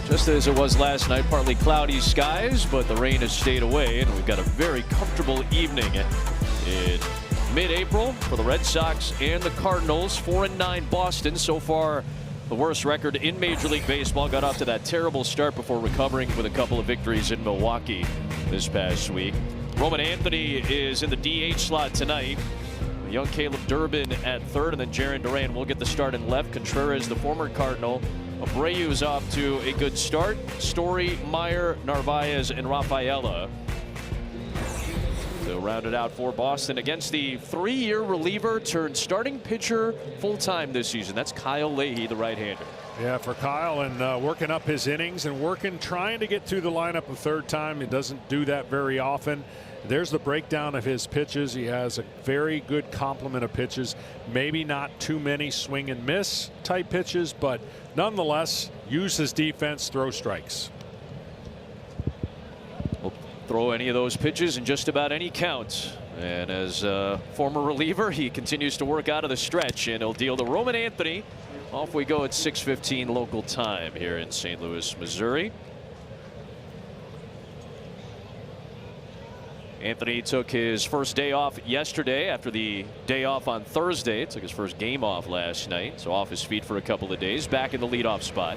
Just as it was last night, partly cloudy skies, but the rain has stayed away, and we've got a very comfortable evening in mid-April for the Red Sox and the Cardinals. 4-9 Boston so far, the worst record in Major League Baseball. Got off to that terrible start before recovering with a couple of victories in Milwaukee this past week. Roman Anthony is in the DH slot tonight. Young Caleb Durbin at third, and then Jarren Duran will get the start in left. Contreras, the former Cardinal. Abreu's off to a good start. Story, Meyer, Narvaez, and Rafaela. They'll round it out for Boston against the 3-year reliever turned starting pitcher full-time this season. That's Kyle Leahy, the right-hander. Yeah, for Kyle, and working up his innings and trying to get through the lineup a third time. He doesn't do that very often. There's the breakdown of his pitches. He has a very good complement of pitches. Maybe not too many swing and miss type pitches, but nonetheless, use his defense, throw strikes. We'll throw any of those pitches in just about any count. And as a former reliever, he continues to work out of the stretch, and he'll deal to Roman Anthony. Off we go at 6:15 local time here in St. Louis, Missouri. Anthony took his first day off yesterday after the day off on Thursday. Took his first game off last night, so off his feet for a couple of days. Back in the leadoff spot,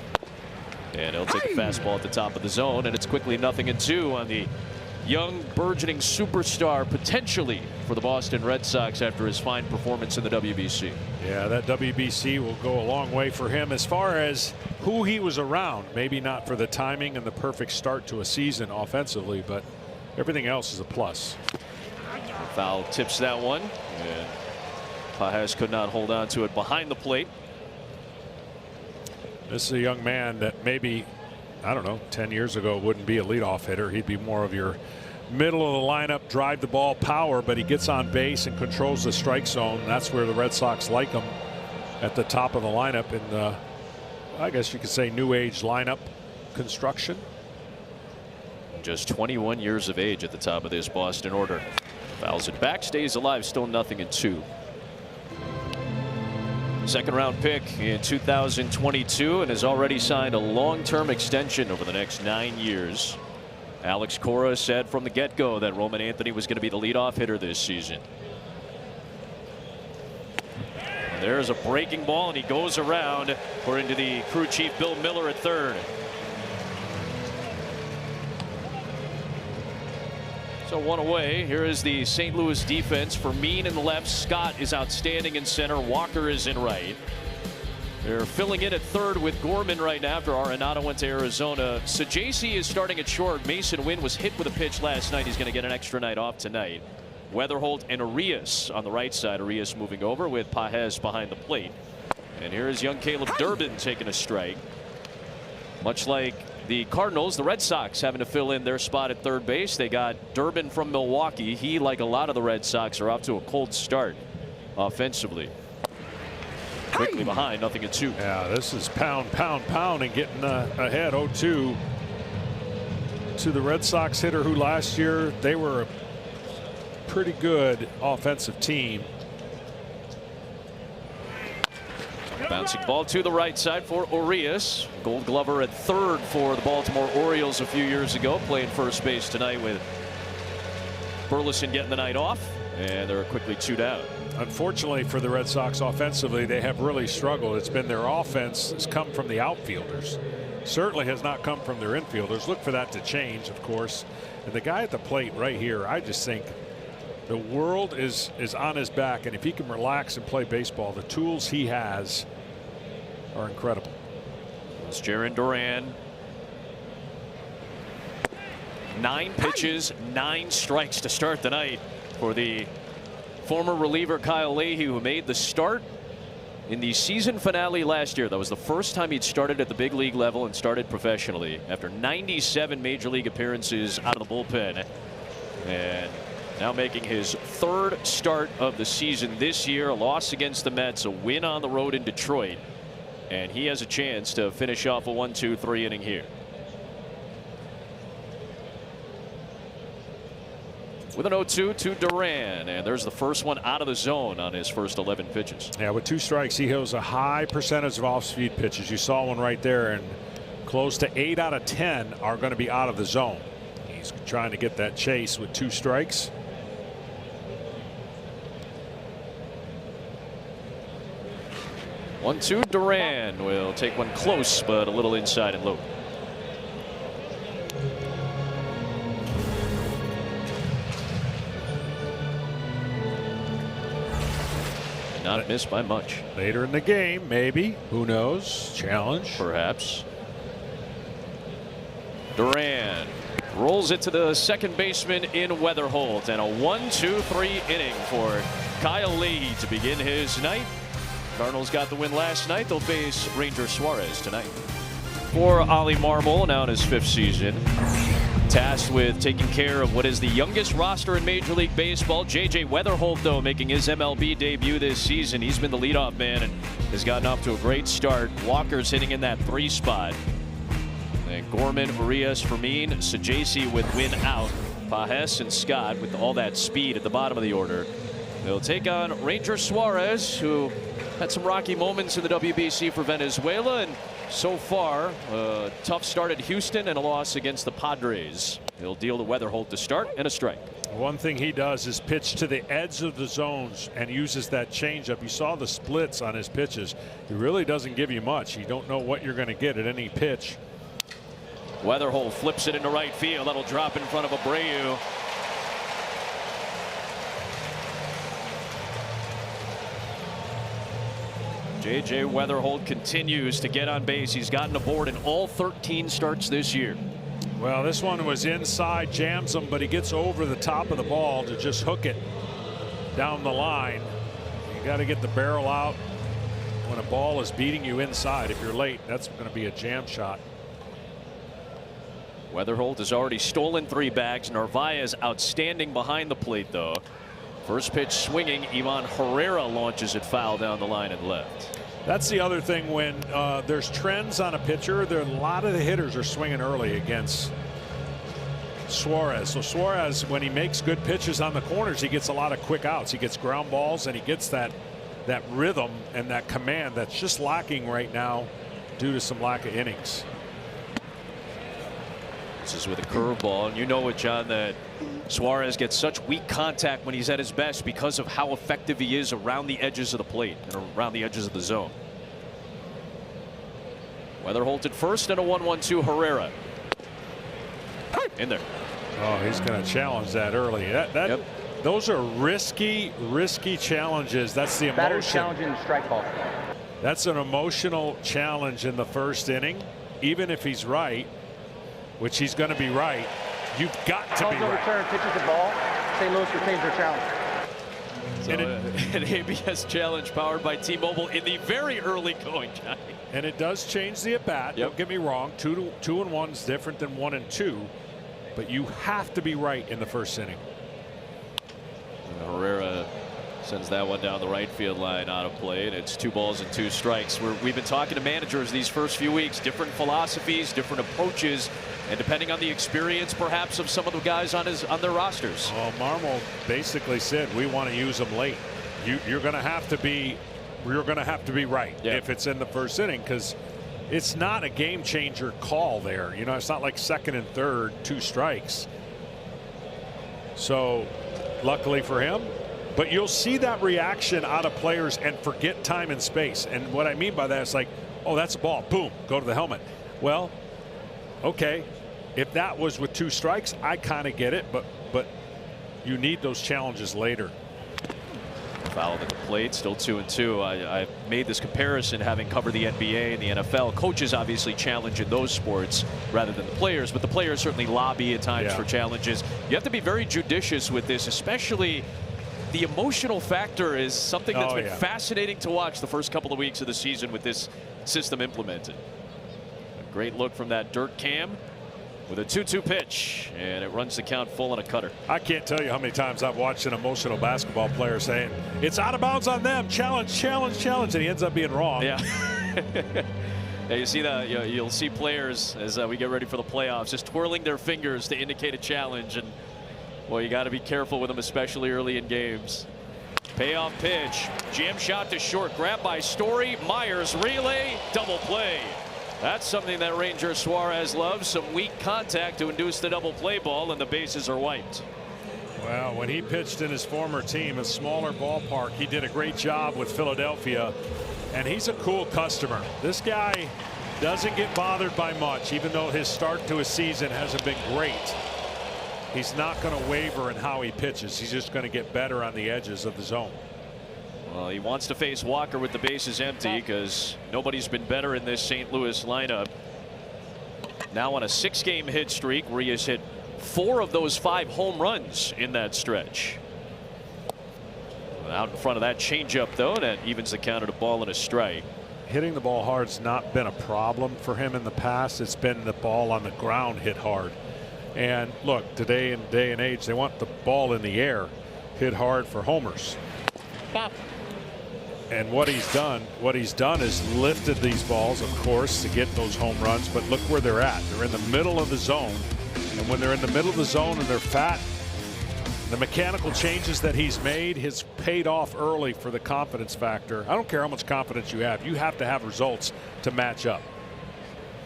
and he'll take a fastball at the top of the zone, and it's quickly 0-2 on the young burgeoning superstar potentially for the Boston Red Sox after his fine performance in the WBC. Yeah, that WBC will go a long way for him as far as who he was around. Maybe not for the timing and the perfect start to a season offensively, but everything else is a plus. Foul tips that one, and Pages could not hold on to it behind the plate. This is a young man that maybe, I don't know, 10 years ago wouldn't be a leadoff hitter. He'd be more of your middle of the lineup, drive the ball power, but he gets on base and controls the strike zone. That's where the Red Sox like him, at the top of the lineup in the, I guess you could say, new age lineup construction. Just 21 years of age at the top of this Boston order. Fouls it back, stays alive, still 0-2. Second round pick in 2022, and has already signed a long-term extension over the next 9 years. Alex Cora said from the get-go that Roman Anthony was going to be the leadoff hitter this season. And there's a breaking ball, and he goes around or into the crew chief Bill Miller at third. So one away. Here is the St. Louis defense. Fermin in the left. Scott is outstanding in center. Walker is in right. They're filling in at third with Gorman right now after Arenado went to Arizona. Sajaci is starting at short. Mason Wynn was hit with a pitch last night. He's going to get an extra night off tonight. Weatherholt and Arias on the right side. Arias moving over with Pages behind the plate. And here is young Caleb Durbin taking a strike. Much like the Cardinals, the Red Sox having to fill in their spot at third base. They got Durbin from Milwaukee. He, like a lot of the Red Sox, are off to a cold start offensively. Quickly behind, 0-2. Yeah, this is pound, and getting ahead 0-2 to the Red Sox hitter who last year they were a pretty good offensive team. Bouncing ball to the right side for Arias. Gold Glover at third for the Baltimore Orioles a few years ago. Playing first base tonight with Burleson getting the night off, and they're quickly 2 down. Unfortunately for the Red Sox offensively, they have really struggled. It's been their offense has come from the outfielders. Certainly has not come from their infielders. Look for that to change, of course. And the guy at the plate right here, I just think the world is on his back, and if he can relax and play baseball, the tools he has are incredible. It's Jarren Duran. 9 pitches, 9 strikes to start the night for the former reliever Kyle Leahy, who made the start in the season finale last year. That was the first time he'd started at the big league level and started professionally after 97 major league appearances out of the bullpen, and now making his third start of the season this year. A loss against the Mets, a win on the road in Detroit, and he has a chance to finish off a 1-2-3 inning here. With an 0-2 to Duran, and there's the first one out of the zone on his first 11 pitches. Yeah, with 2 strikes, he has a high percentage of off-speed pitches. You saw one right there, and Close to 8 out of 10 are going to be out of the zone. He's trying to get that chase with 2 strikes. One-two. Duran will take one close, but a little inside and low. Not missed by much. Later in the game, maybe. Who knows? Challenge. Perhaps. Duran rolls it to the second baseman in Weatherholt, and a 1-2-3 inning for Kyle Leahy to begin his night. Cardinals got the win last night. They'll face Ranger Suarez tonight. For Ollie Marmol, now in his 5th season, tasked with taking care of what is the youngest roster in Major League Baseball. J.J. Weatherholt, though, making his MLB debut this season. He's been the leadoff man and has gotten off to a great start. Walker's hitting in that 3 spot. And Gorman, Urias, Fermin, Sajaci with Win out. Pajes and Scott with all that speed at the bottom of the order. They'll take on Ranger Suarez, who had some rocky moments in the WBC for Venezuela, and so far a tough start at Houston and a loss against the Padres. He'll deal to Weatherholt to start and a strike. One thing he does is pitch to the edge of the zones and uses that changeup. You saw the splits on his pitches. He really doesn't give you much. You don't know what you're going to get at any pitch. Weatherholt flips it into right field. That'll drop in front of Abreu. J.J. Weatherholt continues to get on base. He's gotten aboard in all 13 starts this year. Well, this one was inside, jams him, but he gets over the top of the ball to just hook it down the line. You got to get the barrel out when a ball is beating you inside. If you're late, that's going to be a jam shot. Weatherholt has already stolen 3 bags. Narvaez outstanding behind the plate, though. First pitch swinging. Ivan Herrera launches it foul down the line and left. That's the other thing when there's trends on a pitcher. A lot of the hitters are swinging early against Suarez. So Suarez, when he makes good pitches on the corners, he gets a lot of quick outs. He gets ground balls and he gets that rhythm and that command that's just lacking right now due to some lack of innings. This is with a curveball, and you know it, John, that Suarez gets such weak contact when he's at his best because of how effective he is around the edges of the plate and around the edges of the zone. Weatherholt at first and a 1-1-2 Herrera. In there. Oh, he's going to challenge that early. Yep. Those are risky challenges. That's the emotion. Batter's challenging the strike ball. That's an emotional challenge in the first inning. Even if he's right, which he's going to be right, you've got to be right. Return, pitches the ball. St. Louis retains their challenge. So an ABS challenge powered by T-Mobile in the very early going, Johnny. And it does change the at-bat. Yep. Don't get me wrong. 2 and 1 is different than 1 and 2, but you have to be right in the first inning. And Herrera sends that one down the right field line out of play, and it's 2 balls and 2 strikes. We've been talking to managers these first few weeks, different philosophies, different approaches, and depending on the experience perhaps of some of the guys on their rosters. Well, Marmol basically said we want to use them late. You're going to have to be right if it's in the first inning, because it's not a game changer call there. You know, it's not like second and third 2 strikes. So luckily for him. But you'll see that reaction out of players and forget time and space. And what I mean by that is like, oh, that's a ball. Boom, go to the helmet. Well, okay, if that was with 2 strikes, I kind of get it. But you need those challenges later. Foul at the plate, still 2-2. I made this comparison having covered the NBA and the NFL. Coaches obviously challenge in those sports rather than the players, but the players certainly lobby at times for challenges. You have to be very judicious with this, especially the emotional factor is something that's been fascinating to watch the first couple of weeks of the season with this system implemented. A great look from that dirt cam with a 2-2 pitch, and it runs the count full on a cutter. I can't tell you how many times I've watched an emotional basketball player saying it's out of bounds on them, challenge, challenge, challenge, and he ends up being wrong. Yeah. Yeah, you see that. You'll see players as we get ready for the playoffs just twirling their fingers to indicate a challenge, and well, you got to be careful with them, especially early in games. Payoff pitch, jam shot to short, grab by Story, Myers relay, double play. That's something that Ranger Suarez loves, some weak contact to induce the double play ball, and the bases are wiped. Well, when he pitched in his former team, a smaller ballpark, he did a great job with Philadelphia, and he's a cool customer. This guy doesn't get bothered by much, even though his start to his season hasn't been great. He's not going to waver in how he pitches. He's just going to get better on the edges of the zone. Well, he wants to face Walker with the bases empty because nobody's been better in this St. Louis lineup. Now on a 6-game hit streak where he has hit 4 of those 5 home runs in that stretch. Out in front of that changeup, though, that evens the count at a ball and a strike. Hitting the ball hard's not been a problem for him in the past. It's been the ball on the ground hit hard. And look, today in day and age, they want the ball in the air hit hard for homers. And what he's done is lifted these balls, of course, to get those home runs. But look where they're at. They're in the middle of the zone. And when they're in the middle of the zone and they're fat, the mechanical changes that he's made has paid off early for the confidence factor. I don't care how much confidence you have to have results to match up.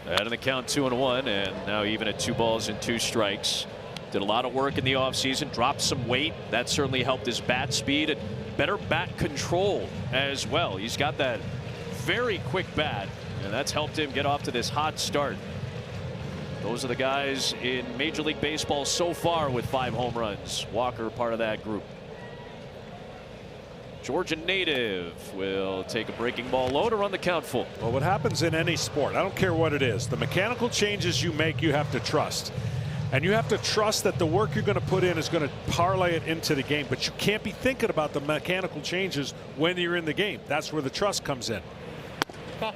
Out of the count 2-1, and now even at 2 balls and 2 strikes. Did a lot of work in the offseason, dropped some weight. That certainly helped his bat speed and better bat control as well. He's got that very quick bat, and that's helped him get off to this hot start. Those are the guys in Major League Baseball so far with 5 home runs. Walker part of that group. Georgia native will take a breaking ball low to run the count full. Well, what happens in any sport, I don't care what it is, the mechanical changes you make, you have to trust. And you have to trust that the work you're going to put in is going to parlay it into the game. But you can't be thinking about the mechanical changes when you're in the game. That's where the trust comes in. A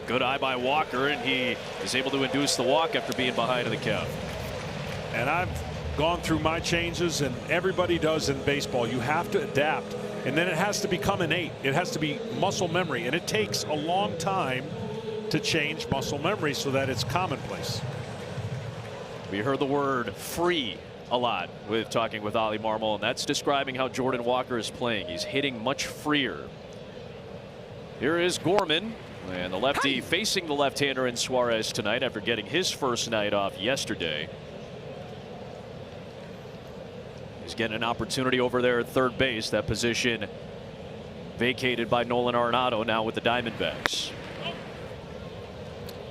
good eye by Walker, and he is able to induce the walk after being behind in the count. And I've gone through my changes, and everybody does in baseball. You have to adapt, and then it has to become innate. It has to be muscle memory, and it takes a long time to change muscle memory so that it's commonplace. We heard the word free a lot with talking with Ollie Marmol, and that's describing how Jordan Walker is playing. He's hitting much freer. Here is Gorman, and the lefty facing the left-hander in Suarez tonight after getting his first night off yesterday. He's getting an opportunity over there at third base. That position vacated by Nolan Arenado now with the Diamondbacks.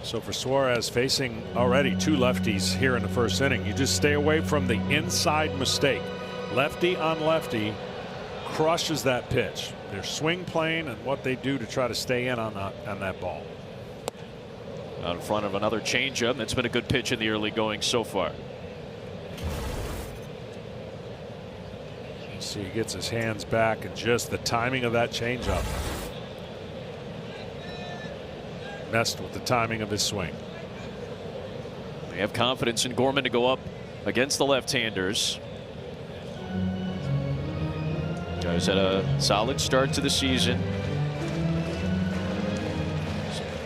So for Suarez, facing already 2 lefties here in the first inning, you just stay away from the inside mistake. Lefty on lefty crushes that pitch. Their swing plane and what they do to try to stay in on that ball. Out in front of another changeup. That's been a good pitch in the early going so far. See, he gets his hands back, and just the timing of that changeup messed with the timing of his swing. They have confidence in Gorman to go up against the left-handers. Guys had a solid start to the season.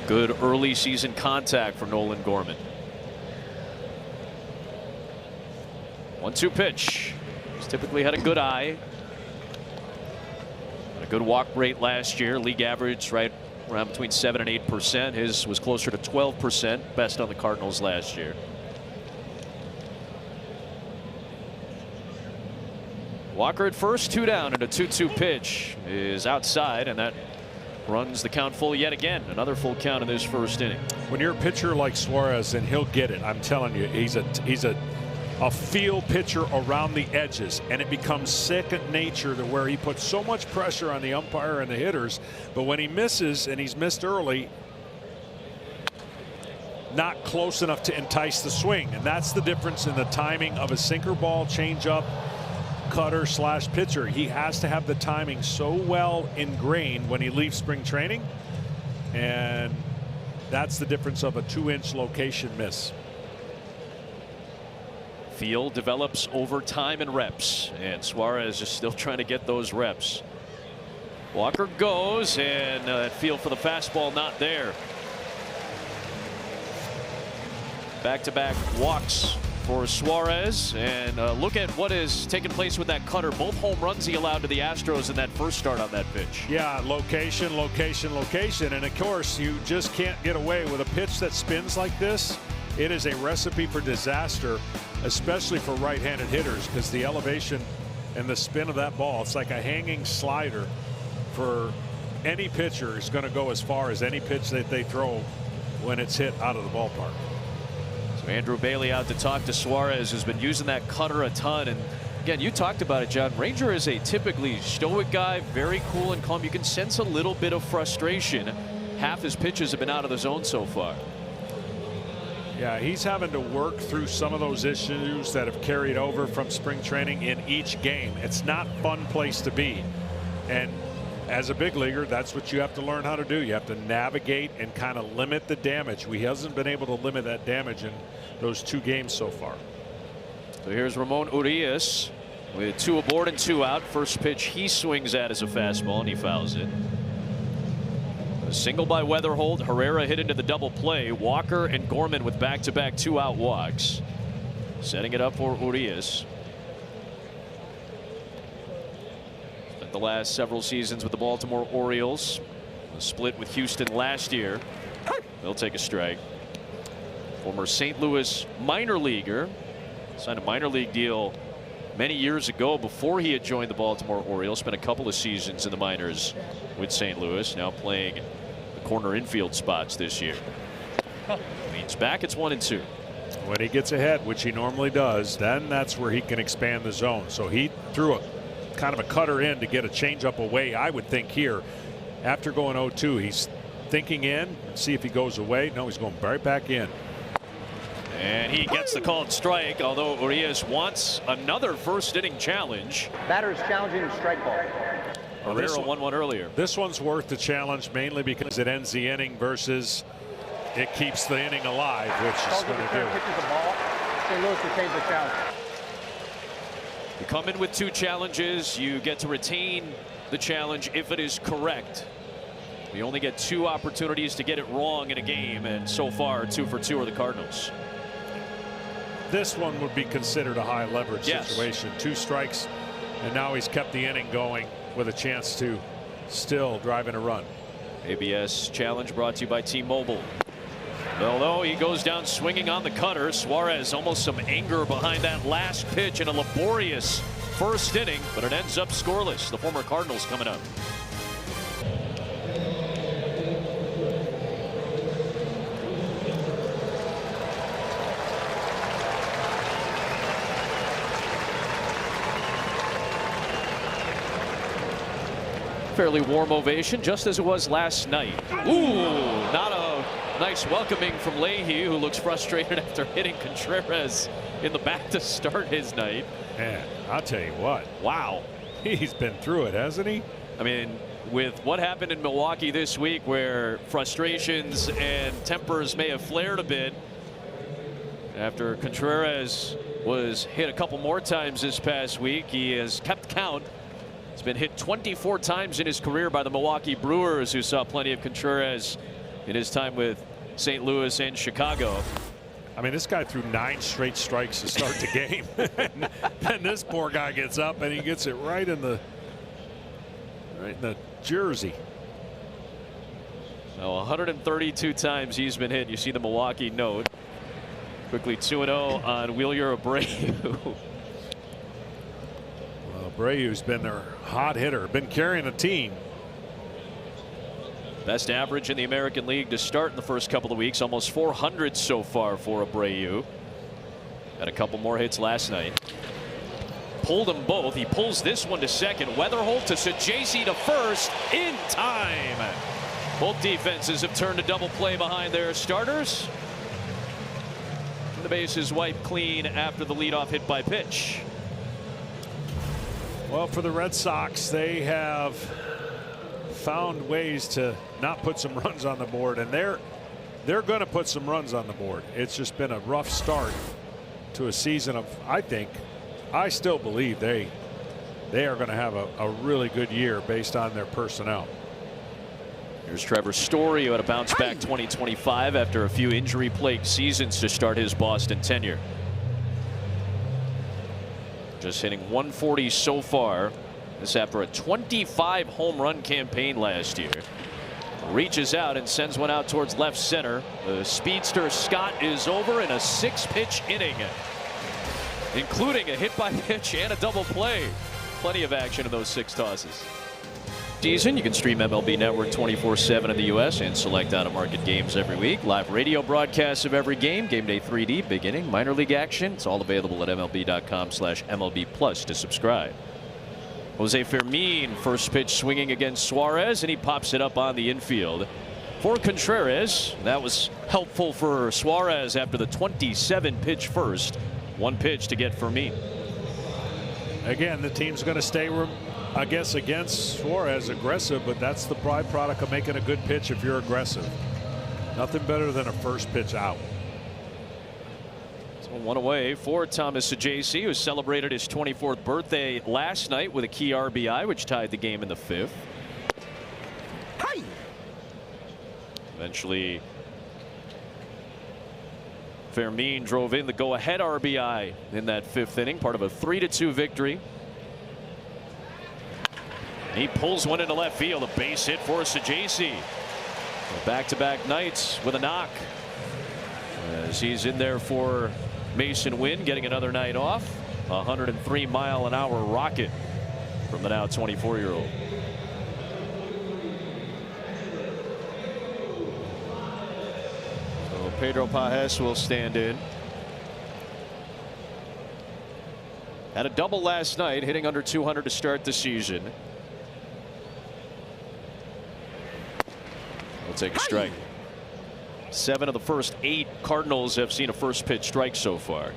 Good early season contact for Nolan Gorman. 1-2 pitch. He's typically had a good eye. A good walk rate last year. League average right around between 7% and 8%. His was closer to 12%. Best on the Cardinals last year. Walker at first, 2 down, and a 2-2 pitch is outside, and that runs the count full yet again. Another full count in this first inning. When you're a pitcher like Suarez, and he'll get it, I'm telling you, he's a field pitcher around the edges, and it becomes second nature to where he puts so much pressure on the umpire and the hitters. But when he misses, and he's missed early, not close enough to entice the swing, and that's the difference in the timing of a sinker ball, changeup, cutter / pitcher. He has to have the timing so well ingrained when he leaves spring training, and that's the difference of a 2-inch location miss. Field develops over time and reps, and Suarez is still trying to get those reps. Walker goes, and that feel for the fastball not there. Back-to-back walks for Suarez, and look at what has taken place with that cutter. Both home runs he allowed to the Astros in that first start on that pitch. Yeah, location, location, location. And of course, you just can't get away with a pitch that spins like this. It is a recipe for disaster, especially for right-handed hitters, because the elevation and the spin of that ball, it's like a hanging slider. For any pitcher, is going to go as far as any pitch that they throw when it's hit out of the ballpark. So Andrew Bailey out to talk to Suarez, who's been using that cutter a ton. And again, you talked about it, John. Ranger is a typically stoic guy, very cool and calm. You can sense a little bit of frustration. Half his pitches have been out of the zone so far. Yeah, he's having to work through some of those issues that have carried over from spring training in each game. It's not a fun place to be. And as a big leaguer, that's what you have to learn how to do. You have to navigate and kind of limit the damage. He hasn't been able to limit that damage in those 2 games so far. So here's Ramon Urias with 2 aboard and 2 out. First pitch he swings at is a fastball, and he fouls it. A single by Weatherholt. Herrera hit into the double play. Walker and Gorman with back-to-back 2-out walks. Setting it up for Urias. The last several seasons with the Baltimore Orioles, a split with Houston last year. They'll take a strike. Former St. Louis minor leaguer, signed a minor league deal many years ago before he had joined the Baltimore Orioles. Spent a couple of seasons in the minors with St. Louis, now playing the corner infield spots this year. Leans back, it's 1-2. When he gets ahead, which he normally does, then that's where he can expand the zone. So he threw a kind of a cutter in to get a changeup away. I would think here, after going 0-2, he's thinking in, see if he goes away. No, he's going right back in. And he gets the called strike, although Urias wants another first inning challenge. Batter is challenging a strike ball. Herrera won one earlier. This one's worth the challenge, mainly because it ends the inning versus it keeps the inning alive, which is going to do. Pitches the ball. St. Louis retains the challenge. You come in with 2 challenges. You get to retain the challenge if it is correct. You only get 2 opportunities to get it wrong in a game, and so far 2 for 2 are the Cardinals. This one would be considered a high leverage situation. 2 strikes, and now he's kept the inning going with a chance to still drive in a run. ABS challenge brought to you by T-Mobile. Although he goes down swinging on the cutter, Suarez almost some anger behind that last pitch in a laborious first inning, but it ends up scoreless. The former Cardinals coming up. Fairly warm ovation, just as it was last night. Ooh, not a nice welcoming from Leahy, who looks frustrated after hitting Contreras in the back to start his night. Man, I'll tell you what. Wow. He's been through it, hasn't he? I mean, with what happened in Milwaukee this week, where frustrations and tempers may have flared a bit after Contreras was hit a couple more times this past week, he has kept count. He's been hit 24 times in his career by the Milwaukee Brewers, who saw plenty of Contreras in his time with St. Louis and Chicago. I mean, this guy threw 9 straight strikes to start the game. And this poor guy gets up and he gets it right in the jersey. Now 132 times he's been hit. You see the Milwaukee note. Quickly 2-0 on Wheeler Abreu. Abreu's been their hot hitter, been carrying the team. Best average in the American League to start in the first couple of weeks, almost 400 so far for Abreu. Had a couple more hits last night. Pulled them both. He pulls this one to second. Weatherholt to Sajazi to first in time. Both defenses have turned a double play behind their starters. The base is wiped clean after the leadoff hit by pitch. Well, for the Red Sox, they have found ways to not put some runs on the board, and they're going to put some runs on the board. It's just been a rough start to a season of, I still believe they are going to have a really good year based on their personnel. Here's Trevor Story, who had a bounce back 2025 after a few injury plagued seasons to start his Boston tenure. just hitting 140 so far. This after a 25 home run campaign last year. Reaches out and sends one out towards left center. The speedster Scott is over in a 6-pitch inning, including a hit by pitch and a double play. Plenty of action in those 6 tosses. Season, you can stream MLB Network 24/7 in the U.S. and select out-of-market games every week. Live radio broadcasts of every game. Game Day 3D beginning. Minor league action. It's all available at MLB.com/MLB Plus to subscribe. Jose Fermin, first pitch swinging against Suarez, and he pops it up on the infield for Contreras. That was helpful for Suarez after the 27-pitch first. 1 pitch to get Fermin. Again, the team's going to stay, I guess, against Suarez aggressive, but that's the byproduct of making a good pitch if you're aggressive. Nothing better than a first pitch out. So 1 away for Thomas Saggese, who celebrated his 24th birthday last night with a key RBI, which tied the game in the 5th. Hi. Eventually, Fermin drove in the go-ahead RBI in that 5th inning, part of a 3-2 victory. He pulls one into left field, a base hit for Saggese. Back-to-back nights with a knock, as he's in there for Mason Wynn, getting another night off. 103-mile-an-hour rocket from the now 24-year-old. So Pedro Pages will stand in. Had a double last night, hitting under 200 to start the season. We'll take a strike. 7 of the first 8 Cardinals have seen a first pitch strike so far.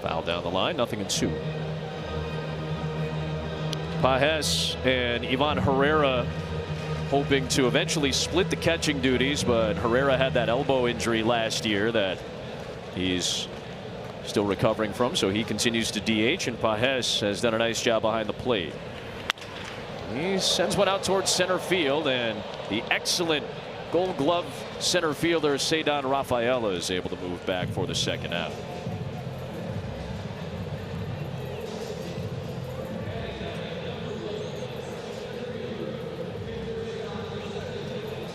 Foul down the line, 0-2. Pages and Ivan Herrera hoping to eventually split the catching duties, but Herrera had that elbow injury last year that he's still recovering from, so he continues to DH, and Pages has done a nice job behind the plate. He sends one out towards center field, and the excellent Gold Glove center fielder Cedar Rafaela is able to move back for the second out.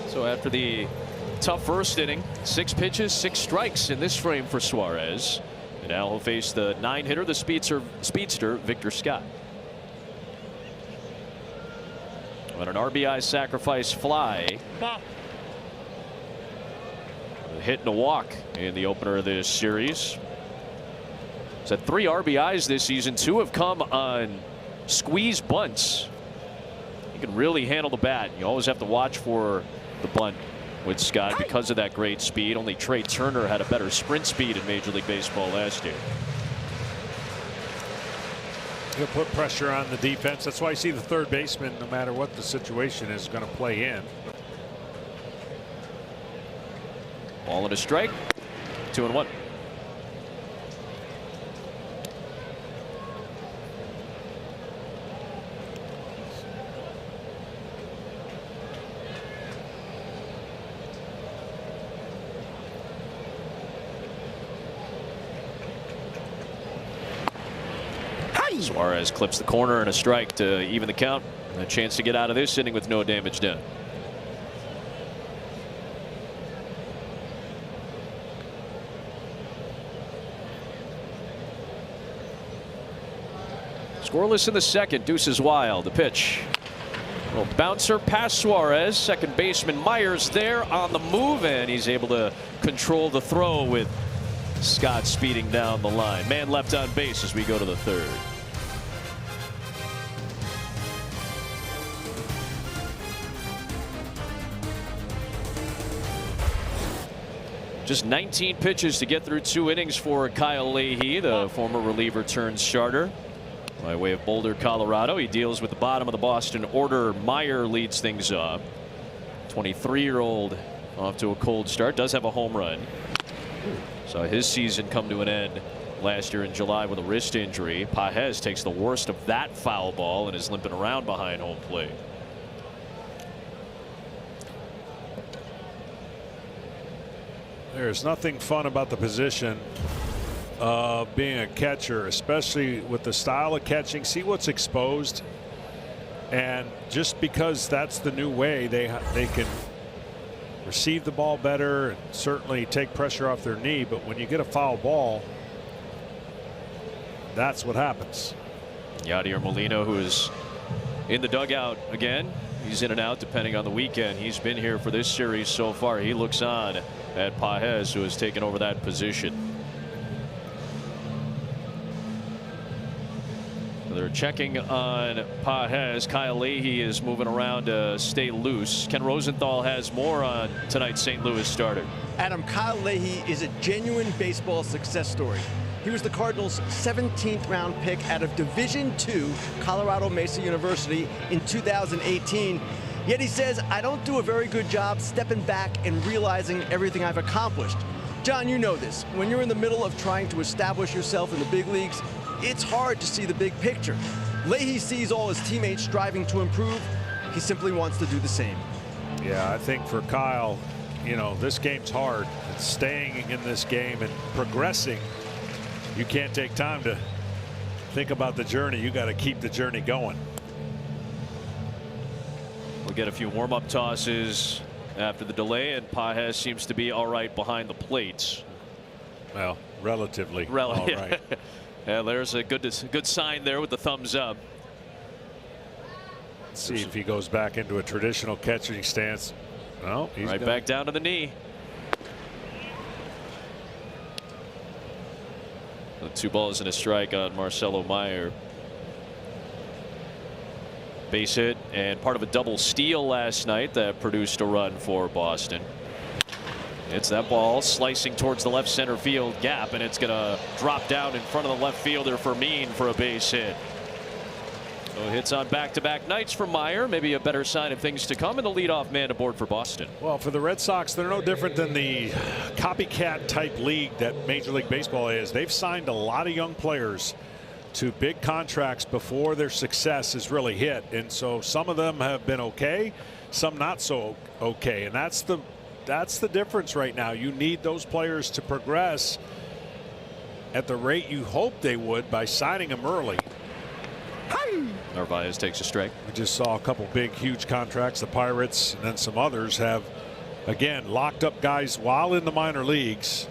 So after the tough first inning, 6 pitches, 6 strikes in this frame for Suarez. And now he'll face the 9-hitter, the speedster Victor Scott. On an RBI sacrifice fly. A hit and a walk in the opener of this series. He's had 3 RBIs this season. 2 have come on squeeze bunts. He can really handle the bat. You always have to watch for the bunt with Scott because of that great speed. Only Trey Turner had a better sprint speed in Major League Baseball last year. He'll put pressure on the defense. That's why you see the third baseman, no matter what the situation is, going to play in. Ball and a strike. 2-1. Suarez clips the corner and a strike to even the count. A chance to get out of this inning with no damage done. Scoreless in the second. Deuces wild. The pitch. Little bouncer past Suarez. Second baseman Myers there on the move, and he's able to control the throw with Scott speeding down the line. Man left on base as we go to the third. Just 19 pitches to get through 2 innings for Kyle Leahy, the former reliever turned starter. By way of Boulder, Colorado, he deals with the bottom of the Boston order. Meyer leads things up. 23-year-old off to a cold start. Does have a home run. Saw his season come to an end last year in July with a wrist injury. Pages takes the worst of that foul ball and is limping around behind home plate. There's nothing fun about the position of being a catcher, especially with the style of catching. See what's exposed, and just because that's the new way, they can receive the ball better and certainly take pressure off their knee. But when you get a foul ball, that's what happens. Yadier Molina, who is in the dugout again. He's in and out depending on the weekend. He's been here for this series so far. He looks on at Pages, who has taken over that position. They're checking on Pages. Kyle Leahy is moving around to stay loose. Ken Rosenthal has more on tonight's St. Louis starter. Adam, Kyle Leahy is a genuine baseball success story. He was the Cardinals' 17th round pick out of Division II Colorado Mesa University in 2018. Yet he says, I don't do a very good job stepping back and realizing everything I've accomplished. John, you know this. When you're in the middle of trying to establish yourself in the big leagues, it's hard to see the big picture. Leahy sees all his teammates striving to improve. He simply wants to do the same. Yeah, I think for Kyle, you know, this game's hard. It's staying in this game and progressing. You can't take time to think about the journey. You got to keep the journey going. We'll get a few warm-up tosses after the delay, and Pages seems to be all right behind the plate. Well, relatively all right. Yeah, there's a good sign there with the thumbs up. Let's see if he goes back into a traditional catching stance. No, he's right back down to the knee. The 2 balls and a strike on Marcelo Meyer. Base hit and part of a double steal last night that produced a run for Boston. It's that ball slicing towards the left center field gap, and it's going to drop down in front of the left fielder Fermin for a base hit. So hits on back-to-back nights for Meyer. Maybe a better sign of things to come, and the leadoff man aboard for Boston. Well, for the Red Sox, they're no different than the copycat type league that Major League Baseball is. They've signed a lot of young players to big contracts before their success has really hit, and so some of them have been okay, some not so okay, and that's the difference right now. You need those players to progress at the rate you hope they would by signing them early. Narvaez takes a strike. We just saw a couple big, huge contracts. The Pirates and then some others have, again, locked up guys while in the minor leagues.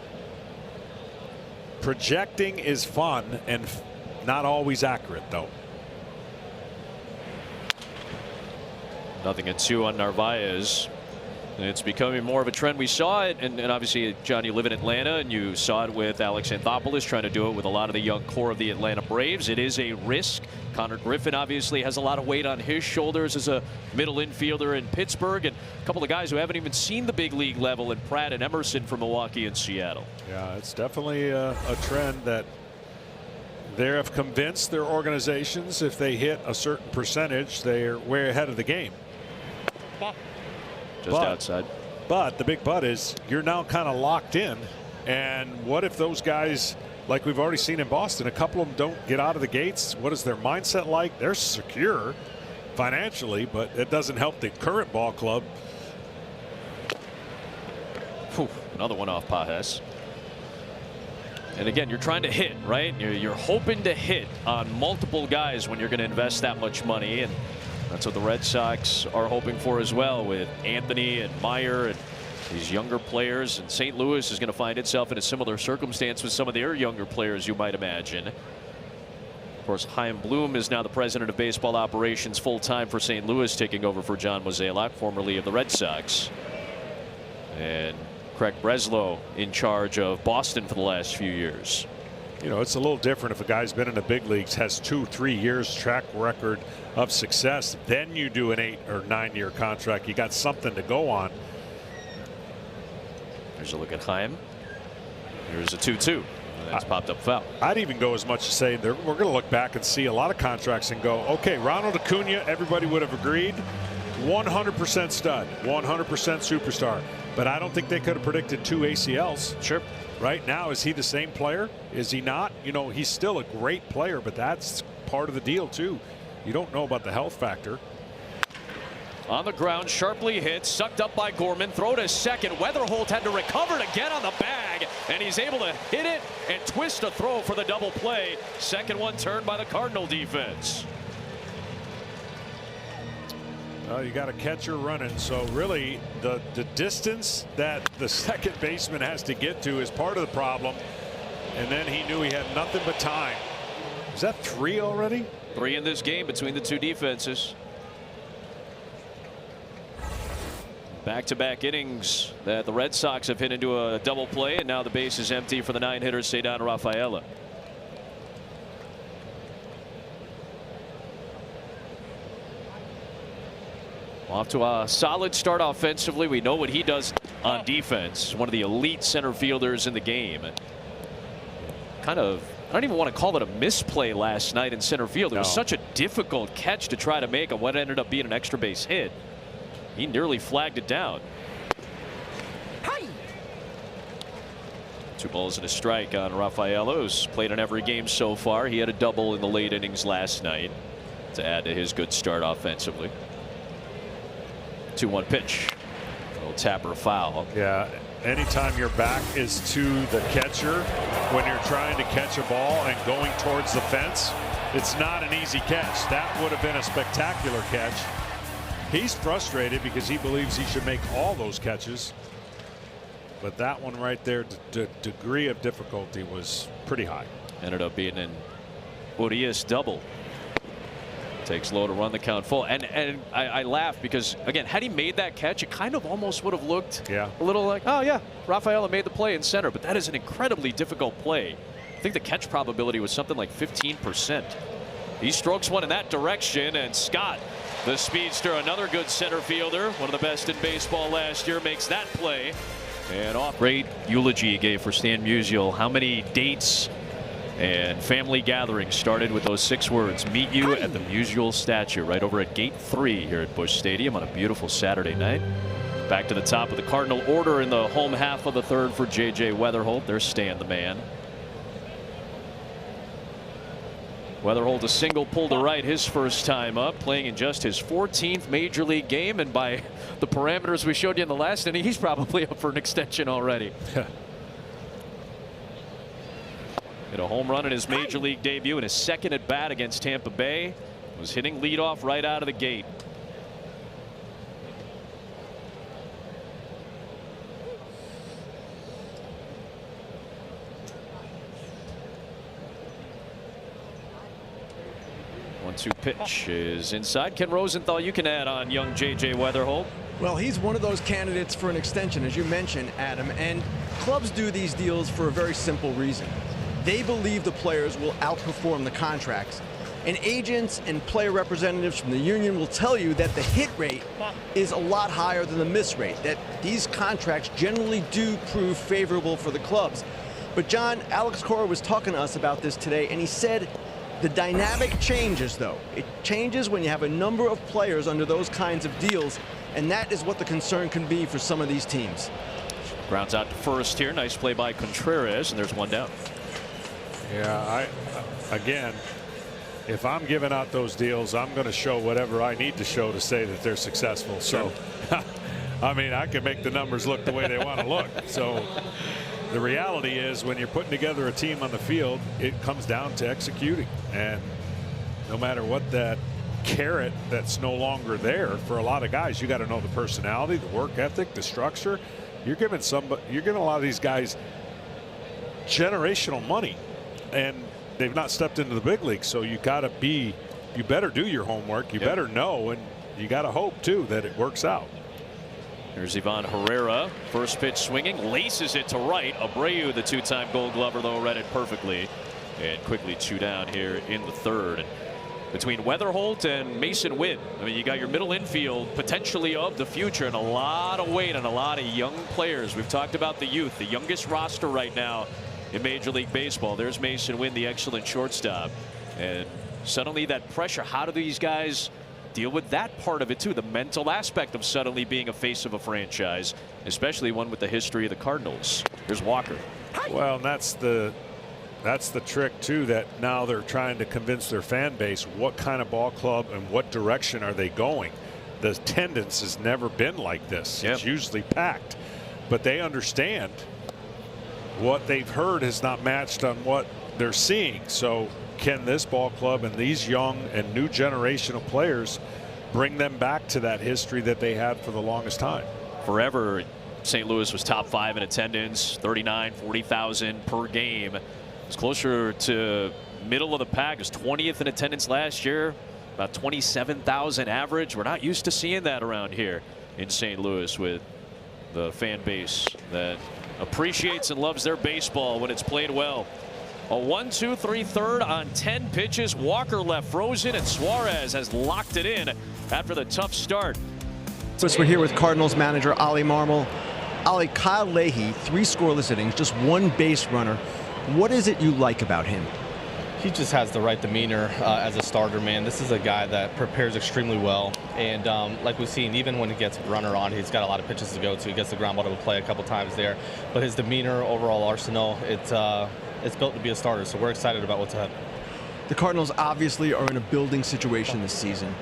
Projecting is fun and not always accurate, though. 0-2 on Narvaez. And it's becoming more of a trend. We saw it, and obviously, John, you live in Atlanta, and you saw it with Alex Anthopoulos trying to do it with a lot of the young core of the Atlanta Braves. It is a risk. Connor Griffin obviously has a lot of weight on his shoulders as a middle infielder in Pittsburgh, and a couple of guys who haven't even seen the big league level in Pratt and Emerson from Milwaukee and Seattle. Yeah, it's definitely a trend that they have convinced their organizations if they hit a certain percentage, they're way ahead of the game. Just outside. But the big but is you're now kind of locked in. And what if those guys, like we've already seen in Boston, a couple of them don't get out of the gates? What is their mindset like? They're secure financially, but it doesn't help the current ball club. Whew, another one off Pages. And again, you're trying to hit, right? You're hoping to hit on multiple guys when you're going to invest that much money. And that's what the Red Sox are hoping for as well, with Anthony and Meyer and these younger players. And St. Louis is going to find itself in a similar circumstance with some of their younger players, you might imagine. Of course, Chaim Bloom is now the president of baseball operations full-time for St. Louis, taking over for John Mozeliak, formerly of the Red Sox. And Craig Breslow in charge of Boston for the last few years. You know, it's a little different if a guy's been in the big leagues, has 2-3 years track record of success, then you do an 8 or 9 year contract. You got something to go on. There's a look at Chaim. Here's a 2-2. That's popped up foul. I'd even go as much as say we're going to look back and see a lot of contracts and go, okay, Ronald Acuna, everybody would have agreed, 100% stud, 100% superstar. But I don't think they could have predicted 2 ACLs. Sure. Right now, is he the same player? Is he not? You know, he's still a great player, but that's part of the deal too. You don't know about the health factor. On the ground, sharply hit, sucked up by Gorman. Throw to second. Weatherholt had to recover to get on the bag, and he's able to hit it and twist a throw for the double play. Second one turned by the Cardinal defense. You got a catcher running, so really the distance that the second baseman has to get to is part of the problem. And then he knew he had nothing but time. Is that 3 already? 3 in this game between the two defenses. Back-to-back innings that the Red Sox have hit into a double play, and now the base is empty for the 9-hitter Ceddanne Rafaela. Off to a solid start offensively. We know what he does on defense. One of the elite center fielders in the game. Kind of, I don't even want to call it a misplay last night in center field. It was such a difficult catch to try to make on what ended up being an extra base hit. He nearly flagged it down. 2 balls and a strike on Rafaela, who's played in every game so far. He had a double in the late innings last night to add to his good start offensively. 2-1 pitch. A little tapper foul. Yeah. Anytime your back is to the catcher when you're trying to catch a ball and going towards the fence, it's not an easy catch. That would have been a spectacular catch. He's frustrated because he believes he should make all those catches. But that one right there, the degree of difficulty was pretty high. Ended up being an Urias double. Takes low to run the count full. And I laugh because, again, had he made that catch, it kind of almost would have looked a little like, oh, yeah, Rafaela made the play in center. But that is an incredibly difficult play. I think the catch probability was something like 15%. He strokes one in that direction, and Scott, the speedster, another good center fielder, one of the best in baseball last year, makes that play. And off. Great eulogy he gave for Stan Musial. How many dates and family gatherings started with those 6 words: meet you at the Musial statue right over at gate 3 here at Busch Stadium on a beautiful Saturday night. Back to the top of the Cardinal order in the home half of the 3rd for J.J. Weatherholt. There's Stan the man. Weatherholt a single pull to right his first time up, playing in just his 14th major league game, and by the parameters we showed you in the last inning, he's probably up for an extension already. Hit a home run in his major league debut in his 2nd at bat against Tampa Bay. Was hitting leadoff right out of the gate. One-two pitch is inside. Ken Rosenthal, you can add on young J.J. Weatherholt. Well, he's one of those candidates for an extension, as you mentioned, Adam, and clubs do these deals for a very simple reason. They believe the players will outperform the contracts, and agents and player representatives from the union will tell you that the hit rate is a lot higher than the miss rate, that these contracts generally do prove favorable for the clubs. But John, Alex Cora was talking to us about this today, and he said the dynamic changes, though. It changes when you have a number of players under those kinds of deals, and that is what the concern can be for some of these teams. Grounds out to first here. Nice play by Contreras, and there's one down. Yeah, again, if I'm giving out those deals, I'm going to show whatever I need to show to say that they're successful. So, I mean, I can make the numbers look the way they want to look. So the reality is, when you're putting together a team on the field, it comes down to executing. And no matter what that carrot that's no longer there for a lot of guys, you got to know the personality, the work ethic, the structure. You're giving a lot of these guys generational money, and they've not stepped into the big leagues. So you better do your homework. You better know, and you got to hope too that it works out. There's Ivan Herrera, first pitch swinging, laces it to right. Abreu, the 2-time Gold Glover, though, read it perfectly, and quickly 2 down here in the 3rd. And between Weatherholt and Mason Witt, I mean, you got your middle infield potentially of the future, and a lot of weight on a lot of young players. We've talked about the youth, the youngest roster right now in Major League Baseball. There's Mason Witt, the excellent shortstop, and suddenly that pressure. How do these guys deal with that part of it too? The mental aspect of suddenly being a face of a franchise, especially one with the history of the Cardinals. Here's Walker. Well, that's the trick too, that now they're trying to convince their fan base what kind of ball club and what direction are they going. the attendance has never been like this. It's usually packed, but they understand what they've heard has not matched on what they're seeing. So can this ball club and these young and new generation of players bring them back to that history that they had for the longest time? Forever, St. Louis was top 5 in attendance, 39, 40,000 per game. It's closer to middle of the pack. It was 20th in attendance last year, about 27,000 average. We're not used to seeing that around here in St. Louis, with the fan base that appreciates and loves their baseball when it's played well. A 1-2-3 third on 10 pitches. Walker left frozen, and Suarez has locked it in after the tough start. So we're here with Cardinals manager Ollie Marmol. Ollie, Kyle Leahy, 3 scoreless innings, just 1 base runner. What is it you like about him? He just has the right demeanor as a starter, man. This is a guy that prepares extremely well. And like we've seen, even when he gets runner on, he's got a lot of pitches to go to. He gets the ground ball to play a couple times there. But his demeanor, overall arsenal, it's built to be a starter. So we're excited about what's ahead. The Cardinals obviously are in a building situation this season.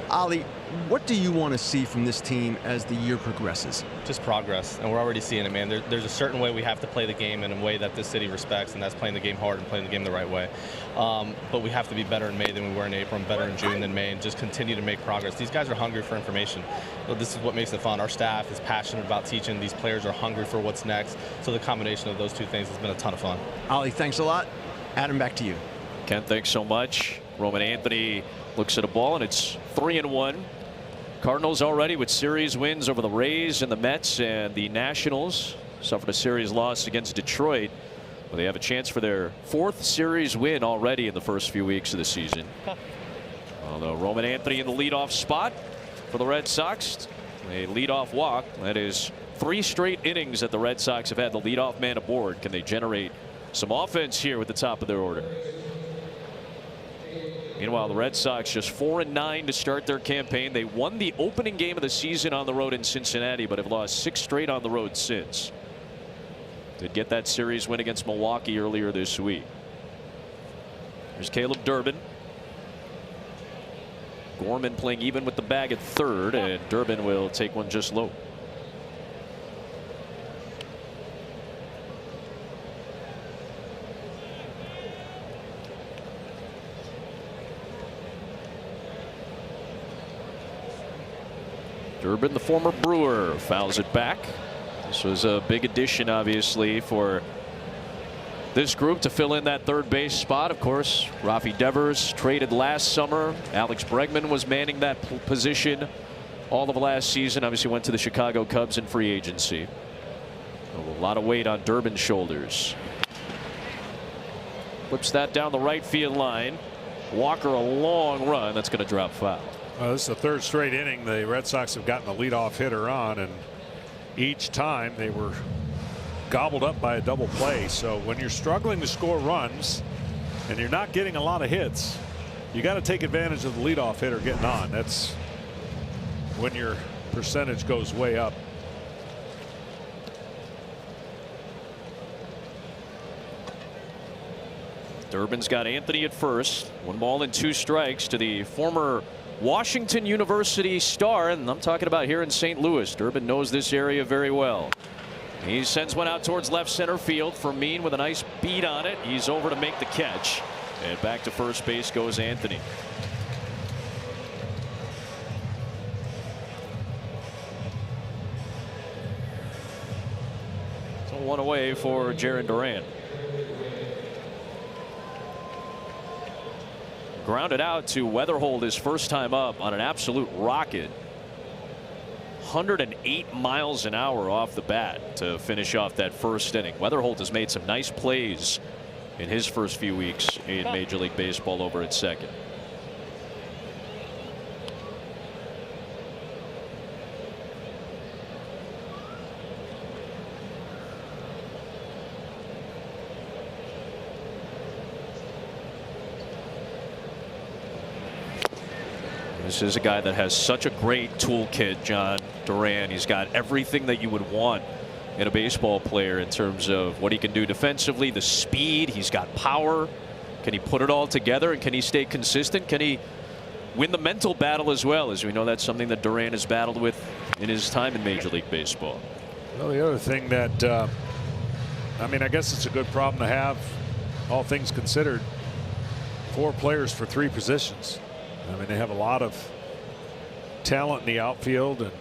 Ollie, what do you want to see from this team as the year progresses? Just progress, and we're already seeing it, man. There's a certain way we have to play the game in a way that this city respects, and that's playing the game hard and playing the game the right way. But we have to be better in May than we were in April, and better in June than May, and just continue to make progress. These guys are hungry for information. Well, this is what makes it fun. Our staff is passionate about teaching. These players are hungry for what's next. So the combination of those two things has been a ton of fun. Ollie, thanks a lot. Adam, back to you. Ken, thanks so much. Roman Anthony looks at a ball, and it's 3-1. Cardinals already with series wins over the Rays and the Mets, and the Nationals suffered a series loss against Detroit. Well, they have a chance for their 4th series win already in the first few weeks of the season. Although Roman Anthony in the leadoff spot for the Red Sox, a leadoff walk. That is 3 straight innings that the Red Sox have had the leadoff man aboard. Can they generate some offense here with the top of their order? Meanwhile, the Red Sox just 4-9 to start their campaign. They won the opening game of the season on the road in Cincinnati, but have lost 6 straight on the road since. Did get that series win against Milwaukee earlier this week. There's Caleb Durbin. Gorman playing even with the bag at third, and Durbin will take one just low. Durbin, the former Brewer, fouls it back. This was a big addition, obviously, for this group to fill in that third base spot. Of course, Rafi Devers traded last summer. Alex Bregman was manning that position all of last season. Obviously went to the Chicago Cubs in free agency. A lot of weight on Durbin's shoulders. Flips that down the right field line. Walker, a long run. That's going to drop foul. This is the 3rd straight inning the Red Sox have gotten a leadoff hitter on, and each time they were gobbled up by a double play. So when you're struggling to score runs and you're not getting a lot of hits, you got to take advantage of the leadoff hitter getting on. That's when your percentage goes way up. Durbin's got Anthony at first. 1 ball and 2 strikes to the former Washington University star, and I'm talking about here in St. Louis. Durbin knows this area very well. He sends one out towards left center field. Fermin with a nice beat on it. He's over to make the catch, and back to first base goes Anthony. So 1 away for Jarren Duran. Grounded out to Weatherhold his first time up on an absolute rocket. 108 miles an hour off the bat to finish off that first inning. Weatherhold has made some nice plays in his first few weeks in Major League Baseball over at second. This is a guy that has such a great toolkit, John Duran. He's got everything that you would want in a baseball player in terms of what he can do defensively, the speed. He's got power. Can he put it all together, and can he stay consistent? Can he win the mental battle as well, as we know that's something that Duran has battled with in his time in Major League Baseball. Well, the other thing that I mean, I guess it's a good problem to have, all things considered. 4 players for 3 positions. I mean, they have a lot of talent in the outfield, and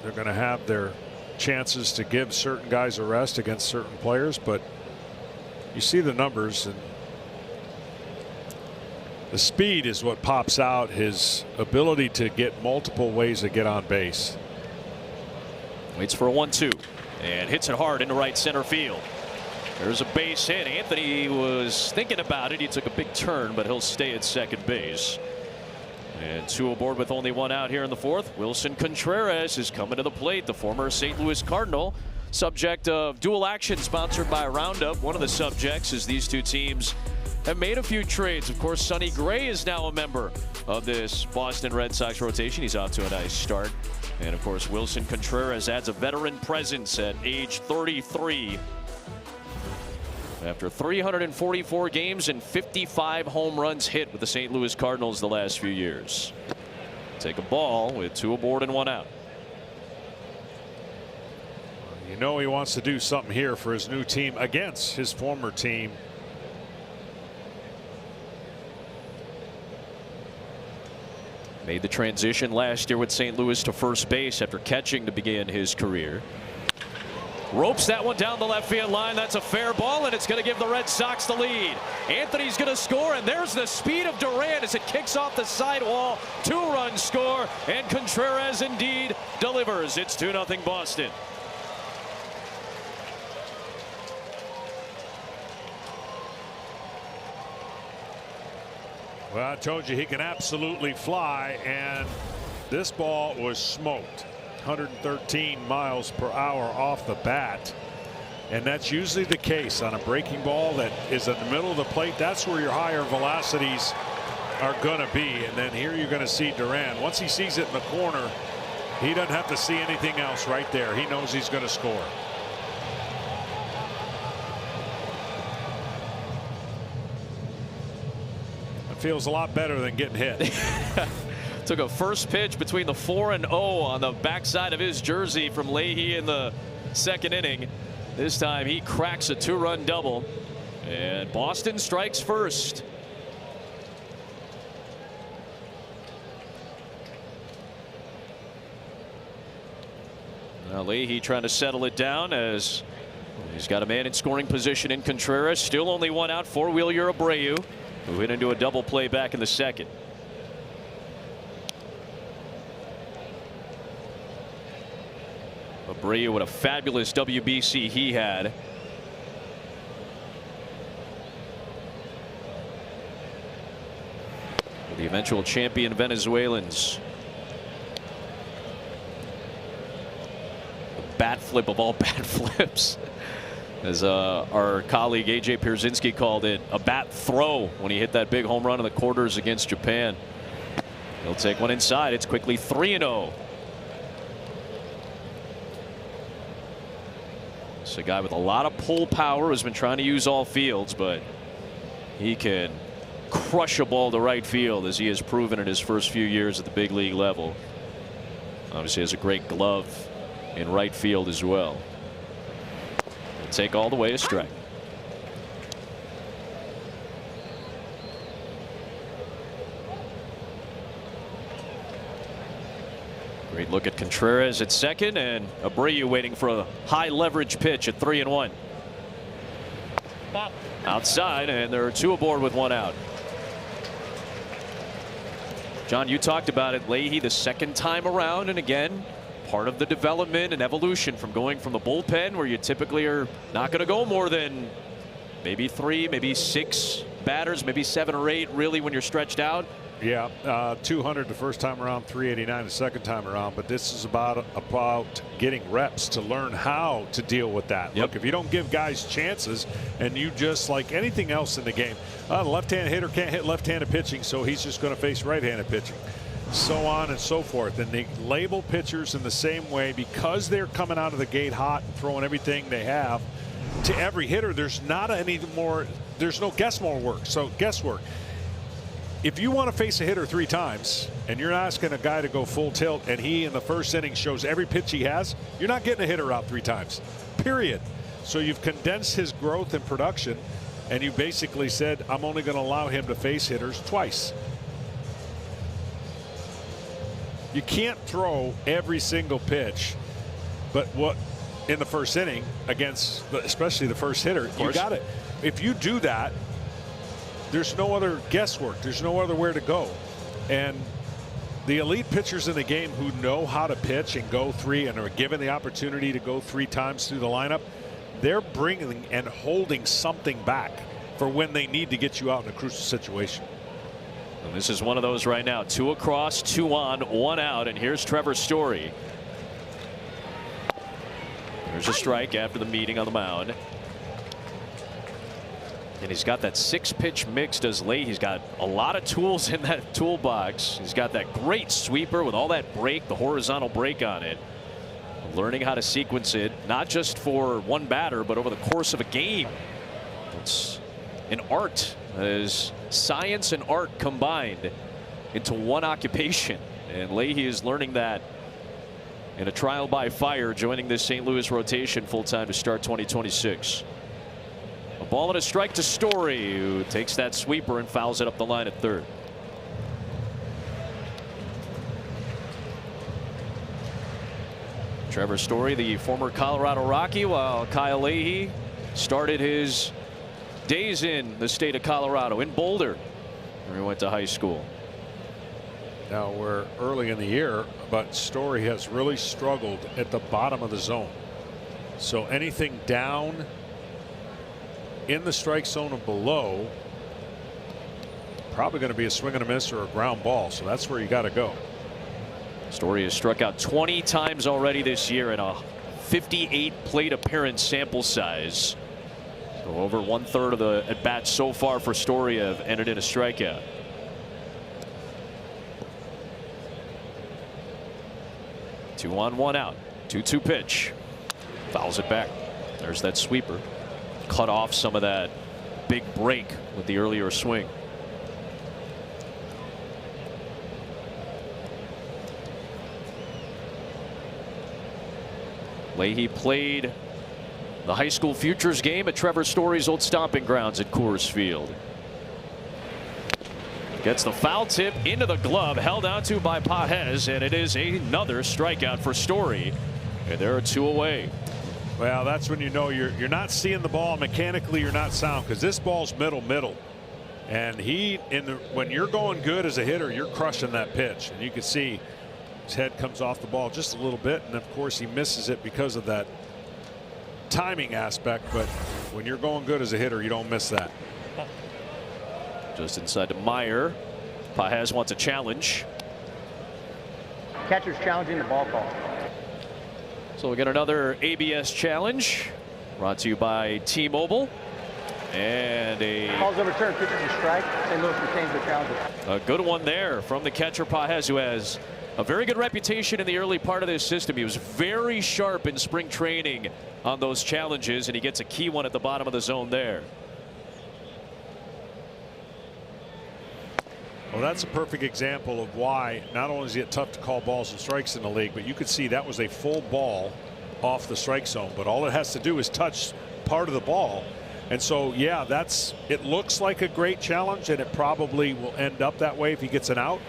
they're going to have their chances to give certain guys a rest against certain players, but you see the numbers, and the speed is what pops out. His ability to get multiple ways to get on base. Waits for a 1-2 and hits it hard into right center field. There's a base hit. Anthony was thinking about it. He took a big turn, but he'll stay at second base. And 2 aboard with only 1 out here in the 4th. Wilson Contreras is coming to the plate, the former St. Louis Cardinal. Subject of dual action sponsored by Roundup. One of the subjects is these 2 teams have made a few trades. Of course, Sonny Gray is now a member of this Boston Red Sox rotation. He's off to a nice start. And of course, Wilson Contreras adds a veteran presence at age 33. After 344 games and 55 home runs hit with the St. Louis Cardinals the last few years. Take a ball with 2 aboard and 1 out. You know he wants to do something here for his new team against his former team. Made the transition last year with St. Louis to first base after catching to begin his career. Ropes that one down the left field line. That's a fair ball, and it's going to give the Red Sox the lead. Anthony's going to score, and there's the speed of Duran as it kicks off the sidewall. 2-run score, and Contreras indeed delivers. It's 2-0 Boston. Well, I told you he can absolutely fly, and this ball was smoked. 113 miles per hour off the bat, and that's usually the case on a breaking ball that is in the middle of the plate. That's where your higher velocities are going to be. And then here you're going to see Duran. Once he sees it in the corner, he doesn't have to see anything else right there. He knows he's going to score. It feels a lot better than getting hit. Took a first pitch between the 4 and 0 on the backside of his jersey from Leahy in the 2nd inning. This time he cracks a 2-run double, and Boston strikes first. Now Leahy trying to settle it down as he's got a man in scoring position in Contreras. Still only 1 out for Wheeler Abreu, who hit into a double play back in the 2nd. Abreu, what a fabulous WBC he had. The eventual champion Venezuelans. The bat flip of all bat flips. As our colleague AJ Pierzynski called it, a bat throw when he hit that big home run in the quarters against Japan. He'll take one inside. It's quickly 3-0. It's a guy with a lot of pull power, has been trying to use all fields, but he can crush a ball to right field, as he has proven in his first few years at the big league level. Obviously has a great glove in right field as well. He'll take all the way a strike. Great look at Contreras at second, and Abreu waiting for a high leverage pitch at 3-1. Outside, and there are 2 aboard with 1 out. John, you talked about it. Leahy the 2nd time around, and again, part of the development and evolution from going from the bullpen, where you typically are not going to go more than maybe 3, maybe 6 batters, maybe 7 or 8 really when you're stretched out. Yeah, 200 the first time around, 389 the second time around. But this is about getting reps to learn how to deal with that. Yep. Look, if you don't give guys chances, and you just, like anything else in the game, the left-handed hitter can't hit left-handed pitching, so he's just going to face right-handed pitching, so on and so forth. And they label pitchers in the same way because they're coming out of the gate hot and throwing everything they have to every hitter. There's not any more. There's no guesswork. if you want to face a hitter 3 times and you're asking a guy to go full tilt and he in the first inning shows every pitch he has, you're not getting a hitter out 3 times, period. So you've condensed his growth and production, and you basically said, I'm only going to allow him to face hitters twice. You can't throw every single pitch, but what in the first inning against especially the first hitter, you got it. If you do that, there's no other guesswork. There's no other where to go. And the elite pitchers in the game who know how to pitch and go 3 and are given the opportunity to go 3 times through the lineup, they're bringing and holding something back for when they need to get you out in a crucial situation. And this is one of those right now. 2 across, 2 on, 1 out, and here's Trevor Story. There's a strike after the meeting on the mound. And he's got that 6-pitch mix, does Leahy. He's got a lot of tools in that toolbox. He's got that great sweeper with all that break, the horizontal break on it. Learning how to sequence it, not just for one batter, but over the course of a game. It's an art. That is science and art combined into one occupation. And Leahy is learning that in a trial by fire, joining this St. Louis rotation full time to start 2026. A ball and a strike to Story, who takes that sweeper and fouls it up the line at third. Trevor Story, the former Colorado Rocky, while Kyle Leahy started his days in the state of Colorado, in Boulder, where he went to high school. Now we're early in the year, but Story has really struggled at the bottom of the zone. So anything down in the strike zone and below, probably going to be a swing and a miss or a ground ball. So that's where you got to go. Story has struck out 20 times already this year in a 58 plate appearance sample size. So over 1/3 of the at bats so far for Story have ended in a strikeout. Two on, 1 out. 2-2 pitch. Fouls it back. There's that sweeper. Cut off some of that big break with the earlier swing. Leahy played the high school futures game at Trevor Story's old stomping grounds at Coors Field. Gets the foul tip into the glove, held out to by Pages, and it is another strikeout for Story. And there are 2 away. Well, that's when you know you're not seeing the ball mechanically. You're not sound, because this ball's middle, and when you're going good as a hitter, you're crushing that pitch, and you can see his head comes off the ball just a little bit, and of course he misses it because of that timing aspect. But when you're going good as a hitter, you don't miss that. Just inside to Meyer. Pages wants a challenge. Catcher's challenging the ball call. So we get another ABS challenge brought to you by T-Mobile. And Ball's overturned. Pitcher's a strike. St. Louis retains the challenge. a good one there from the catcher Pages, who has a very good reputation in the early part of this system. He was very sharp in spring training on those challenges, and he gets a key one at the bottom of the zone there. Well, that's a perfect example of why not only is it tough to call balls and strikes in the league, but you could see that was a full ball off the strike zone, but all it has to do is touch part of the ball. And so, yeah, it looks like a great challenge, and it probably will end up that way if he gets an out.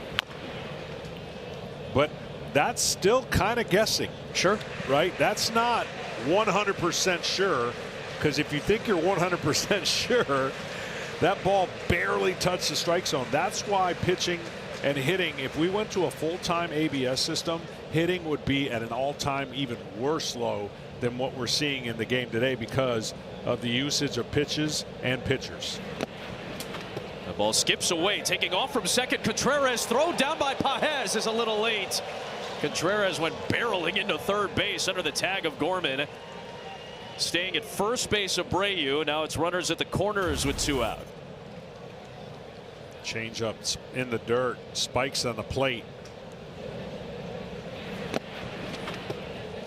But that's still kind of guessing. Sure. Right? That's not 100% sure, because if you think you're 100% sure, that ball barely touched the strike zone. That's why pitching and hitting, if we went to a full-time ABS system, hitting would be at an all-time even worse low than what we're seeing in the game today because of the usage of pitches and pitchers. The ball skips away, taking off from second. Contreras, thrown down by Pages, is a little late. Contreras went barreling into third base under the tag of Gorman. Staying at first base, Abreu. Now it's runners at the corners with 2 out. Change up in the dirt, spikes on the plate.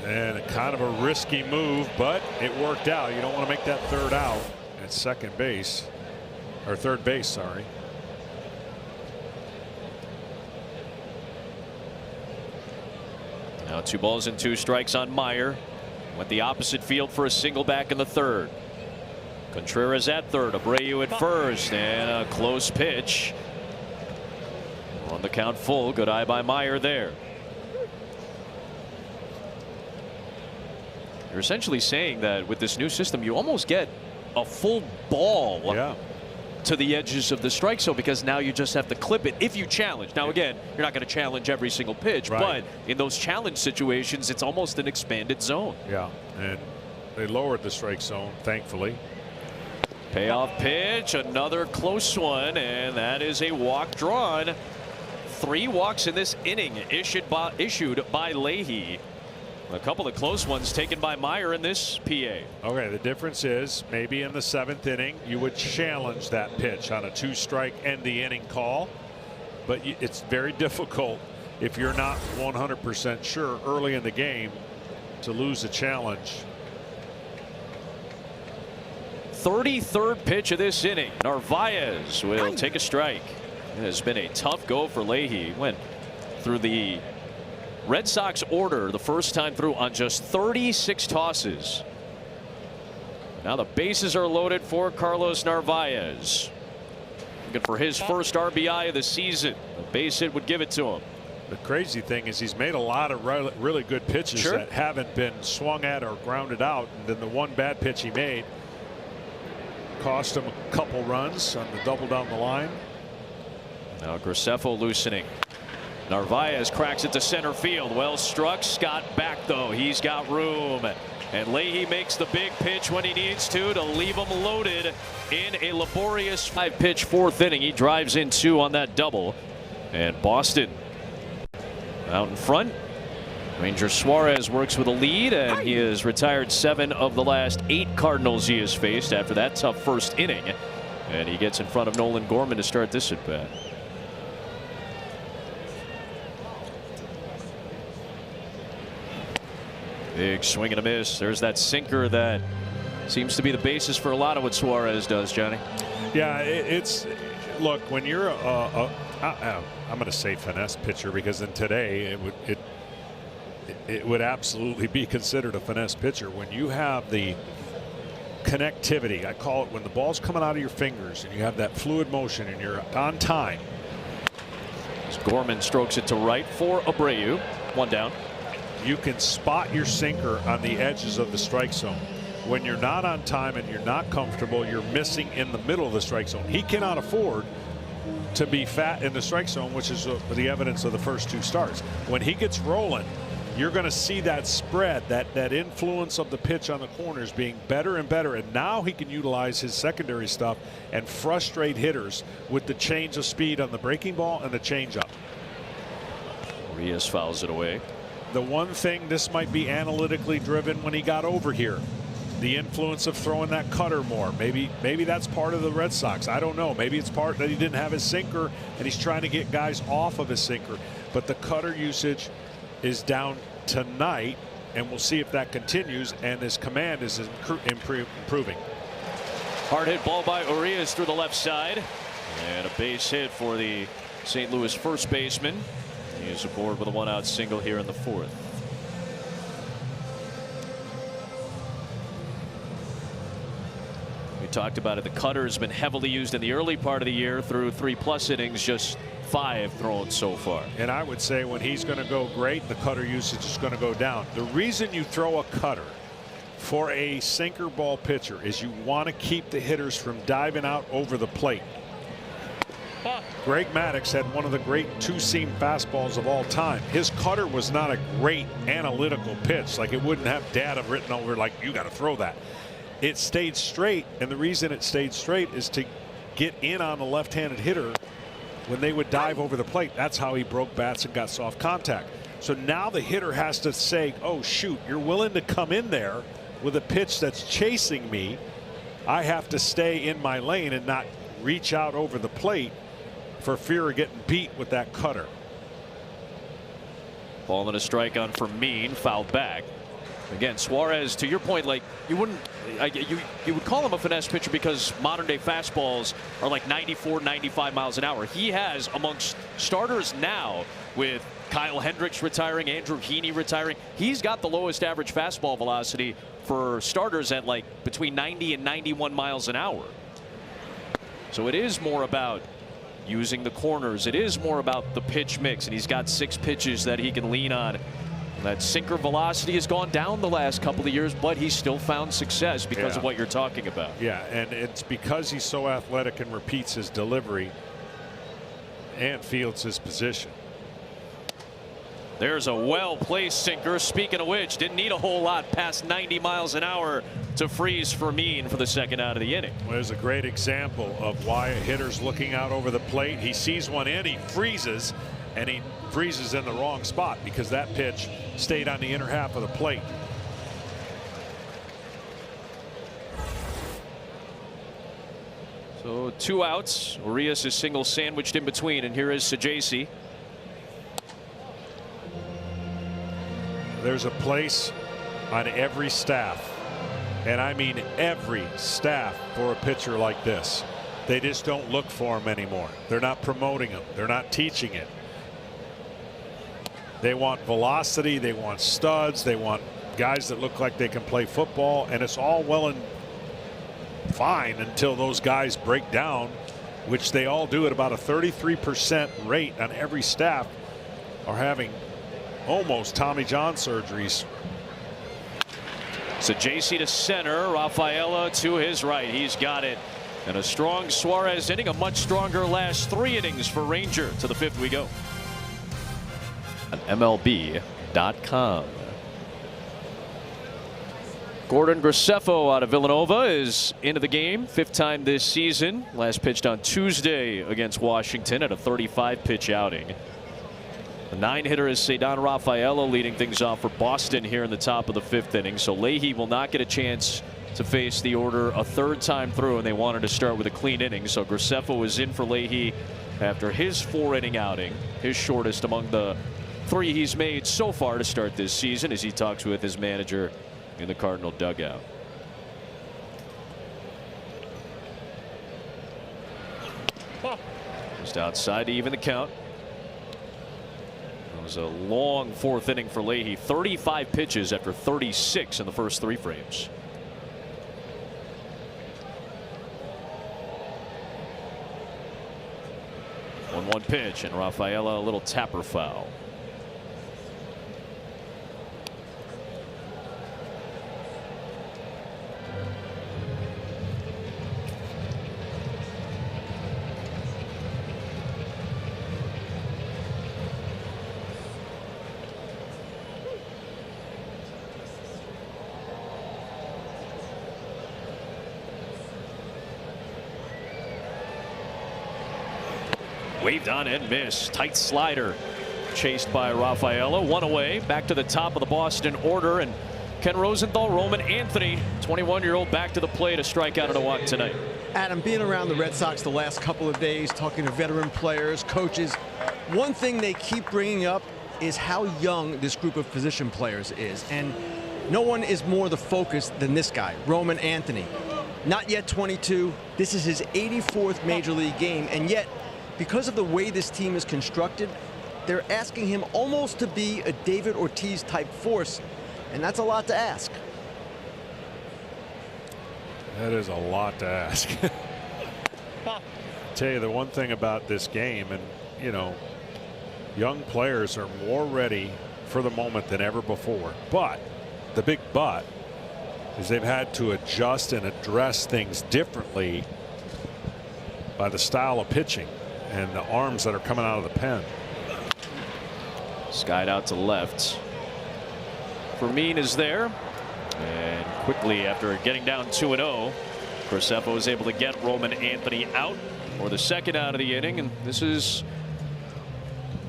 And kind of a risky move, but it worked out. You don't want to make that 3rd out at second base, or third base, sorry. Now 2 balls and 2 strikes on Meyer. Went the opposite field for a single back in the 3rd. Contreras at 3rd. Abreu at 1st, and a close pitch. On the count full. Good eye by Meyer there. You're essentially saying that with this new system, you almost get a full ball to the edges of the strike zone, because now you just have to clip it if you challenge. Now again, you're not going to challenge every single pitch, but in those challenge situations, it's almost an expanded zone. Yeah, and they lowered the strike zone, thankfully. Payoff pitch, another close one, and that is a walk drawn. 3 walks in this inning issued by Leahy. A couple of close ones taken by Meyer in this PA. Okay, the difference is maybe in the 7th inning you would challenge that pitch on a 2-strike end the inning call, but it's very difficult if you're not 100% sure early in the game to lose a challenge. 33rd pitch of this inning. Narvaez will take a strike. It has been a tough go for Leahy. Went through the Red Sox order the first time through on just 36 tosses. Now the bases are loaded for Carlos Narvaez. Looking for his first RBI of the season. A base hit would give it to him. The crazy thing is he's made a lot of really good pitches that haven't been swung at or grounded out, and then the one bad pitch he made cost him a couple runs on the double down the line. Now Graceffo loosening. Narvaez cracks it to center field. Well struck. Scott back though. He's got room. And Leahy makes the big pitch when he needs to leave him loaded in a laborious 5-pitch 4th inning. He drives in 2 on that double. And Boston out in front. Ranger Suarez works with a lead, and he has retired 7 of the last 8 Cardinals he has faced after that tough first inning. And he gets in front of Nolan Gorman to start this at bat. Big swing and a miss. There's that sinker that seems to be the basis for a lot of what Suarez does, Johnny. Yeah, it's look, when you're I'm going to say finesse pitcher, because in today it would absolutely be considered a finesse pitcher. When you have the connectivity, I call it, when the ball's coming out of your fingers and you have that fluid motion and you're on time. As Gorman strokes it to right for Abreu. 1 down. You can spot your sinker on the edges of the strike zone. When you're not on time and you're not comfortable, you're missing in the middle of the strike zone. He cannot afford to be fat in the strike zone, which is the evidence of the first 2 starts. When he gets rolling, you're going to see that spread, that influence of the pitch on the corners being better and better. And now he can utilize his secondary stuff and frustrate hitters with the change of speed on the breaking ball and the changeup. Urias fouls it away. The one thing, this might be analytically driven when he got over here, the influence of throwing that cutter more. Maybe that's part of the Red Sox. I don't know. Maybe it's part that he didn't have his sinker and he's trying to get guys off of his sinker. But the cutter usage is down tonight, and we'll see if that continues, and his command is improving. Hard hit ball by Urias through the left side, and a base hit for the St. Louis first baseman. He is aboard with a 1-out single here in the 4th. We talked about it. The cutter has been heavily used in the early part of the year through 3+ innings, just 5 thrown so far. And I would say when he's going to go great, the cutter usage is going to go down. The reason you throw a cutter for a sinker ball pitcher is you want to keep the hitters from diving out over the plate. Greg Maddux had one of the great 2-seam fastballs of all time. His cutter was not a great analytical pitch. Like, it wouldn't have data written over like, you got to throw that. It stayed straight, and the reason it stayed straight is to get in on the left-handed hitter when they would dive over the plate. That's how he broke bats and got soft contact. So now the hitter has to say, oh shoot, you're willing to come in there with a pitch that's chasing me. I have to stay in my lane and not reach out over the plate for fear of getting beat with that cutter. Ball and a strike on for Mean, fouled back. Again, Suarez, to your point, like you wouldn't, you would call him a finesse pitcher because modern day fastballs are like 94, 95 miles an hour. He has, amongst starters now, with Kyle Hendricks retiring, Andrew Heaney retiring, he's got the lowest average fastball velocity for starters at like between 90 and 91 miles an hour. So it is more about using the corners. It is more about the pitch mix, and he's got 6 pitches that he can lean on. That sinker velocity has gone down the last couple of years, but he's still found success because of what you're talking about. Yeah, and it's because he's so athletic and repeats his delivery and fields his position. There's a well-placed sinker. Speaking of which, didn't need a whole lot past 90 miles an hour to freeze Fermin for the second out of the inning. Well, there's a great example of why a hitter's looking out over the plate. He sees one in, he freezes, and he freezes in the wrong spot because that pitch stayed on the inner half of the plate. So 2 outs. Urias is single sandwiched in between, and here is Sajaci. There's a place on every staff, and I mean every staff, for a pitcher like this. They just don't look for him anymore. They're not promoting him. They're not teaching it. They want velocity. They want studs. They want guys that look like they can play football, and it's all well and fine until those guys break down, which they all do at about a 33% rate on every staff, are having almost Tommy John surgeries. Sajaci to center. Rafaela to his right. He's got it. And a strong Suarez inning. A much stronger last 3 innings for Ranger. To the 5th we go. On MLB.com. Gordon Graceffo out of Villanova is into the game. 5th time this season. Last pitched on Tuesday against Washington at a 35-pitch outing. The 9-hitter is Ceddanne Rafaela leading things off for Boston here in the top of the 5th inning. So Leahy will not get a chance to face the order a 3rd time through, and they wanted to start with a clean inning. So Graceffo is in for Leahy after his 4-inning outing, his shortest among the 3 he's made so far to start this season, as he talks with his manager in the Cardinal dugout. Just outside to even the count. It was a long 4th inning for Leahy. 35 pitches after 36 in the first 3 frames. One pitch, and Rafaela a little tapper foul. Waved on and missed. Tight slider chased by Rafaela. 1 away. Back to the top of the Boston order. And Ken Rosenthal, Roman Anthony, 21-year-old, back to the plate. A strikeout and a walk tonight. Adam, being around the Red Sox the last couple of days, talking to veteran players, coaches, one thing they keep bringing up is how young this group of position players is. And no one is more the focus than this guy, Roman Anthony. Not yet 22. This is his 84th major league game, and yet, because of the way this team is constructed, they're asking him almost to be a David Ortiz type force, and that's a lot to ask. That is a lot to ask. Tell you the one thing about this game, and you know, young players are more ready for the moment than ever before, but the big but is they've had to adjust and address things differently by the style of pitching and the arms that are coming out of the pen. Skied out to left. Fermin is there, and quickly after getting down 2-0, Graceffo is able to get Roman Anthony out for the 2nd out of the inning, and this is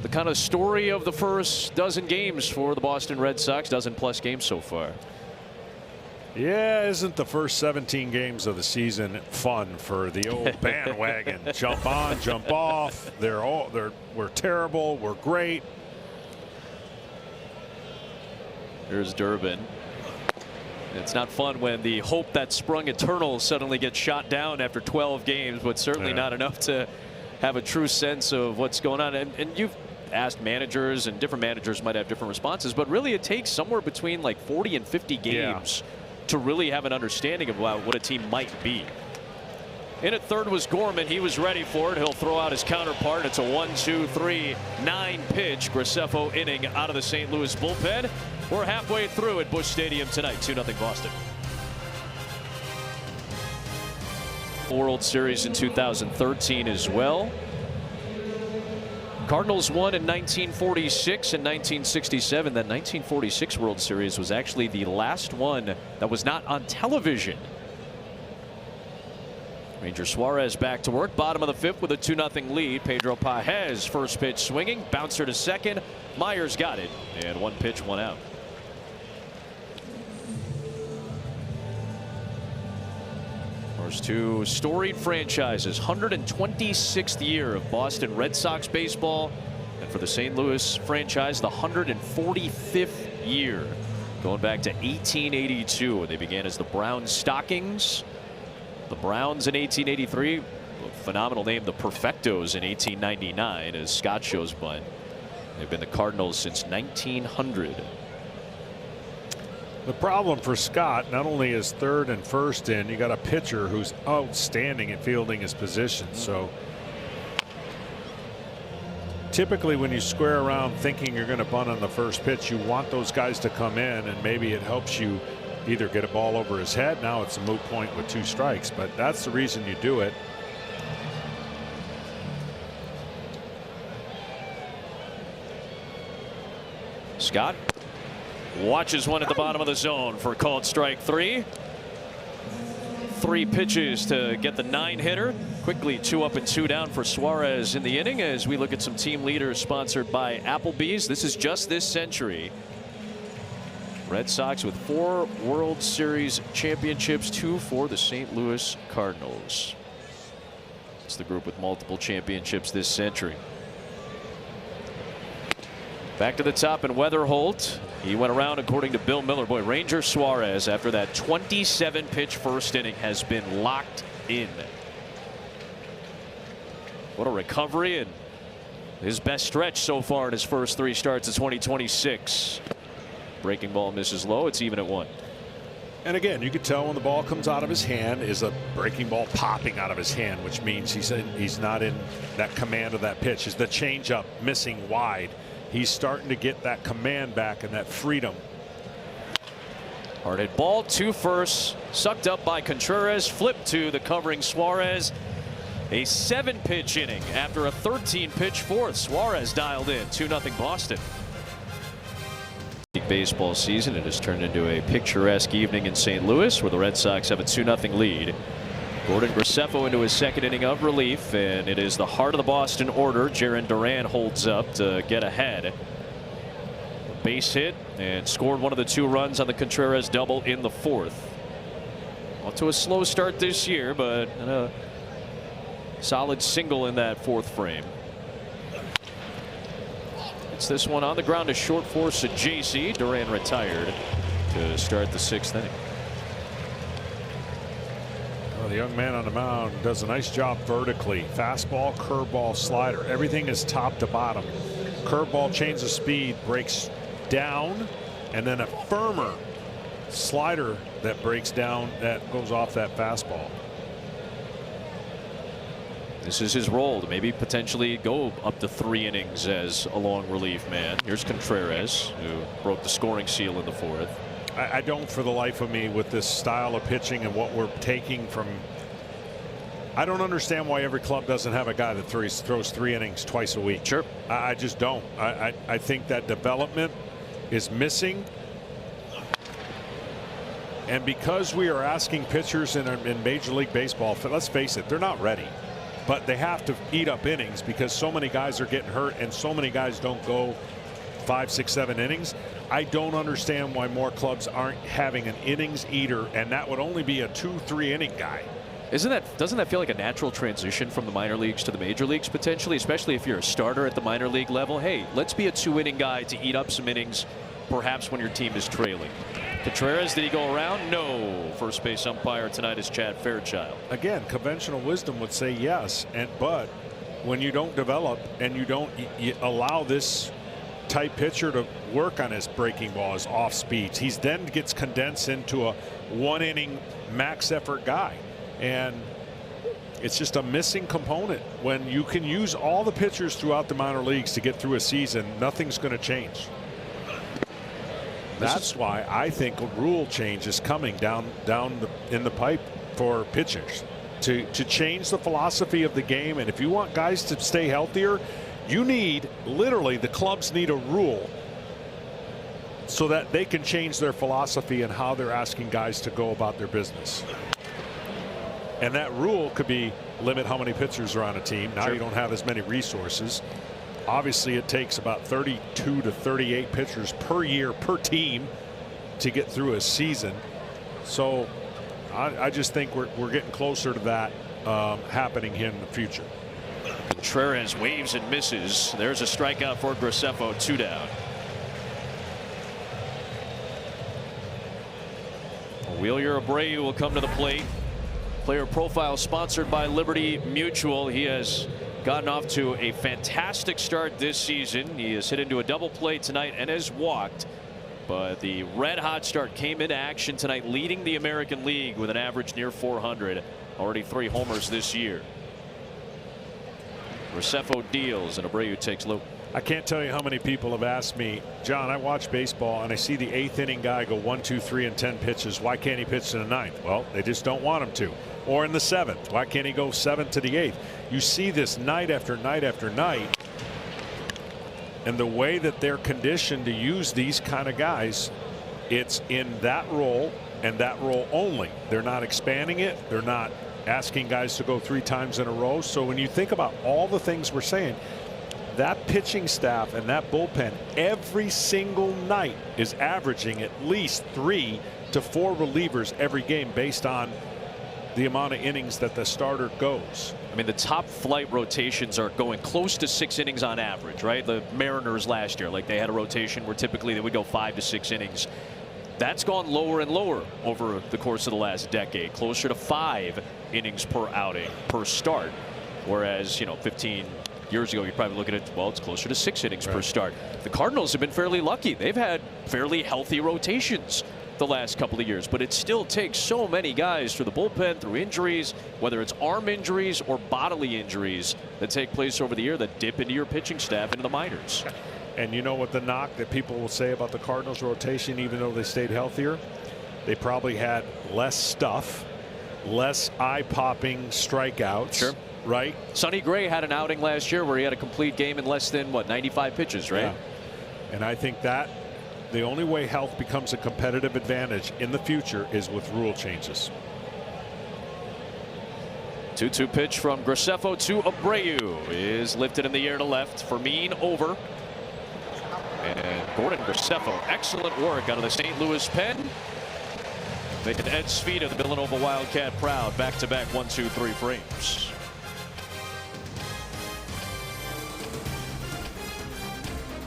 the kind of story of the first dozen games for the Boston Red Sox, dozen-plus games so far. Yeah, isn't the first 17 games of the season fun for the old bandwagon? Jump on, jump off. We're terrible. We're great. Here's Durbin. It's not fun when the hope that sprung eternal suddenly gets shot down after 12 games, but certainly not enough to have a true sense of what's going on. And you've asked managers, and different managers might have different responses, but really it takes somewhere between like 40 and 50 games to really have an understanding of what a team might be. In at third was Gorman. He was ready for it. He'll throw out his counterpart. It's a 1-2-3-9 pitch Graceffo inning out of the St. Louis bullpen. We're halfway through at Busch Stadium tonight. 2-0 Boston. World Series in 2013 as well. Cardinals won in 1946 and 1967. That 1946 World Series was actually the last one that was not on television. Ranger Suarez back to work. Bottom of the fifth with a 2-0 lead. Pedro Pages first pitch swinging. Bouncer to second. Myers got it. And one pitch, one out. There's two storied franchises. 126th year of Boston Red Sox baseball. And for the St. Louis franchise, the 145th year. Going back to 1882. They began as the Brown Stockings. The Browns in 1883. Phenomenal name, the Perfectos in 1899, as Scott shows, but they've been the Cardinals since 1900. The problem for Scott, not only is third and first in, you got a pitcher who's outstanding at fielding his position. So typically when you square around thinking you're going to bunt on the first pitch, you want those guys to come in, and maybe it helps you either get a ball over his head. Now it's a moot point with 2 strikes, but that's the reason you do it. Scott watches one at the bottom of the zone for called strike 3. 3 pitches to get the 9-hitter. Quickly 2 up and 2 down for Suarez in the inning as we look at some team leaders sponsored by Applebee's. This is just this century. Red Sox with 4 World Series championships, 2 for the St. Louis Cardinals. It's the group with multiple championships this century. Back to the top and Weatherholt. He went around according to Bill Miller. Boy, Ranger Suarez after that 27 pitch first inning has been locked in. What a recovery, and his best stretch so far in his first 3 starts of 2026. Breaking ball misses low. It's even at 1. And again, you could tell when the ball comes out of his hand is a breaking ball popping out of his hand, which means he's not in that command of that pitch. Is the changeup missing wide? He's starting to get that command back and that freedom. Hard hit ball to first, sucked up by Contreras, flipped to the covering Suarez. A 7-pitch inning after a 13-pitch fourth. Suarez dialed in. 2-0 Boston. Baseball season, it has turned into a picturesque evening in St. Louis where the Red Sox have a 2-0 lead. Gordon Graceffo into his second inning of relief, and it is the heart of the Boston order. Jarren Duran holds up to get ahead. Base hit and scored one of the 2 runs on the Contreras double in the 4th. Off to a slow start this year, but a solid single in that 4th frame. It's this one on the ground, a short force to JC. Duran retired to start the 6th inning. Well, the young man on the mound does a nice job vertically. Fastball, curveball, slider. Everything is top to bottom. Curveball change of speed, breaks down, and then a firmer slider that breaks down that goes off that fastball. This is his role to maybe potentially go up to 3 innings as a long relief man. Here's Contreras, who broke the scoring seal in the 4th. I don't for the life of me with this style of pitching and what we're taking from. I don't understand why every club doesn't have a guy that throws 3 innings twice a week. Sure. I just don't. I think that development is missing. And because we are asking pitchers in Major League Baseball, let's face it, they're not ready. But they have to eat up innings because so many guys are getting hurt and so many guys don't go 5, 6, 7 innings. I don't understand why more clubs aren't having an innings eater, and that would only be a 2-3 inning guy. Doesn't that feel like a natural transition from the minor leagues to the major leagues potentially, especially if you're a starter at the minor league level? Hey, let's be a 2-inning guy to eat up some innings, perhaps when your team is trailing. Contreras, did he go around? No. First base umpire tonight is Chad Fairchild. Again, conventional wisdom would say yes, but when you don't develop and you don't allow this type pitcher to work on his breaking ball, his off speeds, he then gets condensed into a 1-inning max effort guy, and it's just a missing component. When you can use all the pitchers throughout the minor leagues to get through a season, nothing's going to change. That's why I think a rule change is coming down in the pipe for pitchers to change the philosophy of the game. And if you want guys to stay healthier, you need, literally, the clubs need a rule so that they can change their philosophy and how they're asking guys to go about their business. And that rule could be limit how many pitchers are on a team. Now you don't have as many resources. Obviously, it takes about 32 to 38 pitchers per year per team to get through a season. So I just think we're getting closer to that happening here in the future. Contreras waves and misses. There's a strikeout for Graceffo. 2 down. Wheeler Abreu will come to the plate. Player profile sponsored by Liberty Mutual. He has gotten off to a fantastic start this season. He has hit into a double play tonight and has walked. But the red hot start came into action tonight, leading the American League with an average near 400. Already 3 homers this year. Graceffo deals and Abreu takes low. I can't tell you how many people have asked me, John, I watch baseball and I see the 8th inning guy go 1, 2, 3 and 10 pitches. Why can't he pitch in the 9th? Well, they just don't want him to. Or in the 7th. Why can't he go 7th to the 8th? You see this night after night after night. And the way that they're conditioned to use these kind of guys, it's in that role and that role only. They're not expanding it. They're not asking guys to go 3 times in a row. So when you think about all the things we're saying, that pitching staff and that bullpen every single night is averaging at least 3 to 4 relievers every game based on the amount of innings that the starter goes. I mean, the top flight rotations are going close to 6 innings on average, right? The Mariners last year, like, they had a rotation where typically they would go 5 to 6 innings. That's gone lower and lower over the course of the last decade, closer to 5 innings per outing per start. Whereas, 15 years ago, you're probably looking at, well, it's closer to 6 innings per start. The Cardinals have been fairly lucky. They've had fairly healthy rotations the last couple of years, but it still takes so many guys through the bullpen, through injuries, whether it's arm injuries or bodily injuries that take place over the year that dip into your pitching staff into the minors. And you know what the knock that people will say about the Cardinals rotation, even though they stayed healthier? They probably had less stuff, less eye-popping strikeouts. Sure. Right? Sonny Gray had an outing last year where he had a complete game in less than, 95 pitches, right? Yeah. And I think that the only way health becomes a competitive advantage in the future is with rule changes. 2-2 pitch from Graceffo to Abreu is lifted in the air to left. Fermin over. And Gordon Graceffo, excellent work out of the St. Louis pen. Making Ed Svita, the Villanova Wildcat, proud. Back-to-back 1-2-3 frames.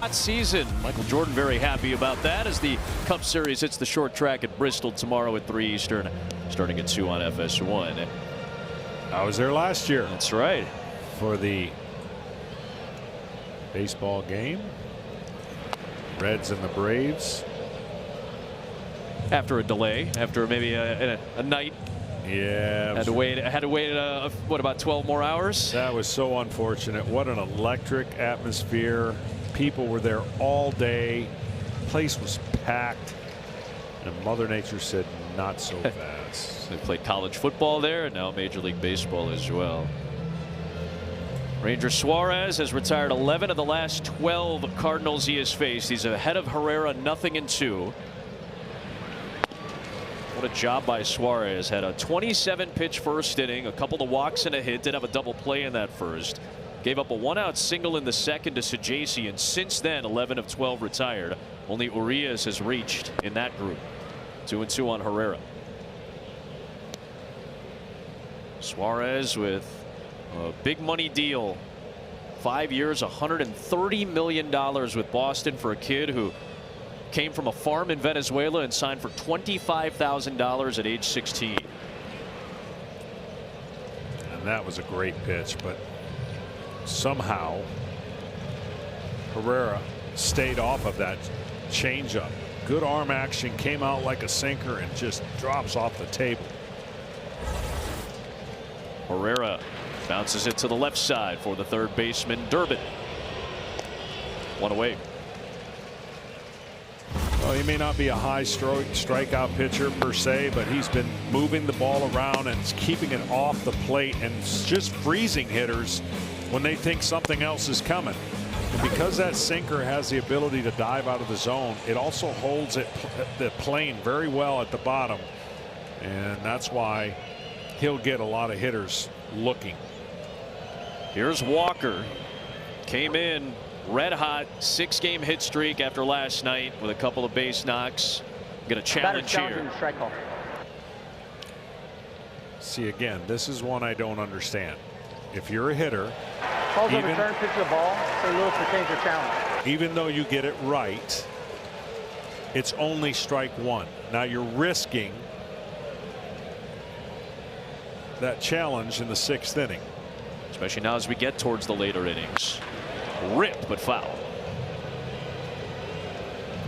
Hot season. Michael Jordan very happy about that as the Cup Series hits the short track at Bristol tomorrow at 3 Eastern, starting at 2 on FS1. I was there last year. That's right. For the baseball game. Reds and the Braves. After a delay, after maybe a night. Yeah. Had to wait what, about 12 more hours? That was so unfortunate. What an electric atmosphere. People were there all day. Place was packed. And Mother Nature said, not so fast. They played college football there and now Major League Baseball as well. Ranger Suarez has retired 11 of the last 12 Cardinals he has faced. He's ahead of Herrera 0-2. What a job by Suarez. Had a 27-pitch first inning, a couple of walks and a hit. Did have a double play in that first. Gave up a 1-out single in the second to Sajaci, and since then 11 of 12 retired. Only Urias has reached in that group. 2-2 on Herrera. Suarez with a big money deal. 5 years, $130 million with Boston for a kid who came from a farm in Venezuela and signed for $25,000 at age 16. And that was a great pitch, but somehow Herrera stayed off of that changeup. Good arm action, came out like a sinker and just drops off the table. Herrera bounces it to the left side for the third baseman Durbin. One away. Well, he may not be a high strikeout pitcher per se, but he's been moving the ball around and keeping it off the plate and just freezing hitters when they think something else is coming. And because that sinker has the ability to dive out of the zone, it also holds the plane very well at the bottom, and that's why he'll get a lot of hitters looking. Here's Walker. Came in red hot, 6-game hit streak after last night with a couple of base knocks. Going to challenge here. Strike call. See, again, this is one I don't understand. If you're a hitter, Calls on return, pitch the ball. St. Louis retains their challenge. even though you get it right, it's only strike one. Now you're risking that challenge in the 6th inning. Especially now as we get towards the later innings. Ripped but foul.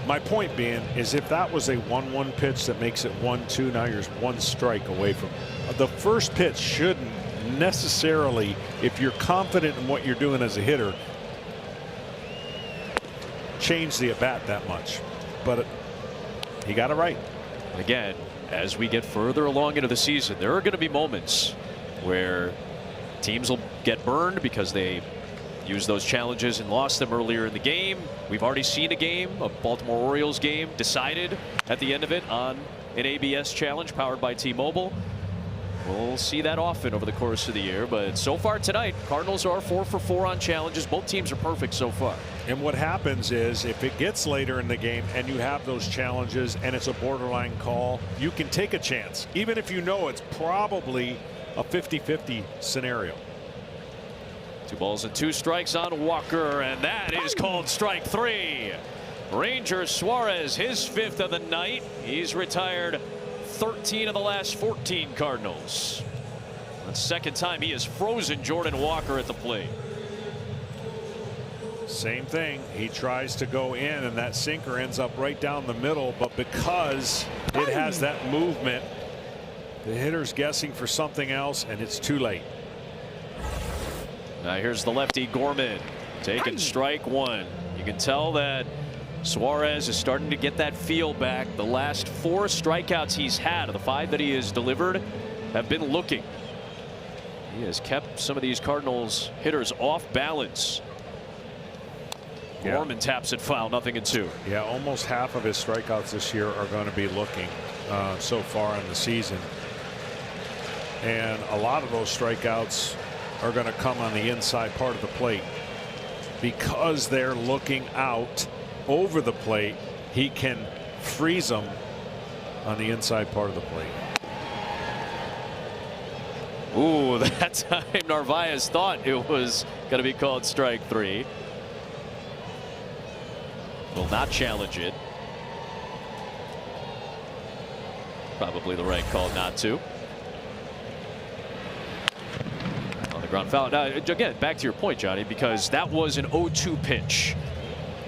My point being is if that was a 1-1 pitch that makes it 1-2, now you're 1 strike away from the first pitch. Shouldn't necessarily, if you're confident in what you're doing as a hitter, change the at bat that much, but he got it right. Again, as we get further along into the season, there are going to be moments where teams will get burned because they used those challenges and lost them earlier in the game. We've already seen a game, a Baltimore Orioles game, decided at the end of it on an ABS challenge powered by T-Mobile. We'll see that often over the course of the year, but so far tonight, Cardinals are 4 for 4 on challenges. Both teams are perfect so far. And what happens is if it gets later in the game and you have those challenges and it's a borderline call, you can take a chance, even if you know it's probably a 50-50 scenario. 2 balls and 2 strikes on Walker, and that is called strike 3. Ranger Suarez, his 5th of the night. He's retired 13 of the last 14 Cardinals. That's the 2nd time he has frozen Jordan Walker at the plate. Same thing. He tries to go in and that sinker ends up right down the middle, but because it has that movement, the hitter's guessing for something else and it's too late. Now here's the lefty Gorman taking strike 1. You can tell that Suarez is starting to get that feel back. The last 4 strikeouts he's had, of the 5 that he has delivered, have been looking. He has kept some of these Cardinals hitters off balance. Yeah. Gorman taps it foul, 0-2. Yeah, almost half of his strikeouts this year are going to be looking so far in the season. And a lot of those strikeouts are going to come on the inside part of the plate. Because they're looking out over the plate, he can freeze them on the inside part of the plate. Ooh, that time Narvaez thought it was going to be called strike 3. Will not challenge it. Probably the right call not to. On the ground foul. Now, again, back to your point, Johnny, because that was an 0-2 pitch.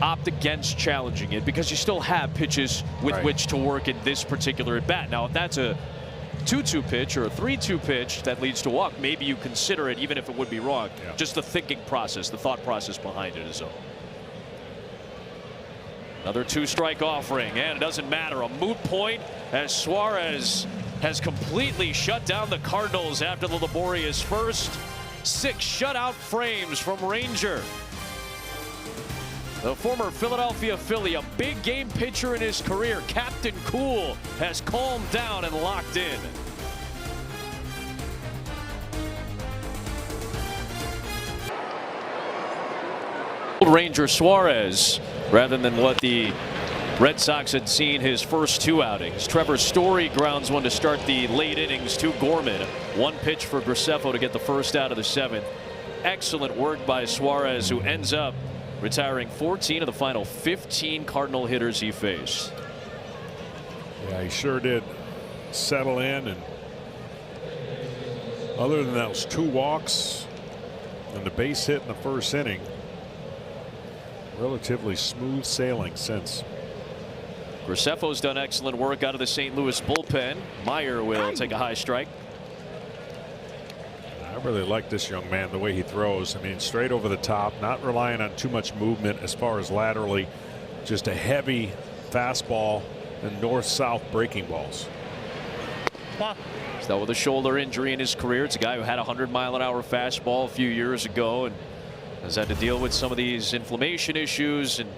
Opt against challenging it because you still have pitches with which to work in this particular at bat. Now, if that's a 2-2 pitch or a 3-2 pitch that leads to a walk, maybe you consider it even if it would be wrong. Yeah. Just the thinking process, the thought process behind it is all. Another 2-strike offering, and it doesn't matter. A moot point as Suarez has completely shut down the Cardinals after the laborious first. 6 shutout frames from Ranger. The former Philadelphia Philly, a big game pitcher in his career, Captain Cool, has calmed down and locked in. Ranger Suarez, rather than what the Red Sox had seen his first 2 outings. Trevor Story grounds one to start the late innings to Gorman. 1 pitch for Graceffo to get the first out of the 7th. Excellent work by Suarez, who ends up retiring 14 of the final 15 Cardinal hitters he faced. Yeah, he sure did settle in, and other than those 2 walks and the base hit in the first inning, relatively smooth sailing since. Graceffo's done excellent work out of the St. Louis bullpen. Meyer will take a high strike. I really like this young man, the way he throws. I mean, straight over the top, not relying on too much movement as far as laterally, just a heavy fastball and north-south breaking balls. He's dealt with a shoulder injury in his career. It's a guy who had a 100-mile-an-hour fastball a few years ago and has had to deal with some of these inflammation issues and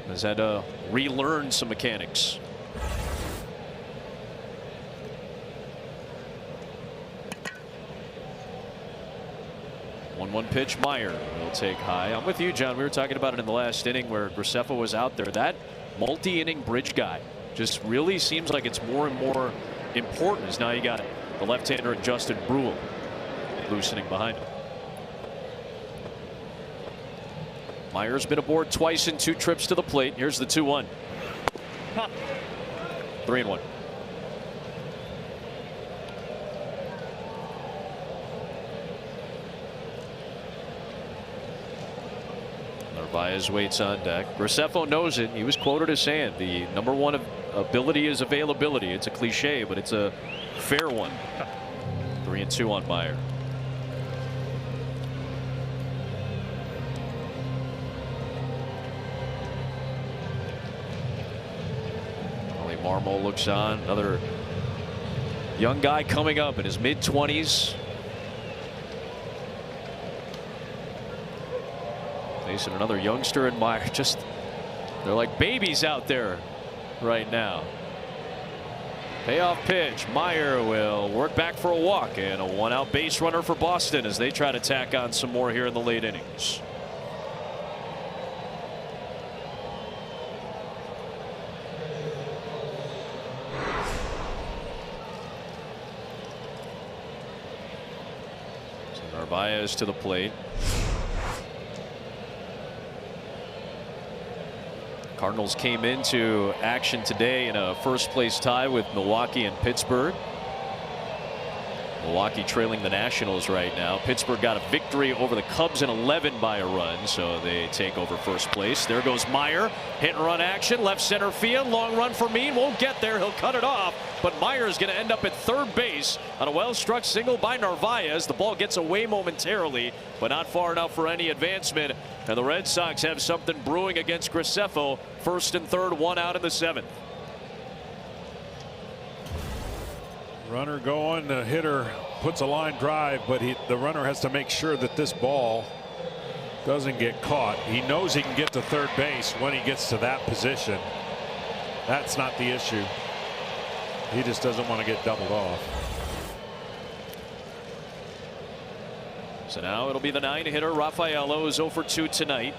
has had to relearn some mechanics. One pitch. Meyer will take high. I'm with you, John. We were talking about it in the last inning where Graceffo was out there. That multi-inning bridge guy just really seems like it's more and more important as now you got the left-hander Justin Brule loosening behind him. Meyer's been aboard twice in 2 trips to the plate. Here's the 2-1. 3-1. Narvaez waits on deck. Graceffo knows it. He was quoted as saying the #1 ability is availability. It's a cliche, but it's a fair one. 3-2 on Meyer. Marmol looks on. Another young guy coming up in his mid-20s. Facing another youngster in Meyer. Just, they're like babies out there right now. Payoff pitch. Meyer will work back for a walk and a 1-out base runner for Boston as they try to tack on some more here in the late innings. Narvaez to the plate. Cardinals came into action today in a first-place tie with Milwaukee and Pittsburgh. Milwaukee trailing the Nationals right now. Pittsburgh got a victory over the Cubs in 11 by a run, so they take over first place. There goes Meyer. Hit and run action. Left center field. Long run for Mean. Won't get there. He'll cut it off. But Meyer is going to end up at third base on a well-struck single by Narvaez. The ball gets away momentarily, but not far enough for any advancement. And the Red Sox have something brewing against Graceffo. First and third, 1 out in the 7th. Runner going, the hitter puts a line drive, but the runner has to make sure that this ball doesn't get caught. He knows he can get to third base when he gets to that position. That's not the issue. He just doesn't want to get doubled off. So now it'll be the 9-hitter Rafaelo, who's 0 for 2 tonight.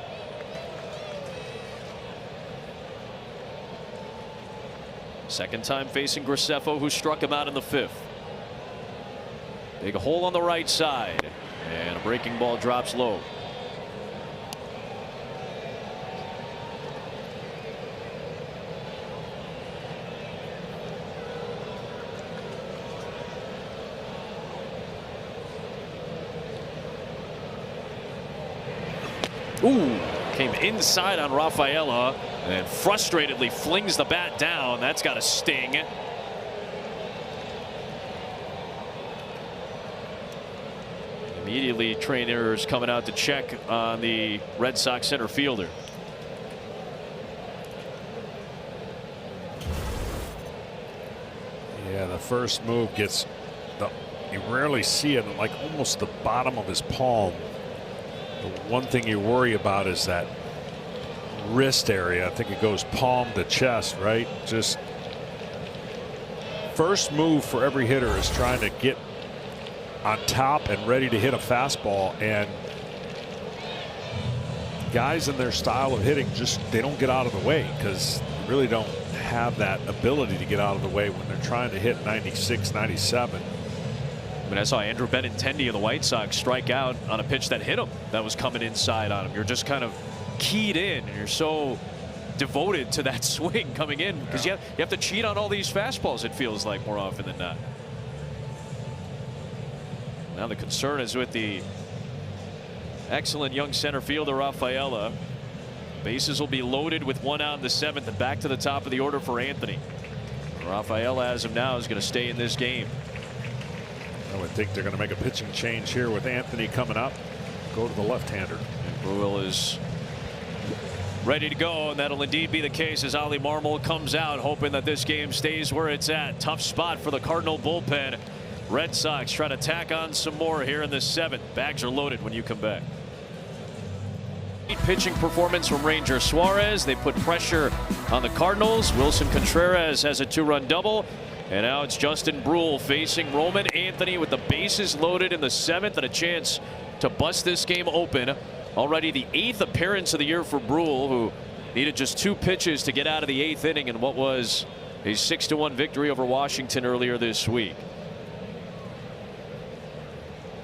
Second time facing Graceffo, who struck him out in the 5th. Big hole on the right side, and a breaking ball drops low. Ooh, came inside on Rafaela and frustratedly flings the bat down. That's got a sting. Immediately, trainers coming out to check on the Red Sox center fielder. Yeah, the first move gets you rarely see it, like almost the bottom of his palm. The one thing you worry about is that wrist area. I think it goes palm to chest, right? Just first move for every hitter is trying to get on top and ready to hit a fastball, and guys in their style of hitting just they don't get out of the way because they really don't have that ability to get out of the way when they're trying to hit 96, 97. I mean, I saw Andrew Benintendi of the White Sox strike out on a pitch that hit him that was coming inside on him. You're just kind of keyed in and you're so devoted to that swing coming in, because you have to cheat on all these fastballs, it feels like, more often than not. Now the concern is with the excellent young center fielder Rafaela. Bases will be loaded with 1 out in the 7th, and back to the top of the order for Anthony. Rafaela, as of now, is going to stay in this game. I would think they're going to make a pitching change here with Anthony coming up. Go to the left-hander. And Bruihl is ready to go, and that'll indeed be the case as Ali Marmol comes out, hoping that this game stays where it's at. Tough spot for the Cardinal bullpen. Red Sox try to tack on some more here in the 7th. Bags are loaded when you come back. Pitching performance from Ranger Suarez. They put pressure on the Cardinals. Wilson Contreras has a 2-run double. And now it's Justin Bruihl facing Roman Anthony with the bases loaded in the 7th and a chance to bust this game open. Already the 8th appearance of the year for Bruihl, who needed just 2 pitches to get out of the 8th inning in what was a 6-1 victory over Washington earlier this week.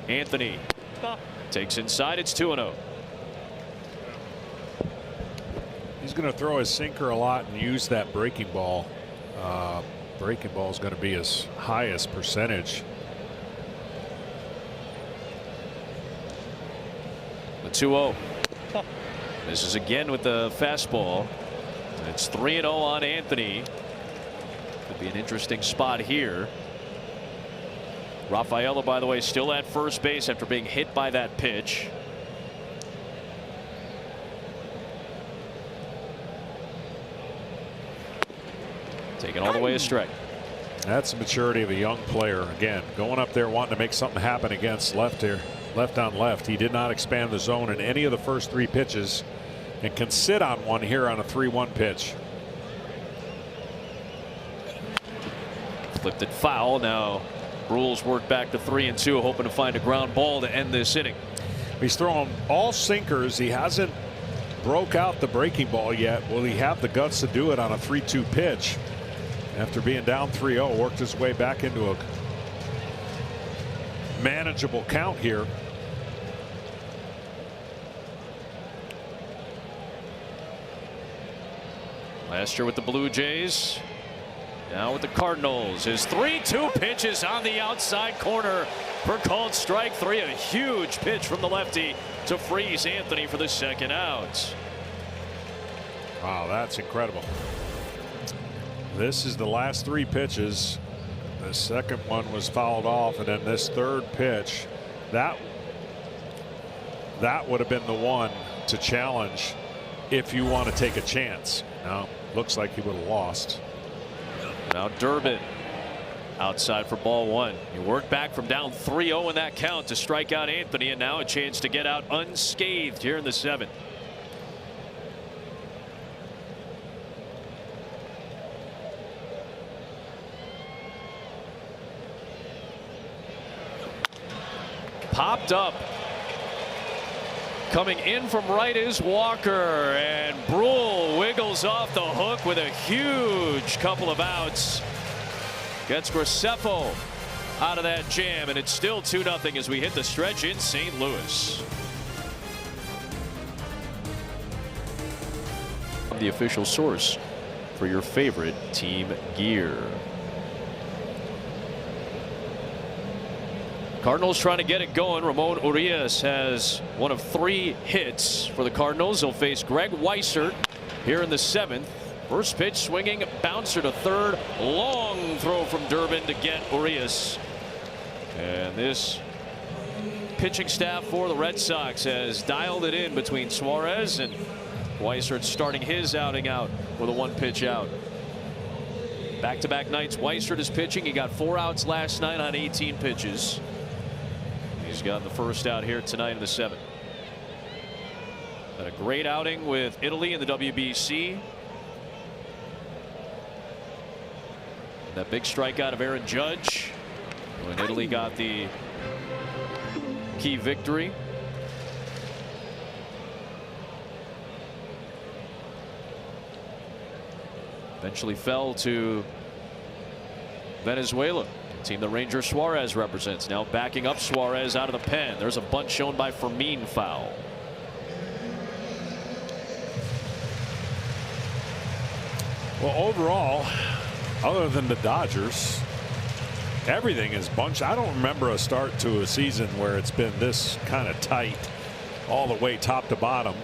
Anthony takes inside. It's 2-0. He's going to throw his sinker a lot and use that breaking ball. Breaking ball is going to be his highest percentage. The 2-0. This is again with the fastball. It's 3-0 on Anthony. Could be an interesting spot here. Rafaela, by the way, still at first base after being hit by that pitch. Taken all the way a strike. That's the maturity of a young player. Again, going up there wanting to make something happen against left here, left on left. He did not expand the zone in any of the first 3 pitches and can sit on one here on a 3-1 pitch. Flipped it foul. Now Bruihl's worked back to 3-2, hoping to find a ground ball to end this inning. He's throwing all sinkers. He hasn't broke out the breaking ball yet. Will he have the guts to do it on a 3-2 pitch? After being down 3-0, worked his way back into a manageable count here. Last year with the Blue Jays, now with the Cardinals. His 3-2 pitch is on the outside corner for called strike 3. A huge pitch from the lefty to freeze Anthony for the 2nd out. Wow, that's incredible. This is the last 3 pitches. The second one was fouled off, and then this 3rd pitch, that would have been the one to challenge if you want to take a chance. Now looks like he would have lost. Now Durbin outside for ball 1. He worked back from down 3-0 in that count to strike out Anthony, and now a chance to get out unscathed here in the 7th. Popped up. Coming in from right is Walker, and Bruihl wiggles off the hook with a huge couple of outs. Gets Graceffo out of that jam, and it's still 2-0 as we hit the stretch in St. Louis. The official source for your favorite team gear. Cardinals trying to get it going. Ramon Urias has one of 3 hits for the Cardinals. He'll face Greg Weissert here in the 7th. First pitch swinging, bouncer to 3rd. Long throw from Durbin to get Urias. And this pitching staff for the Red Sox has dialed it in between Suarez and Weissert, starting his outing out with a 1-pitch out. Back-to-back nights Weissert is pitching. He got 4 outs last night on 18 pitches. He's got the first out here tonight in the 7th. Had a great outing with Italy in the WBC. That big strikeout of Aaron Judge when Italy got the key victory. Eventually fell to Venezuela. Team the Ranger Suarez represents, now backing up Suarez out of the pen. There's a bunt shown by Fermin foul. Well, overall, other than the Dodgers, everything is bunched. I don't remember a start to a season where it's been this kind of tight all the way top to bottom.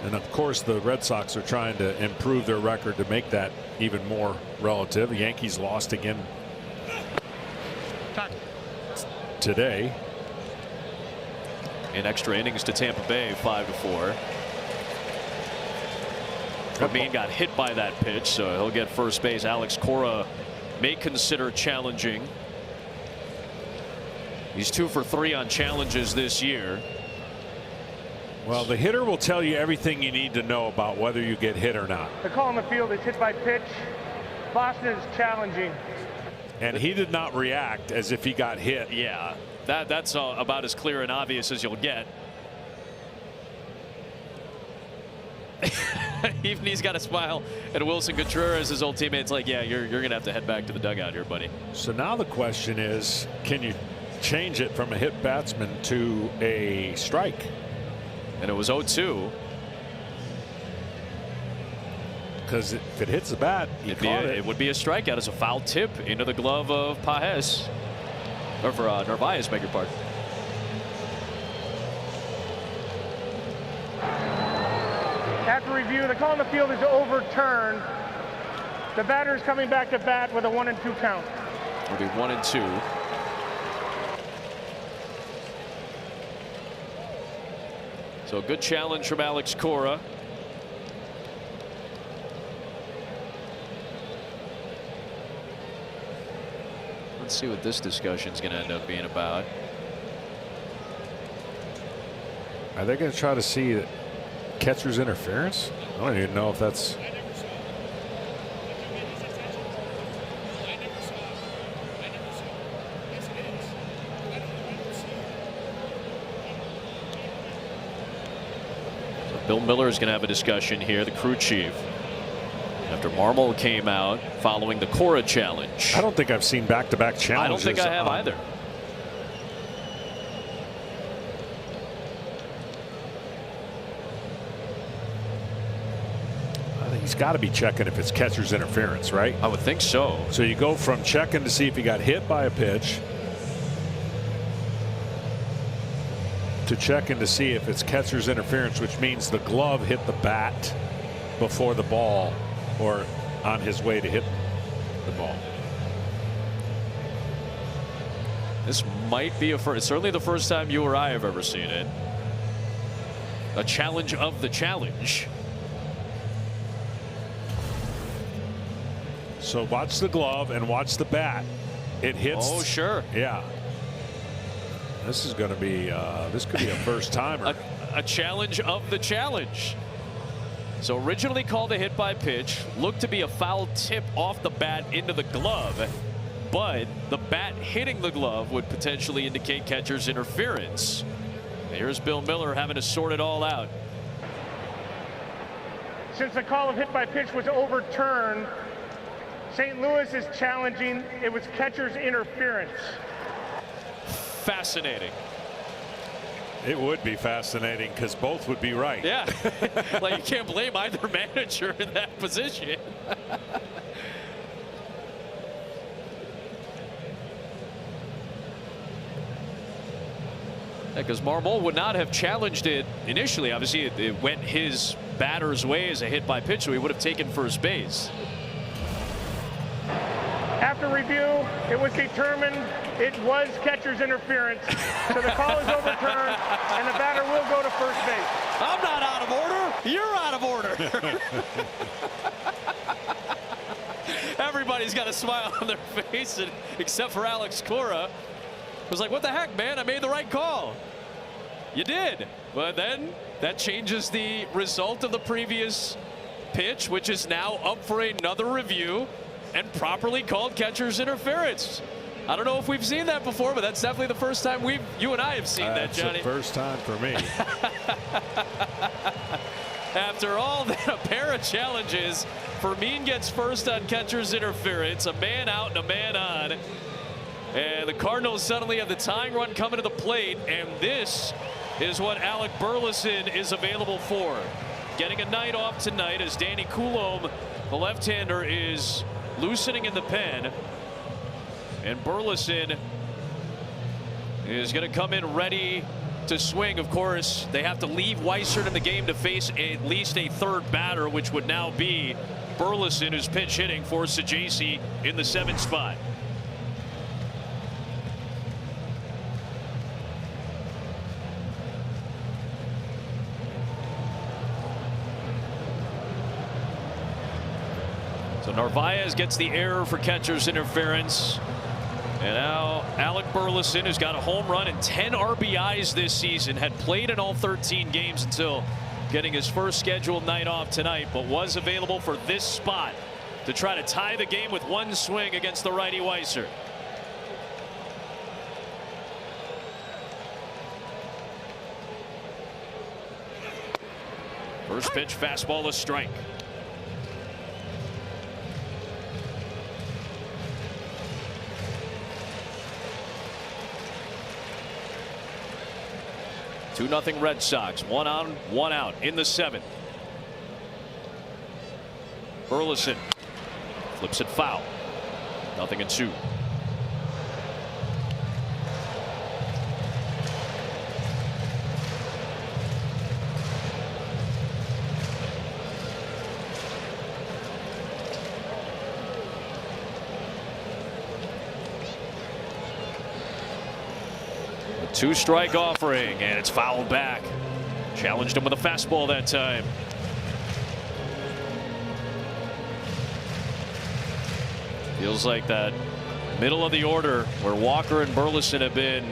And of course, the Red Sox are trying to improve their record to make that even more relative. The Yankees lost again today. In extra innings to Tampa Bay, 5-4. Mean got hit by that pitch, so he'll get first base. Alex Cora may consider challenging. He's 2 for 3 on challenges this year. Well, the hitter will tell you everything you need to know about whether you get hit or not. The call on the field is hit by pitch. Boston is challenging. And he did not react as if he got hit. Yeah, that's about as clear and obvious as you'll get. Even he's got a smile. And Wilson Contreras, his old teammate's like, yeah, you're going to have to head back to the dugout here, buddy. So now the question is, can you change it from a hit batsman to a strike? And it was 0-2. Because if it hits the bat, it would be a strikeout as a foul tip into the glove of Pages. Or for Narvaez, beg your pardon. After review, the call on the field is overturned. The batter is coming back to bat with a 1-2 count. It'll be 1-2. So a good challenge from Alex Cora. Let's see what this discussion is going to end up being about. Are they going to try to see that catcher's interference? I don't even know if that's. Bill Miller is going to have a discussion here, the crew chief, after Marmol came out following the Cora challenge. I don't think I've seen back-to-back challenges. I don't think I have either. I think he's got to be checking if it's catcher's interference, right? I would think so. So you go from checking to see if he got hit by a pitch to checking to see if it's catcher's interference, which means the glove hit the bat before the ball or on his way to hit the ball. This might be certainly the first time you or I have ever seen it. A challenge of the challenge. So watch the glove and watch the bat. It hits. Oh, sure. Yeah. This is going to be this could be a first timer. A challenge of the challenge. So originally called a hit by pitch, looked to be a foul tip off the bat into the glove, but the bat hitting the glove would potentially indicate catcher's interference. Here's Bill Miller having to sort it all out. Since the call of hit by pitch was overturned, St. Louis is challenging. It was catcher's interference. Fascinating. It would be fascinating because both would be right. Yeah. Like, you can't blame either manager in that position. Because Marmol would not have challenged it initially. Obviously, it went his batter's way as a hit by pitch, so he would have taken first base. After review, it was determined it was catcher's interference. So the call is overturned, and the batter will go to first base. I'm not out of order. You're out of order. Everybody's got a smile on their face, except for Alex Cora. It was like, what the heck, man? I made the right call. You did. But then that changes the result of the previous pitch, which is now up for another review and properly called catcher's interference. I don't know if we've seen that before, but that's definitely the first time you and I have seen that, Johnny. That's the first time for me. After all that, a pair of challenges, Fermin gets first on catcher's interference, a man out and a man on. And the Cardinals suddenly have the tying run coming to the plate, and this is what Alec Burleson is available for. getting a night off tonight as Danny Coulombe, the left-hander, is loosening in the pen. And Burleson is going to come in ready to swing. Of course, they have to leave Weissert in the game to face at least a third batter, which would now be Burleson, who's pinch hitting for Sajaci in the 7th spot. So Narvaez gets the error for catcher's interference. And now Alec Burleson, who's got a home run and 10 RBIs this season, had played in all 13 games until getting his first scheduled night off tonight, but was available for this spot to try to tie the game with one swing against the righty Weissert. First pitch, fastball, a strike. Two 2-0 Red Sox. 1 on, 1 out in the 7th. Burleson flips it foul. 0-2. Two-strike offering, and it's fouled back. Challenged him with a fastball that time. Feels like that middle of the order where Walker and Burleson have been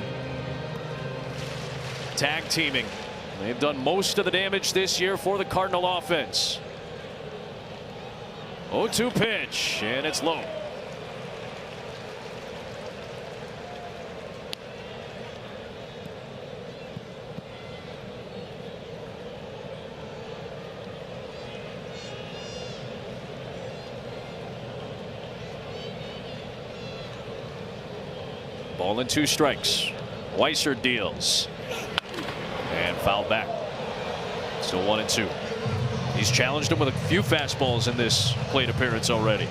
tag teaming. They've done most of the damage this year for the Cardinal offense. 0-2 pitch, and it's low. Ball and 2 strikes. Weissert deals and fouled back. Still 1-2. He's challenged him with a few fastballs in this plate appearance already.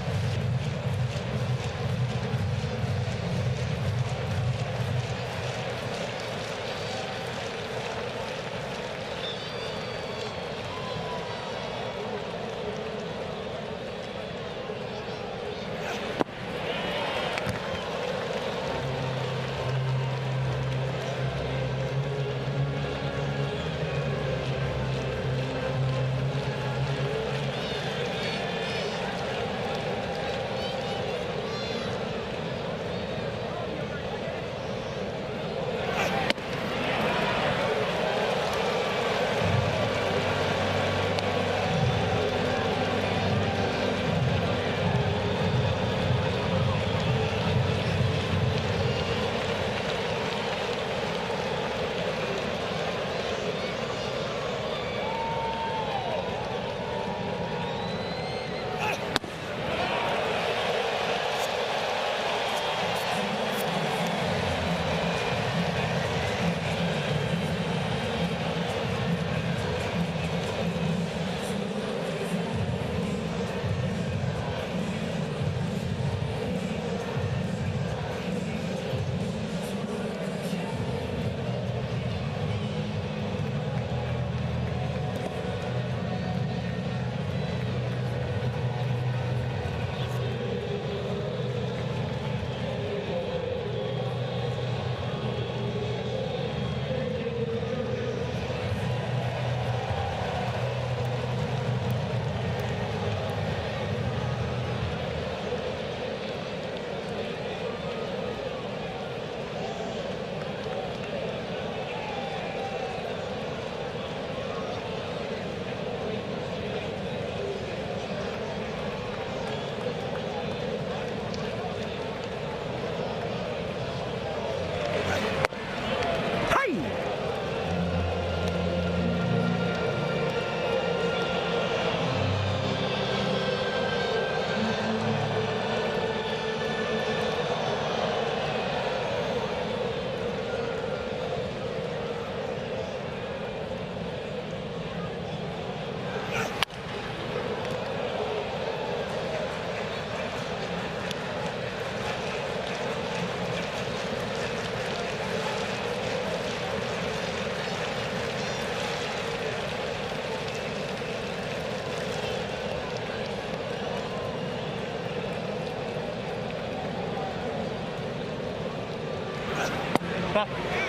Call.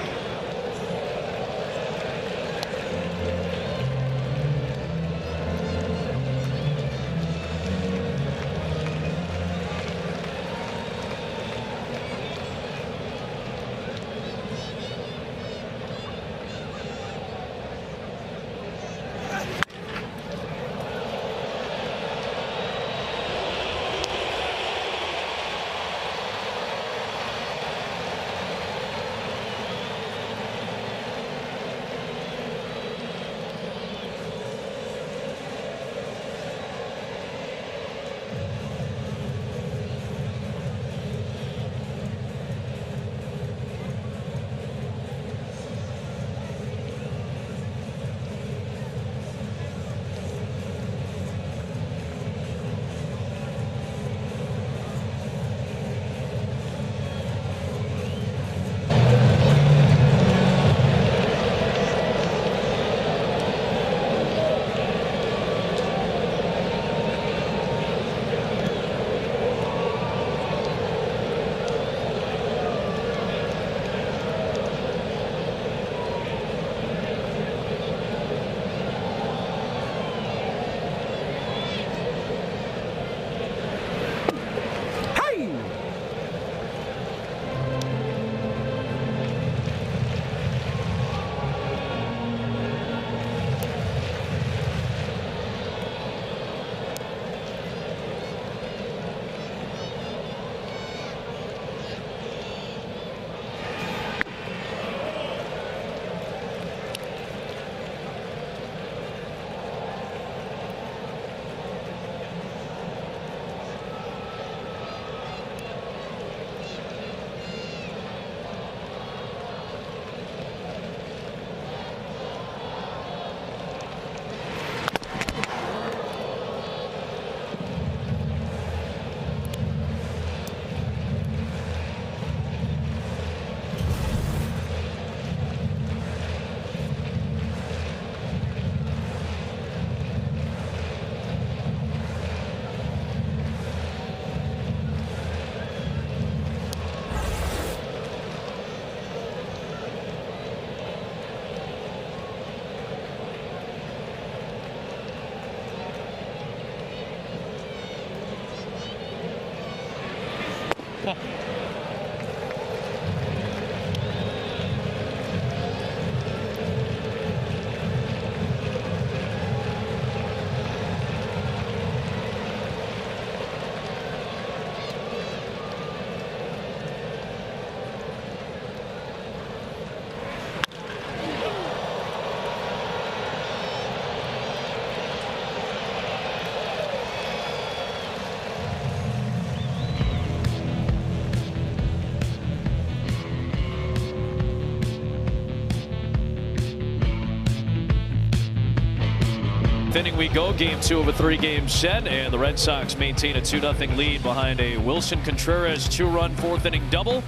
Inning we go, game 2 of a 3-game set, and the Red Sox maintain a 2-0 lead behind a Wilson Contreras 2-run 4th inning double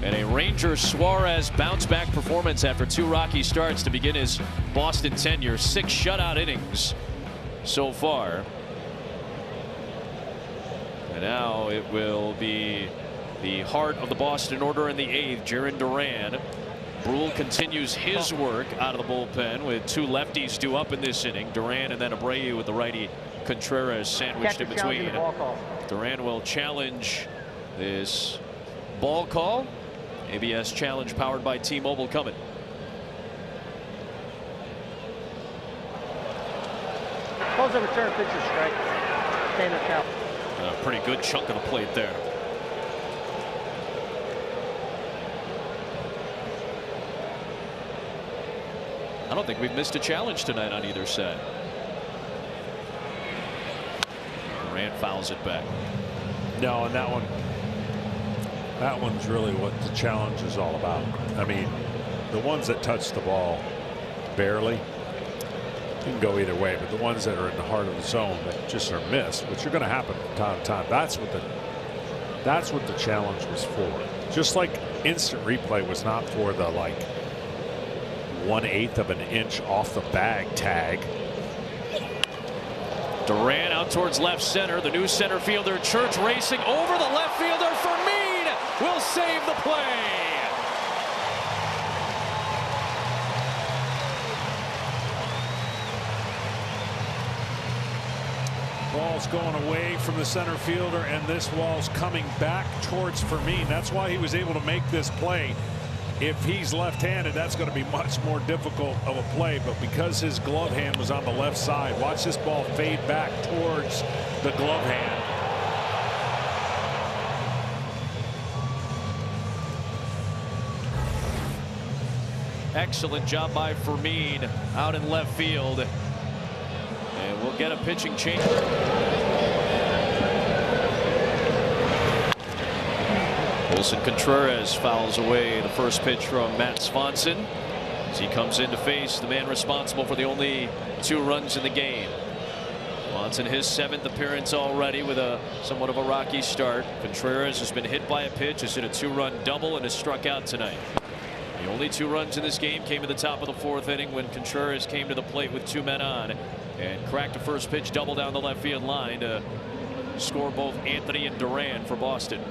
and a Ranger Suarez bounce-back performance after 2 rocky starts to begin his Boston tenure. 6 shutout innings so far. And now it will be the heart of the Boston order in the 8th, Jarren Duran. Brule continues his work out of the bullpen with 2 lefties due up in this inning. Duran and then Abreu with the righty Contreras sandwiched in between. Duran will challenge this ball call. ABS challenge powered by T-Mobile coming. Close the return pitcher strike. Stand up count. A pretty good chunk of the plate there. I don't think we've missed a challenge tonight on either side. Duran fouls it back. No, and that one's really what the challenge is all about. I mean, the ones that touch the ball barely can go either way, but the ones that are in the heart of the zone that just are missed, which are going to happen from time to time, that's what the challenge was for. Just like instant replay was not for the 1/8 of an inch off the bag tag. Duran out towards left center. The new center fielder Church racing over the left fielder for Mead will save the play. Ball's going away from the center fielder, and this ball's coming back towards Fermin. That's why he was able to make this play. If he's left-handed, that's going to be much more difficult of a play, but because his glove hand was on the left side, watch this ball fade back towards the glove hand. Excellent job by Fermin out in left field. And we'll get a pitching change. Wilson Contreras fouls away the first pitch from Matt Swanson as he comes in to face the man responsible for the only 2 runs in the game. Swanson, his 7th appearance already with a somewhat of a rocky start. Contreras has been hit by a pitch, has hit a 2-run double, and has struck out tonight. The only 2 runs in this game came at the top of the 4th inning when Contreras came to the plate with 2 men on and cracked a first pitch double down the left field line to score both Anthony and Duran for Boston.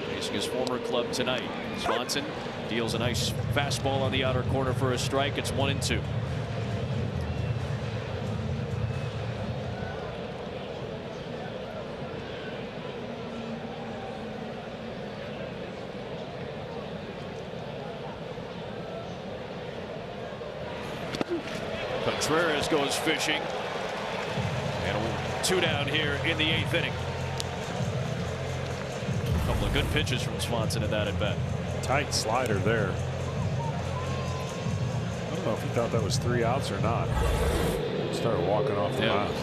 Facing his former club tonight. Swanson deals a nice fastball on the outer corner for a strike. It's 1-2. Contreras goes fishing. And 2 down here in the 8th inning. A couple of good pitches from Swanson in that at bat. Tight slider there. I don't know if he thought that was 3 outs or not. Started walking off the mound.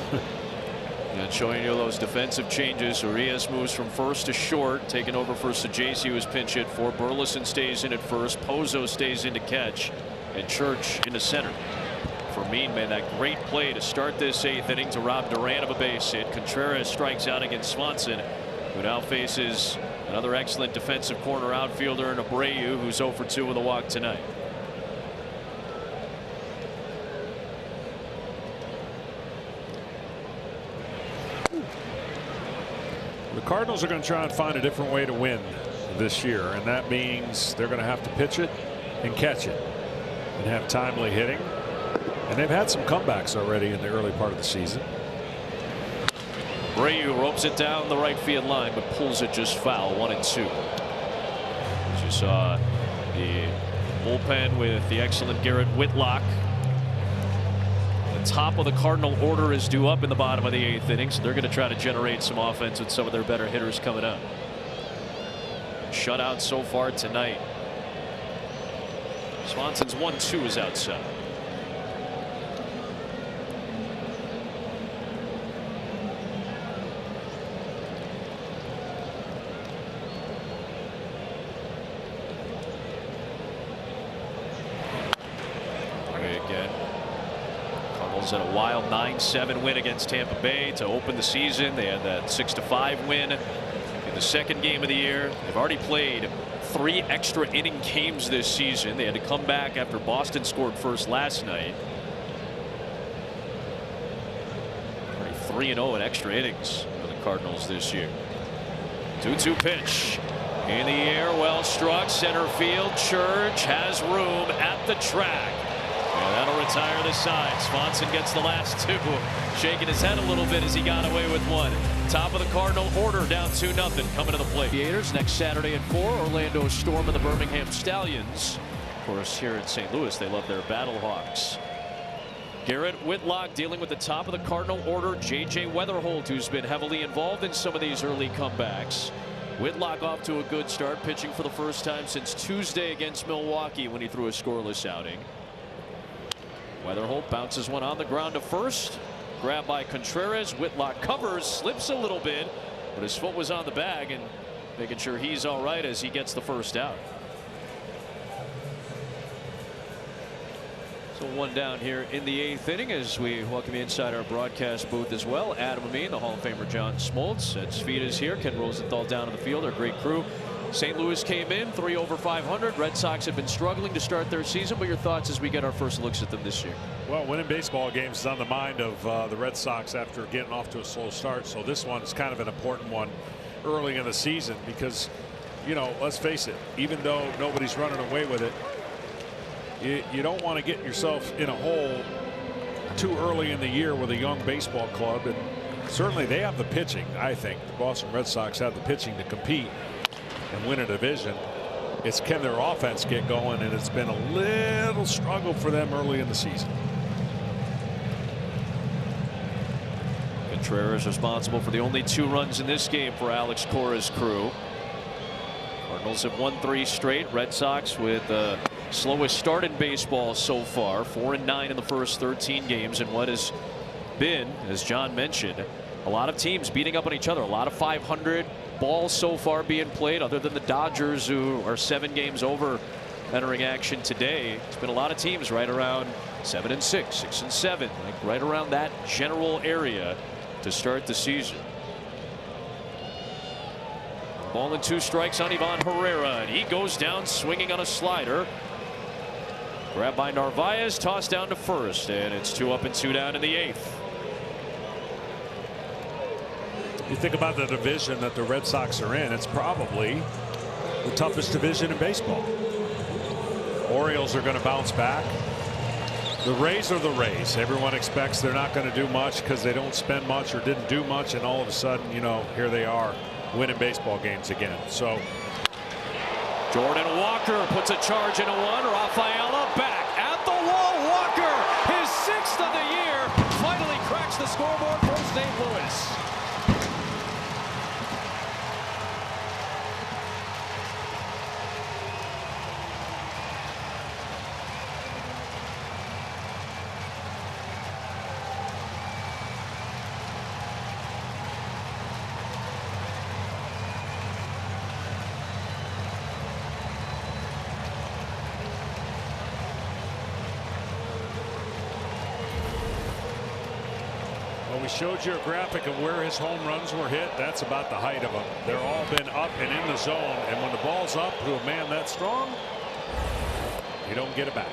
And showing you those defensive changes. Urias moves from first to short, taking over for Sajaci, who was pinch hit for. Burleson stays in at first. Pozo stays in to catch, and Church into center. Fermin made that great play to start this 8th inning to rob Duran of a base hit. Contreras strikes out against Swanson, who now faces another excellent defensive corner outfielder in Abreu, who's 0 for 2 with a walk tonight. The Cardinals are going to try and find a different way to win this year, and that means they're going to have to pitch it and catch it and have timely hitting. And they've had some comebacks already in the early part of the season. Abreu ropes it down the right field line, but pulls it just foul. 1-2. As you saw the bullpen with the excellent Garrett Whitlock. The top of the Cardinal order is due up in the bottom of the 8th inning, so they're going to try to generate some offense with some of their better hitters coming up. Shutout so far tonight. Swanson's 1-2 is outside. Had a wild 9-7 win against Tampa Bay to open the season. They had that 6-5 win in the second game of the year. They've already played 3 extra inning games this season. They had to come back after Boston scored first last night. 3-0 in extra innings for the Cardinals this year. 2-2 pitch in the air, well struck, center field. Church has room at the track. And that'll retire the side. Swanson gets the last 2, shaking his head a little bit as he got away with 1. Top of the Cardinal order, down 2-0, coming to the plate. Aviators next Saturday at 4. Orlando Storm and the Birmingham Stallions. Of course, here in St. Louis, they love their Battlehawks. Garrett Whitlock dealing with the top of the Cardinal order. J.J. Weatherholt, who's been heavily involved in some of these early comebacks. Whitlock off to a good start, pitching for the first time since Tuesday against Milwaukee when he threw a scoreless outing. Weatherholt bounces one on the ground to first. Grabbed by Contreras. Whitlock covers, slips a little bit, but his foot was on the bag and making sure he's all right as he gets the first out. So 1 down here in the 8th inning as we welcome you inside our broadcast booth as well. Adam Amin, the Hall of Famer John Smoltz, Ed Svida's here. Ken Rosenthal down in the field. Our great crew. St. Louis came in 3 over 500. Red Sox have been struggling to start their season. But your thoughts as we get our first looks at them this year? Well, winning baseball games is on the mind of the Red Sox after getting off to a slow start. So this one is kind of an important one early in the season because, you know, let's face it, even though nobody's running away with it, you don't want to get yourself in a hole too early in the year with a young baseball club. And certainly they have the pitching. I think the Boston Red Sox have the pitching to compete and win a division. It's can their offense get going, and it's been a little struggle for them early in the season. Contreras responsible for the only 2 runs in this game for Alex Cora's crew. Cardinals have won 3 straight. Red Sox with the slowest start in baseball so far, 4-9 in the first 13 games, and what has been, as John mentioned, a lot of teams beating up on each other. A lot of 500 balls so far being played, other than the Dodgers, who are 7 games over entering action today. It's been a lot of teams right around 7-6, 6-7, like right around that general area to start the season. Ball and 2 strikes on Ivan Herrera, and he goes down swinging on a slider. Grabbed by Narvaez, tossed down to first, and it's 2 up and 2 down in the 8th. You think about the division that the Red Sox are in, it's probably the toughest division in baseball. Orioles are going to bounce back. The Rays are the Rays. Everyone expects they're not going to do much because they don't spend much or didn't do much, and all of a sudden, you know, here they are winning baseball games again. So Jordan Walker puts a charge into 1. Rafaela back at the wall. Walker, his 6th of the year, finally cracks the scoreboard for St. Louis. we showed you a graphic of where his home runs were hit. That's about the height of them. They're all been up and in the zone, and when the ball's up to a man that strong, you don't get it back.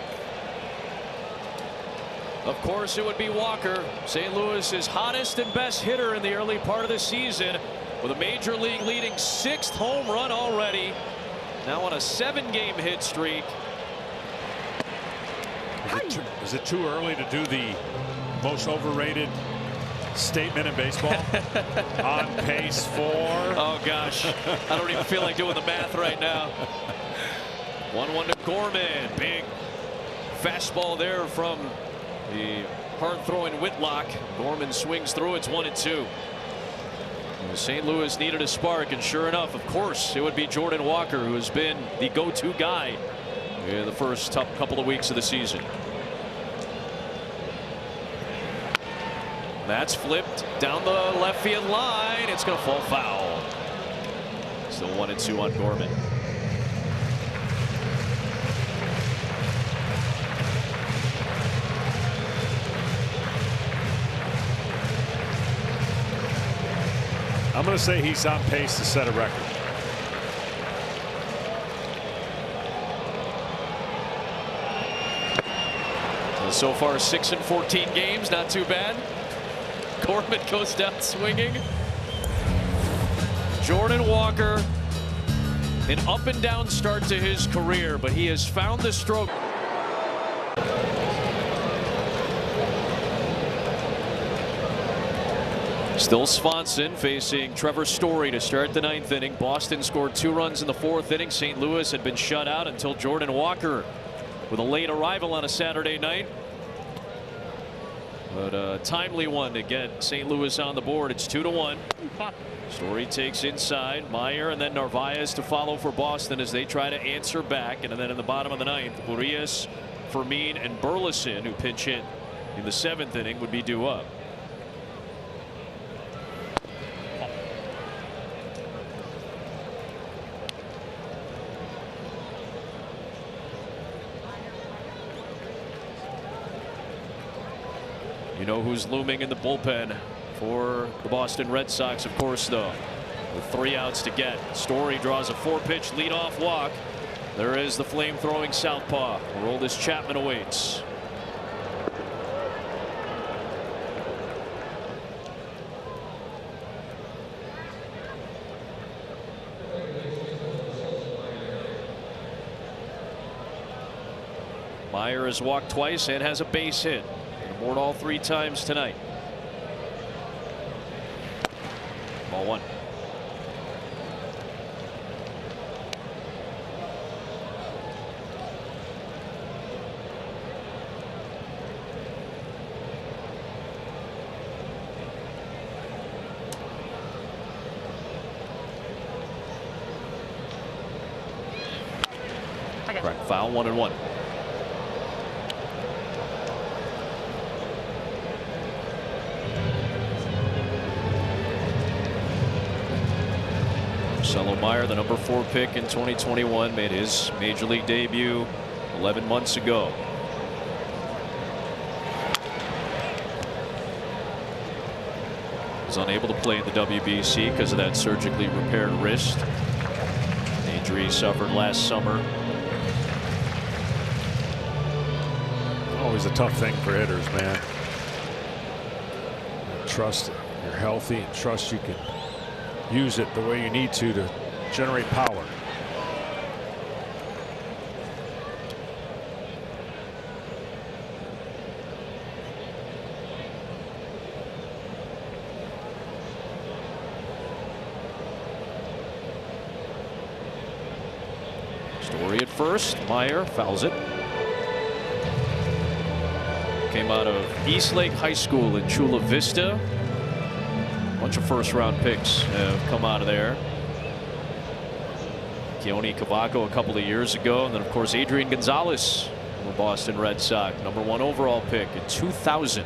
Of course, it would be Walker, St. Louis's hottest and best hitter in the early part of the season, with a major league leading 6th home run already. Now on a 7-game hit streak. Is it too early to do the most overrated statement in baseball? On pace for. Oh gosh, I don't even feel like doing the math right now. 1-1 to Gorman. Big fastball there from the hard-throwing Whitlock. Gorman swings through. It's 1-2. St. Louis needed a spark, and sure enough, of course, it would be Jordan Walker, who has been the go-to guy in the first couple of weeks of the season. That's flipped down the left field line. It's going to fall foul. Still 1-2 on Gorman. I'm going to say he's on pace to set a record. So far 6 in 14 games, not too bad. Gorman goes down swinging. Jordan Walker, an up and down start to his career, but he has found the stroke. Still Swanson facing Trevor Story to start the 9th inning. Boston scored 2 runs in the 4th inning. St. Louis had been shut out until Jordan Walker with a late arrival on a Saturday night. But a timely one to get St. Louis on the board. It's 2-1. Story takes inside. Meyer and then Narvaez to follow for Boston as they try to answer back. And then in the bottom of the 9th, Urias, Fermin, and Burleson, who pinch hit in the 7th inning, would be due up. You know who's looming in the bullpen for the Boston Red Sox, of course, though, with 3 outs to get. Story draws a 4-pitch leadoff walk. There is the flame-throwing southpaw. Aroldis Chapman awaits. Meyer has walked twice and has a base hit. Board all 3 times tonight. 1. Correct. Foul, 1-1. Marcelo Meyer, the number 4 pick in 2021, made his major league debut 11 months ago. Was unable to play in the WBC because of that surgically repaired wrist. The injury he suffered last summer. Always a tough thing for hitters, man. Trust you're healthy and trust you can use it the way you need to generate power. Story at first. Meyer fouls it. Came out of Eastlake High School in Chula Vista. A bunch of first-round picks have come out of there. Keone Cavaco a couple of years ago, and then of course Adrian Gonzalez, the Boston Red Sox, number 1 overall pick in 2000.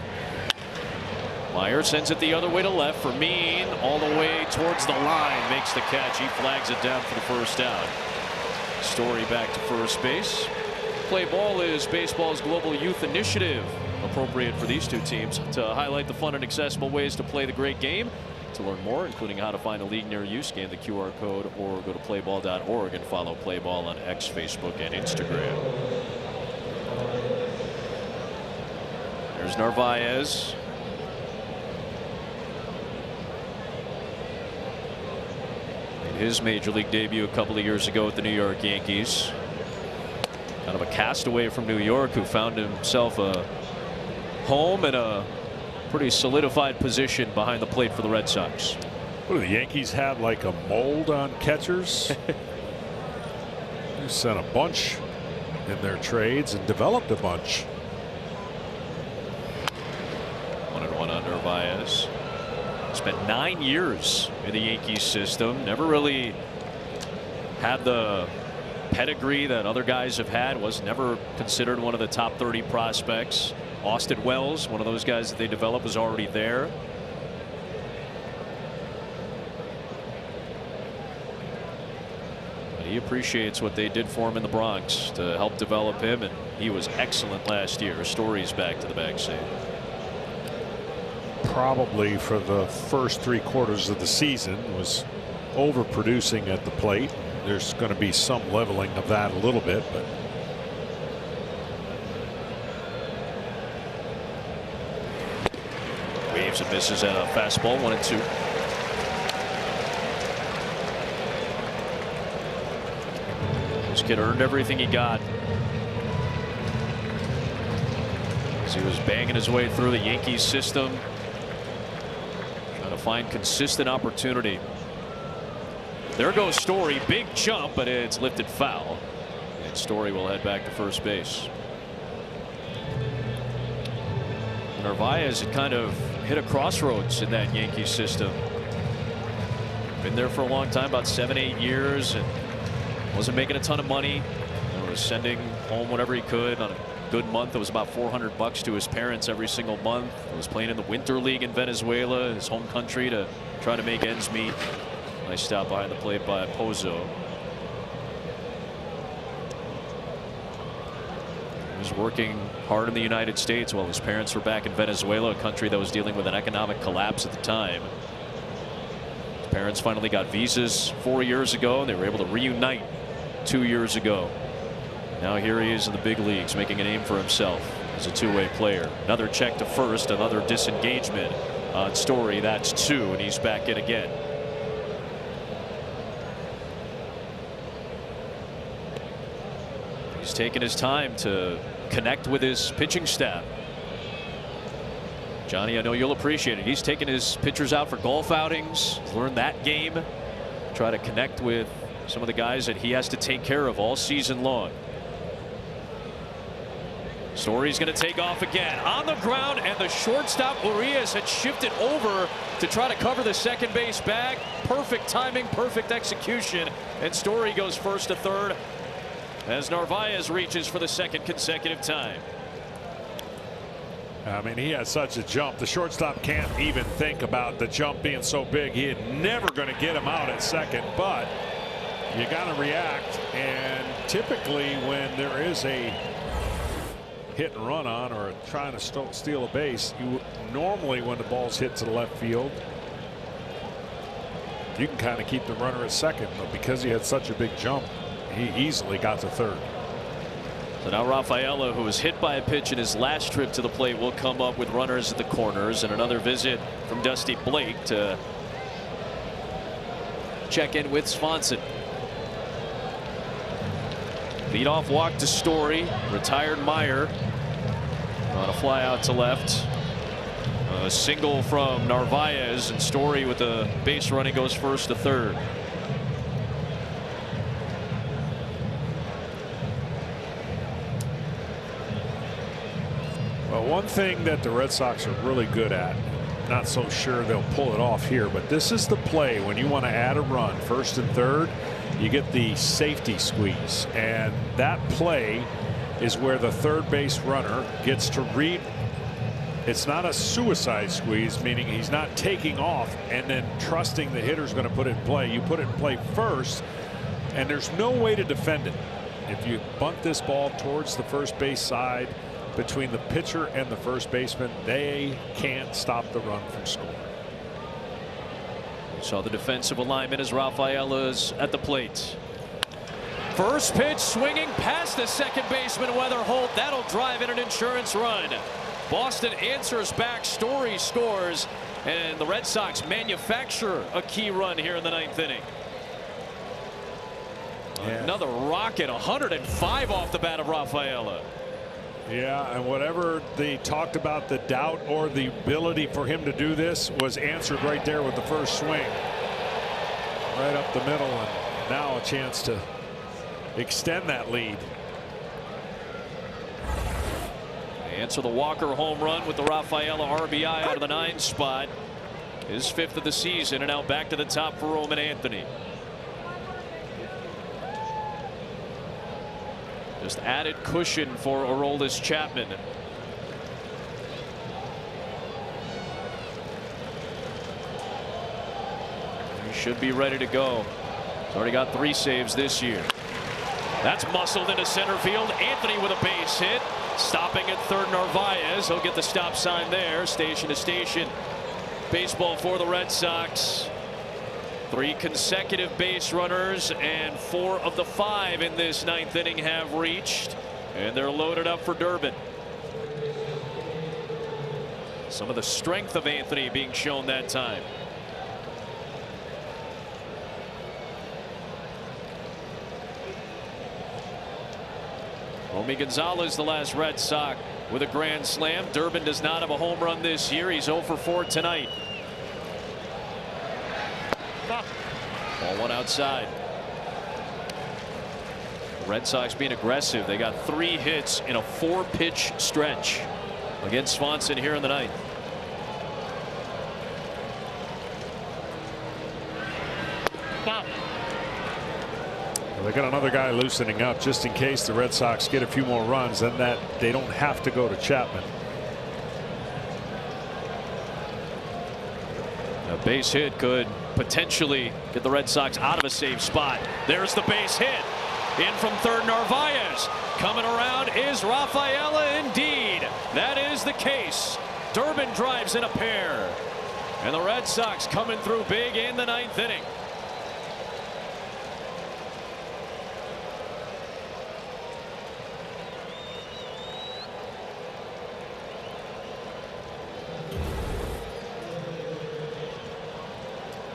Meyer sends it the other way to left for Mean, all the way towards the line, makes the catch. He flags it down for the first down. Story back to first base. Play Ball is baseball's global youth initiative, appropriate for these two teams to highlight the fun and accessible ways to play the great game. To learn more, including how to find a league near you, scan the QR code or go to playball.org and follow Play Ball on X, Facebook, and Instagram. There's Narvaez. Made his major league debut a couple of years ago with the New York Yankees. Kind of a castaway from New York who found himself a home and a pretty solidified position behind the plate for the Red Sox. What do the Yankees have, like a mold on catchers? They sent a bunch in their trades and developed a bunch. 1-1 on Narvaez. Spent 9 years in the Yankees system. Never really had the pedigree that other guys have had. Was never considered one of the top 30 prospects. Austin Wells, one of those guys that they developed, was already there. But he appreciates what they did for him in the Bronx to help develop him, and he was excellent last year. Stories back to the backseat. Probably for the first 3 quarters of the season was overproducing at the plate. There's going to be some leveling of that a little bit, but Waves and misses at a fastball, 1-2. This kid earned everything he got as he was banging his way through the Yankees system, trying to find consistent opportunity. There goes Story, big jump, but it's lifted foul, and Story will head back to first base. Narvaez had kind of hit a crossroads in that Yankee system. Been there for a long time, about 7-8 years, and wasn't making a ton of money. He was sending home whatever he could. On a good month, it was about $400 to his parents every single month. He was playing in the Winter League in Venezuela, his home country, to try to make ends meet. Nice stop behind the plate by Pozo. He was working hard in the United States while his parents were back in Venezuela, a country that was dealing with an economic collapse at the time. His parents finally got visas 4 years ago, and they were able to reunite 2 years ago. Now here he is in the big leagues, making a name for himself as a two-way player. Another check to first, another disengagement on Story. That's 2, and he's back in again. He's taken his time to connect with his pitching staff. Johnny, I know you'll appreciate it. He's taken his pitchers out for golf outings. He's learned that game. Try to connect with some of the guys that he has to take care of all season long. Story's going to take off again on the ground, and the shortstop Urias had shifted over to try to cover the second base bag. Perfect timing, perfect execution, and Story goes first to third as Narvaez reaches for the second consecutive time. I mean, he had such a jump. The shortstop can't even think about the jump being so big. He is never going to get him out at second, but you got to react. And typically when there is a hit and run on or trying to steal a base, you normally, when the ball's hit to the left field, you can kind of keep the runner at second, but because he had such a big jump, he easily got to third. So now Rafaela, who was hit by a pitch in his last trip to the plate, will come up with runners at the corners, and another visit from Dusty Blake to check in with Swanson. Leadoff walk to Story. Retired Meyer on a fly out to left. A single from Narvaez, and Story with the base running goes first to third. Well, one thing that the Red Sox are really good at, not so sure they'll pull it off here, but this is the play when you want to add a run, first and third, you get the safety squeeze, and that play is where the third base runner gets to read. It's not a suicide squeeze, meaning he's not taking off and then trusting the hitter's going to put it in play. You put it in play first, and there's no way to defend it. If you bunt this ball towards the first base side between the pitcher and the first baseman, they can't stop the run from scoring. So the defensive alignment as Rafaela's at the plate. First pitch swinging past the second baseman Weatherholt. That'll drive in an insurance run. Boston answers back. Story scores, and the Red Sox manufacture a key run here in the ninth inning. Yeah. Another rocket, 105 off the bat of Rafaela. Yeah, and whatever they talked about, the doubt or the ability for him to do this, was answered right there with the first swing. Right up the middle, and now a chance to extend that lead. They answer the Walker home run with the Rafaela RBI out of the 9 spot. His 5th of the season, and now back to the top for Roman Anthony. Just added cushion for Aroldis Chapman. He should be ready to go. He's already got 3 saves this year. That's muscled into center field. Anthony with a base hit. Stopping at third, Narvaez. He'll get the stop sign there. Station to station baseball for the Red Sox. 3 consecutive base runners, and 4 of the 5 in this 9th inning have reached, and they're loaded up for Durbin. Some of the strength of Anthony being shown that time. Romy Gonzalez, the last Red Sox with a grand slam. Durbin does not have a home run this year. He's 0 for 4 tonight. Ball 1 outside. Red Sox being aggressive. They got 3 hits in a 4-pitch stretch against Swanson here in the 9th. Well, they got another guy loosening up just in case the Red Sox get a few more runs, and that they don't have to go to Chapman. A base hit could potentially get the Red Sox out of a safe spot. There's the base hit. In from third, Narvaez. Coming around is Rafaela indeed. That is the case. Durbin drives in a pair. And the Red Sox coming through big in the 9th inning.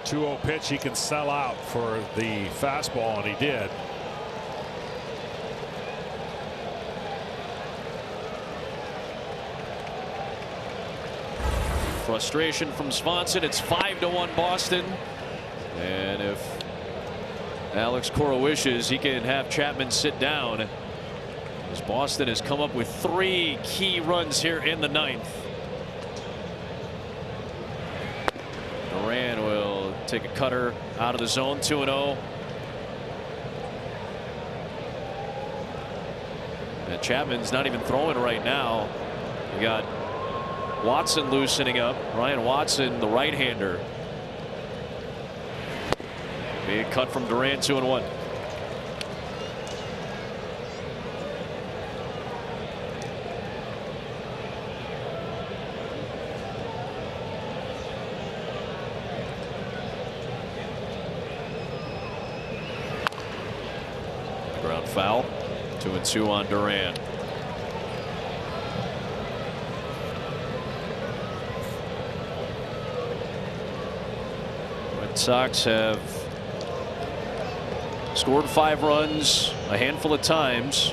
.20 pitch, he can sell out for the fastball, and he did. frustration from Swanson. It's 5-1 Boston. And if Alex Cora wishes, he can have Chapman sit down, as Boston has come up with 3 key runs here in the 9th. Duran will take a cutter out of the zone. 2-0. And Chapman's not even throwing right now. We got Watson loosening up. Ryan Watson, the right-hander. Big cut from Duran. 2-1. Ground foul. 2-2 on Duran. Red Sox have scored 5 runs a handful of times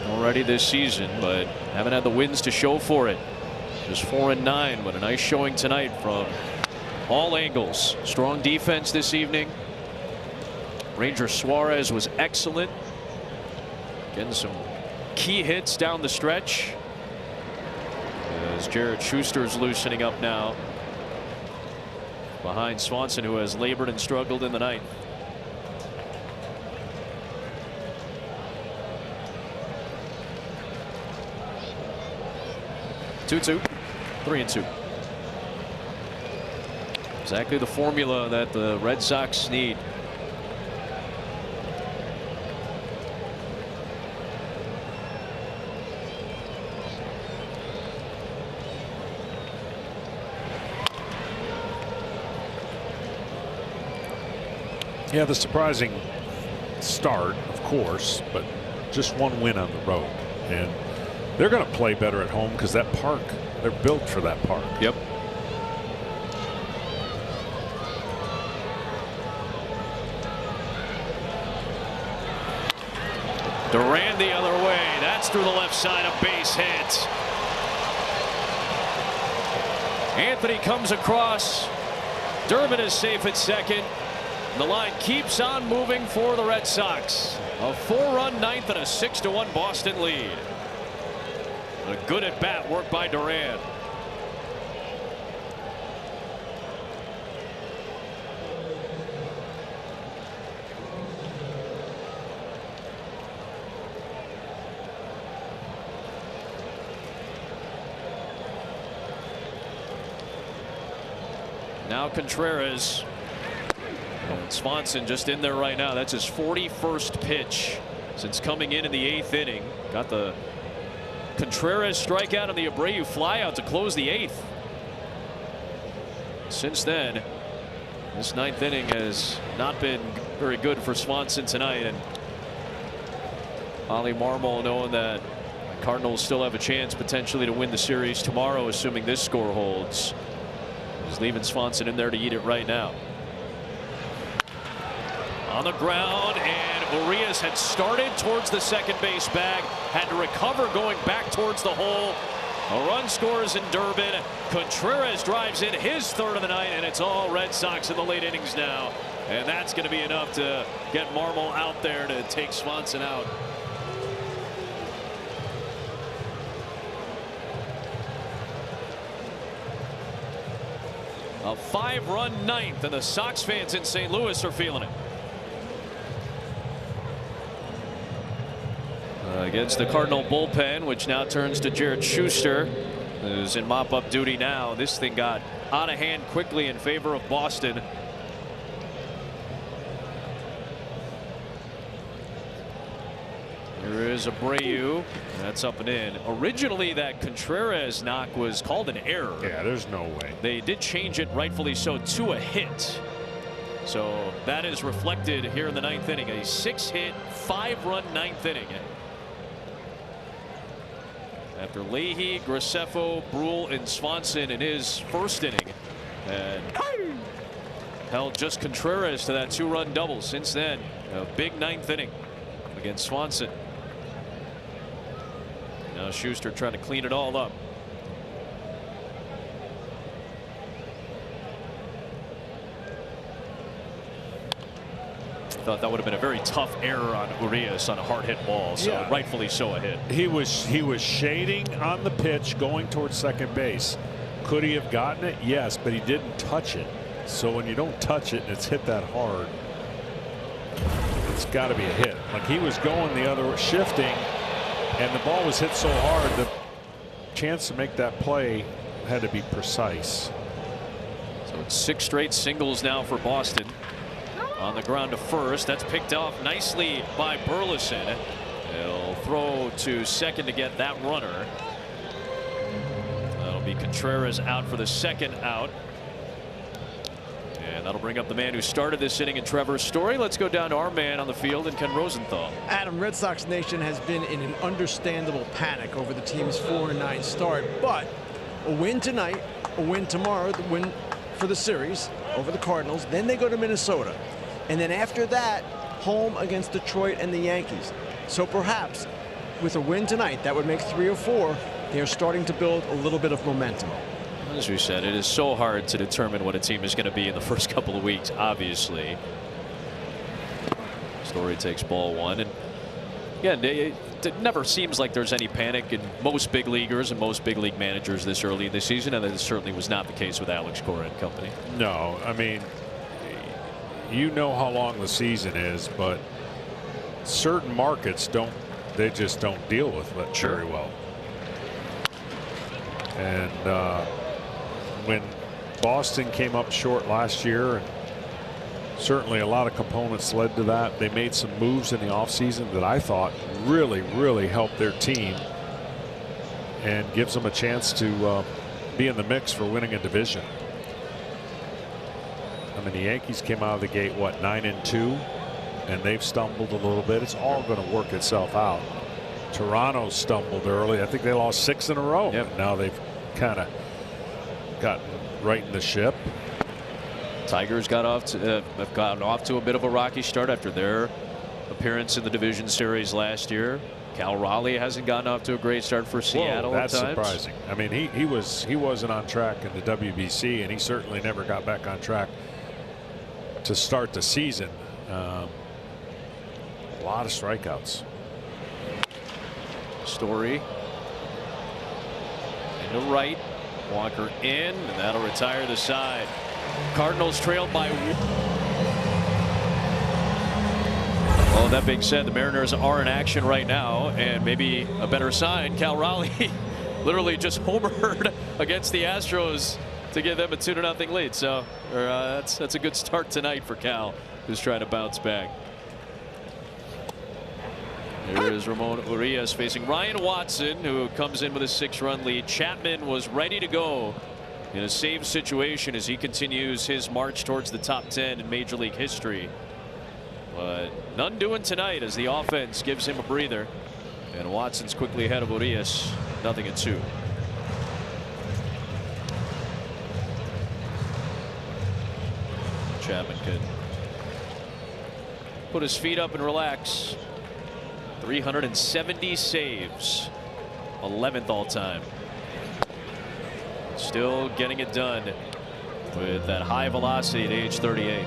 already this season, but haven't had the wins to show for it. Just 4-9, but a nice showing tonight from all angles. Strong defense this evening. Ranger Suarez was excellent, getting some key hits down the stretch, as Jared Schuster's loosening up now behind Swanson, who has labored and struggled in the 9th. Two, 3-2. Exactly the formula that the Red Sox need. Yeah, the surprising start, of course, but just 1 win on the road. And they're going to play better at home because that park, they're built for that park. Yep. Duran the other way. That's through the left side. A base hit. Anthony comes across. Durbin is safe at second. The line keeps on moving for the Red Sox. A 4-run 9th and a 6-1 Boston lead. A good at bat work by Duran. Now Contreras. And Swanson just in there right now. That's his 41st pitch since coming in the 8th inning. Got the Contreras strikeout and the Abreu flyout to close the 8th. Since then, this 9th inning has not been very good for Swanson tonight. And Ollie Marmol, knowing that the Cardinals still have a chance potentially to win the series tomorrow, assuming this score holds, is leaving Swanson in there to eat it right now. On the ground, and Urias had started towards the second base bag, had to recover going back towards the hole. A run scores in Durbin. Contreras drives in his 3rd of the night, and it's all Red Sox in the late innings now. And that's going to be enough to get Marmol out there to take Swanson out. A 5-run 9th, and the Sox fans in St. Louis are feeling it. Against the Cardinal bullpen, which now turns to Jared Schuster, who's in mop-up duty now. This thing got out of hand quickly in favor of Boston. Here is Abreu. That's up and in. Originally, that Contreras knock was called an error. Yeah, there's no way. They did change it, rightfully so, to a hit. So that is reflected here in the 9th inning. A 6-hit, 5-run 9th inning. After Leahy, Graceffo, Brule, and Swanson in his 1st inning, and held just Contreras to that 2-run double. Since then, a big 9th inning against Swanson. Now Schuster trying to clean it all up. thought that would have been a very tough error on Urias on a hard hit ball. So Yeah. rightfully so a hit. He was shading on the pitch going towards second base. Could he have gotten it? Yes, but he didn't touch it. So when you don't touch it and it's hit that hard, it's got to be a hit. Like he was going the other way, shifting, and the ball was hit so hard the chance to make that play had to be precise. So it's 6 straight singles now for Boston. On the ground to first. That's picked off nicely by Burleson. He'll throw to second to get that runner. That'll be Contreras out for the second out. And that'll bring up the man who started this inning in Trevor Story. Let's go down to our man on the field and Ken Rosenthal. Adam, Red Sox Nation has been in an understandable panic over the team's 4-9 start, but a win tonight, a win tomorrow, the win for the series over the Cardinals. Then they go to Minnesota. And then after that, home against Detroit and the Yankees. So perhaps with a win tonight, that would make 3 or 4. They're starting to build a little bit of momentum. As we said, it is so hard to determine what a team is going to be in the first couple of weeks, obviously. Story takes ball 1. And again, it never seems like there's any panic in most big leaguers and most big league managers this early in the season. And that certainly was not the case with Alex Cora and company. No, I mean, you know how long the season is, but certain markets just don't deal with it very well. And when Boston came up short last year, and certainly a lot of components led to that, they made some moves in the offseason that I thought really helped their team and gives them a chance to be in the mix for winning a division. I mean, the Yankees came out of the gate, what, 9-2, and they've stumbled a little bit. It's all going to work itself out. Toronto stumbled early. I think they lost 6 in a row. Yep. Now they've kind of gotten right in the ship. Tigers have gotten off to a bit of a rocky start after their appearance in the division series last year. Cal Raleigh hasn't gotten off to a great start for Seattle. Whoa, that's at times. surprising. I mean, he wasn't on track in the WBC, and he certainly never got back on track to start the season. A lot of strikeouts. Story into right, Walker in, and that'll retire the side. Cardinals trailed by 1. Well, that being said, the Mariners are in action right now, and maybe a better sign, Cal Raleigh literally just homered against the Astros to give them a 2-0 lead. So that's a good start tonight for Cal, who's trying to bounce back. Here is Ramon Urias facing Ryan Watson, who comes in with a 6-run lead. Chapman was ready to go in a save situation as he continues his march towards the top 10 in Major League history. But none doing tonight as the offense gives him a breather. And Watson's quickly ahead of Urias, 0-2. Chapman could put his feet up and relax. 370 saves, 11th all time. Still getting it done with that high velocity at age 38.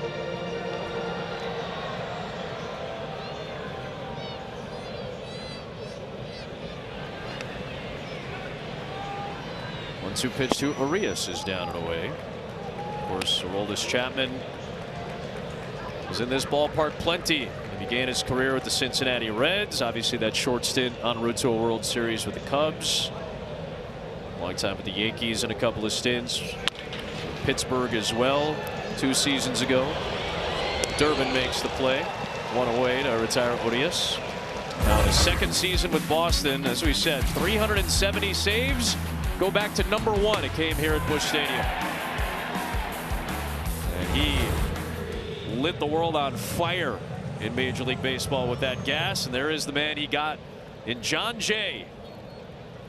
One-two pitch to Urias is down and away. Of course, Aroldis Chapman was in this ballpark plenty. He began his career with the Cincinnati Reds. Obviously, that short stint en route to a World Series with the Cubs. Long time with the Yankees and a couple of stints. Pittsburgh as well 2 seasons ago. Durbin makes the play. 1 away to retire Urias. Now his 2nd season with Boston, as we said, 370 saves. Go back to number 1. It came here at Busch Stadium. And he lit the world on fire in Major League Baseball with that gas. And there is the man he got in John Jay,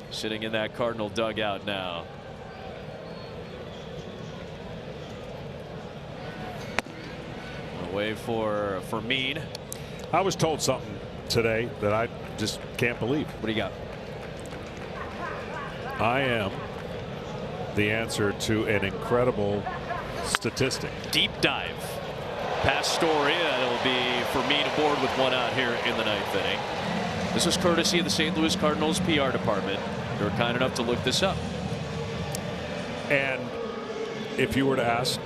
sitting in that Cardinal dugout now. Away for Mean. I was told something today that I just can't believe. What do you got? I am the answer to an incredible statistic. Deep dive. Past Story. That'll be for me to board with one out here in the 9th inning. This is courtesy of the St. Louis Cardinals PR department. They're kind enough to look this up. And if you were to ask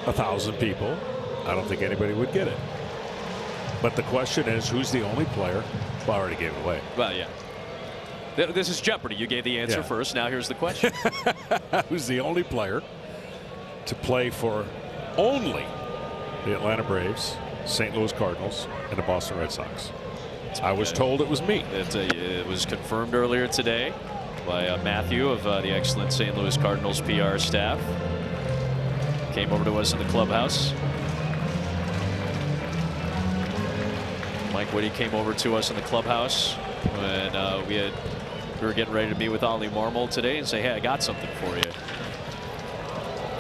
1,000 people, I don't think anybody would get it. But the question is, who's the only player? Well, I already gave it away. Well, yeah. This is Jeopardy. You gave the answer first. Now here's the question. Who's the only player to play for only the Atlanta Braves, St. Louis Cardinals, and the Boston Red Sox? I was told it was me. It was confirmed earlier today by Matthew of the excellent St. Louis Cardinals PR staff. Came over to us in the clubhouse. Mike Whitty came over to us in the clubhouse when we were getting ready to meet with Ollie Marmol today and say, hey, I got something for you.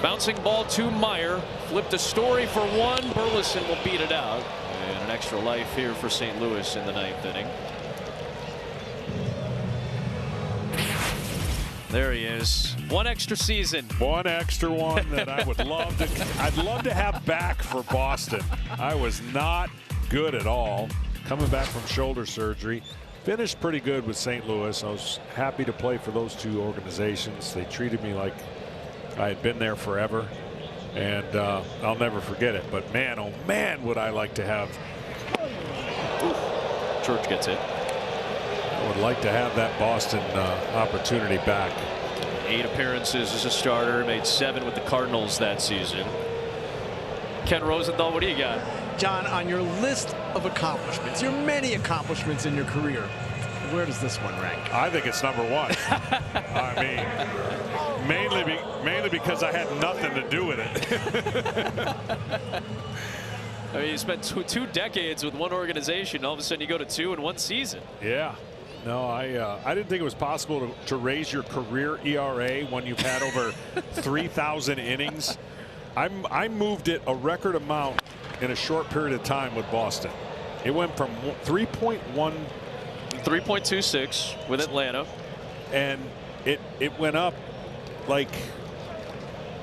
Bouncing ball to Meyer. Flipped a Story for one. Burleson will beat it out. And an extra life here for St. Louis in the 9th inning. There he is. One extra season. One extra one that I would love to. I'd love to have back for Boston. I was not good at all. Coming back from shoulder surgery. Finished pretty good with St. Louis. I was happy to play for those two organizations. They treated me like I had been there forever. And I'll never forget it. But man, oh man, would I like to have. Church gets it. I would like to have that Boston opportunity back. 8 appearances as a starter. Made 7 with the Cardinals that season. Ken Rosenthal, what do you got? John, on your list of accomplishments, your many accomplishments in your career, where does this one rank? I think it's number 1. I mean, mainly because I had nothing to do with it. I mean, you spent two decades with one organization. All of a sudden, you go to 2 in 1 season. Yeah. No, I didn't think it was possible to raise your career ERA when you've had over 3,000 innings. I moved it a record amount in a short period of time with Boston. It went from 3.26 with Atlanta, and it went up like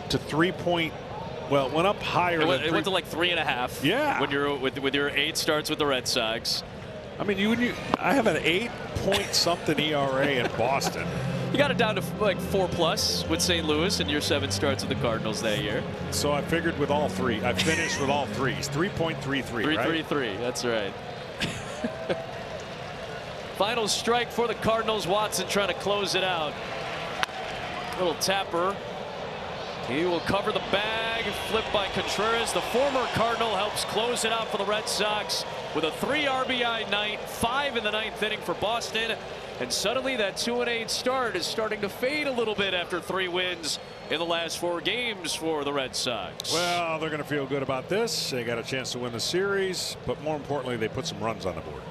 to 3. Well, it went up higher. It went to like 3.5. Yeah. When you're with your 8 starts with the Red Sox. I mean, I have an 8-point-something ERA in Boston. You got it down to like 4+ with St. Louis in your 7 starts with the Cardinals that year. So I figured with all 3. I finished with all 3s. 3.33. 3.33. That's right. Final strike for the Cardinals. Watson trying to close it out. Little tapper. He will cover the bag. Flipped by Contreras. The former Cardinal helps close it out for the Red Sox with a 3 RBI night. 5 in the 9th inning for Boston. And suddenly that 2-8 start is starting to fade a little bit after 3 wins in the last 4 games for the Red Sox. Well, they're going to feel good about this. They got a chance to win the series, but more importantly, they put some runs on the board.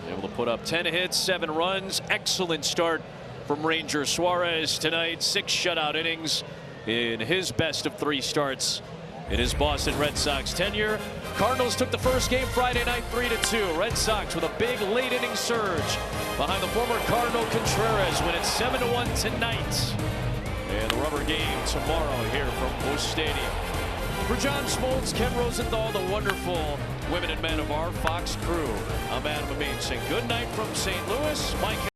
Able to put up 10 hits, 7 runs. Excellent start from Ranger Suarez tonight. 6 shutout innings in his best of 3 starts in his Boston Red Sox tenure. Cardinals took the first game Friday night 3-2. Red Sox with a big late inning surge behind the former Cardinal Contreras, win it 7-1 tonight. And the rubber game tomorrow here from Busch Stadium. For John Smoltz, Ken Rosenthal, the wonderful women and men of our Fox crew, I'm Adam Amin saying good night from St. Louis. Mike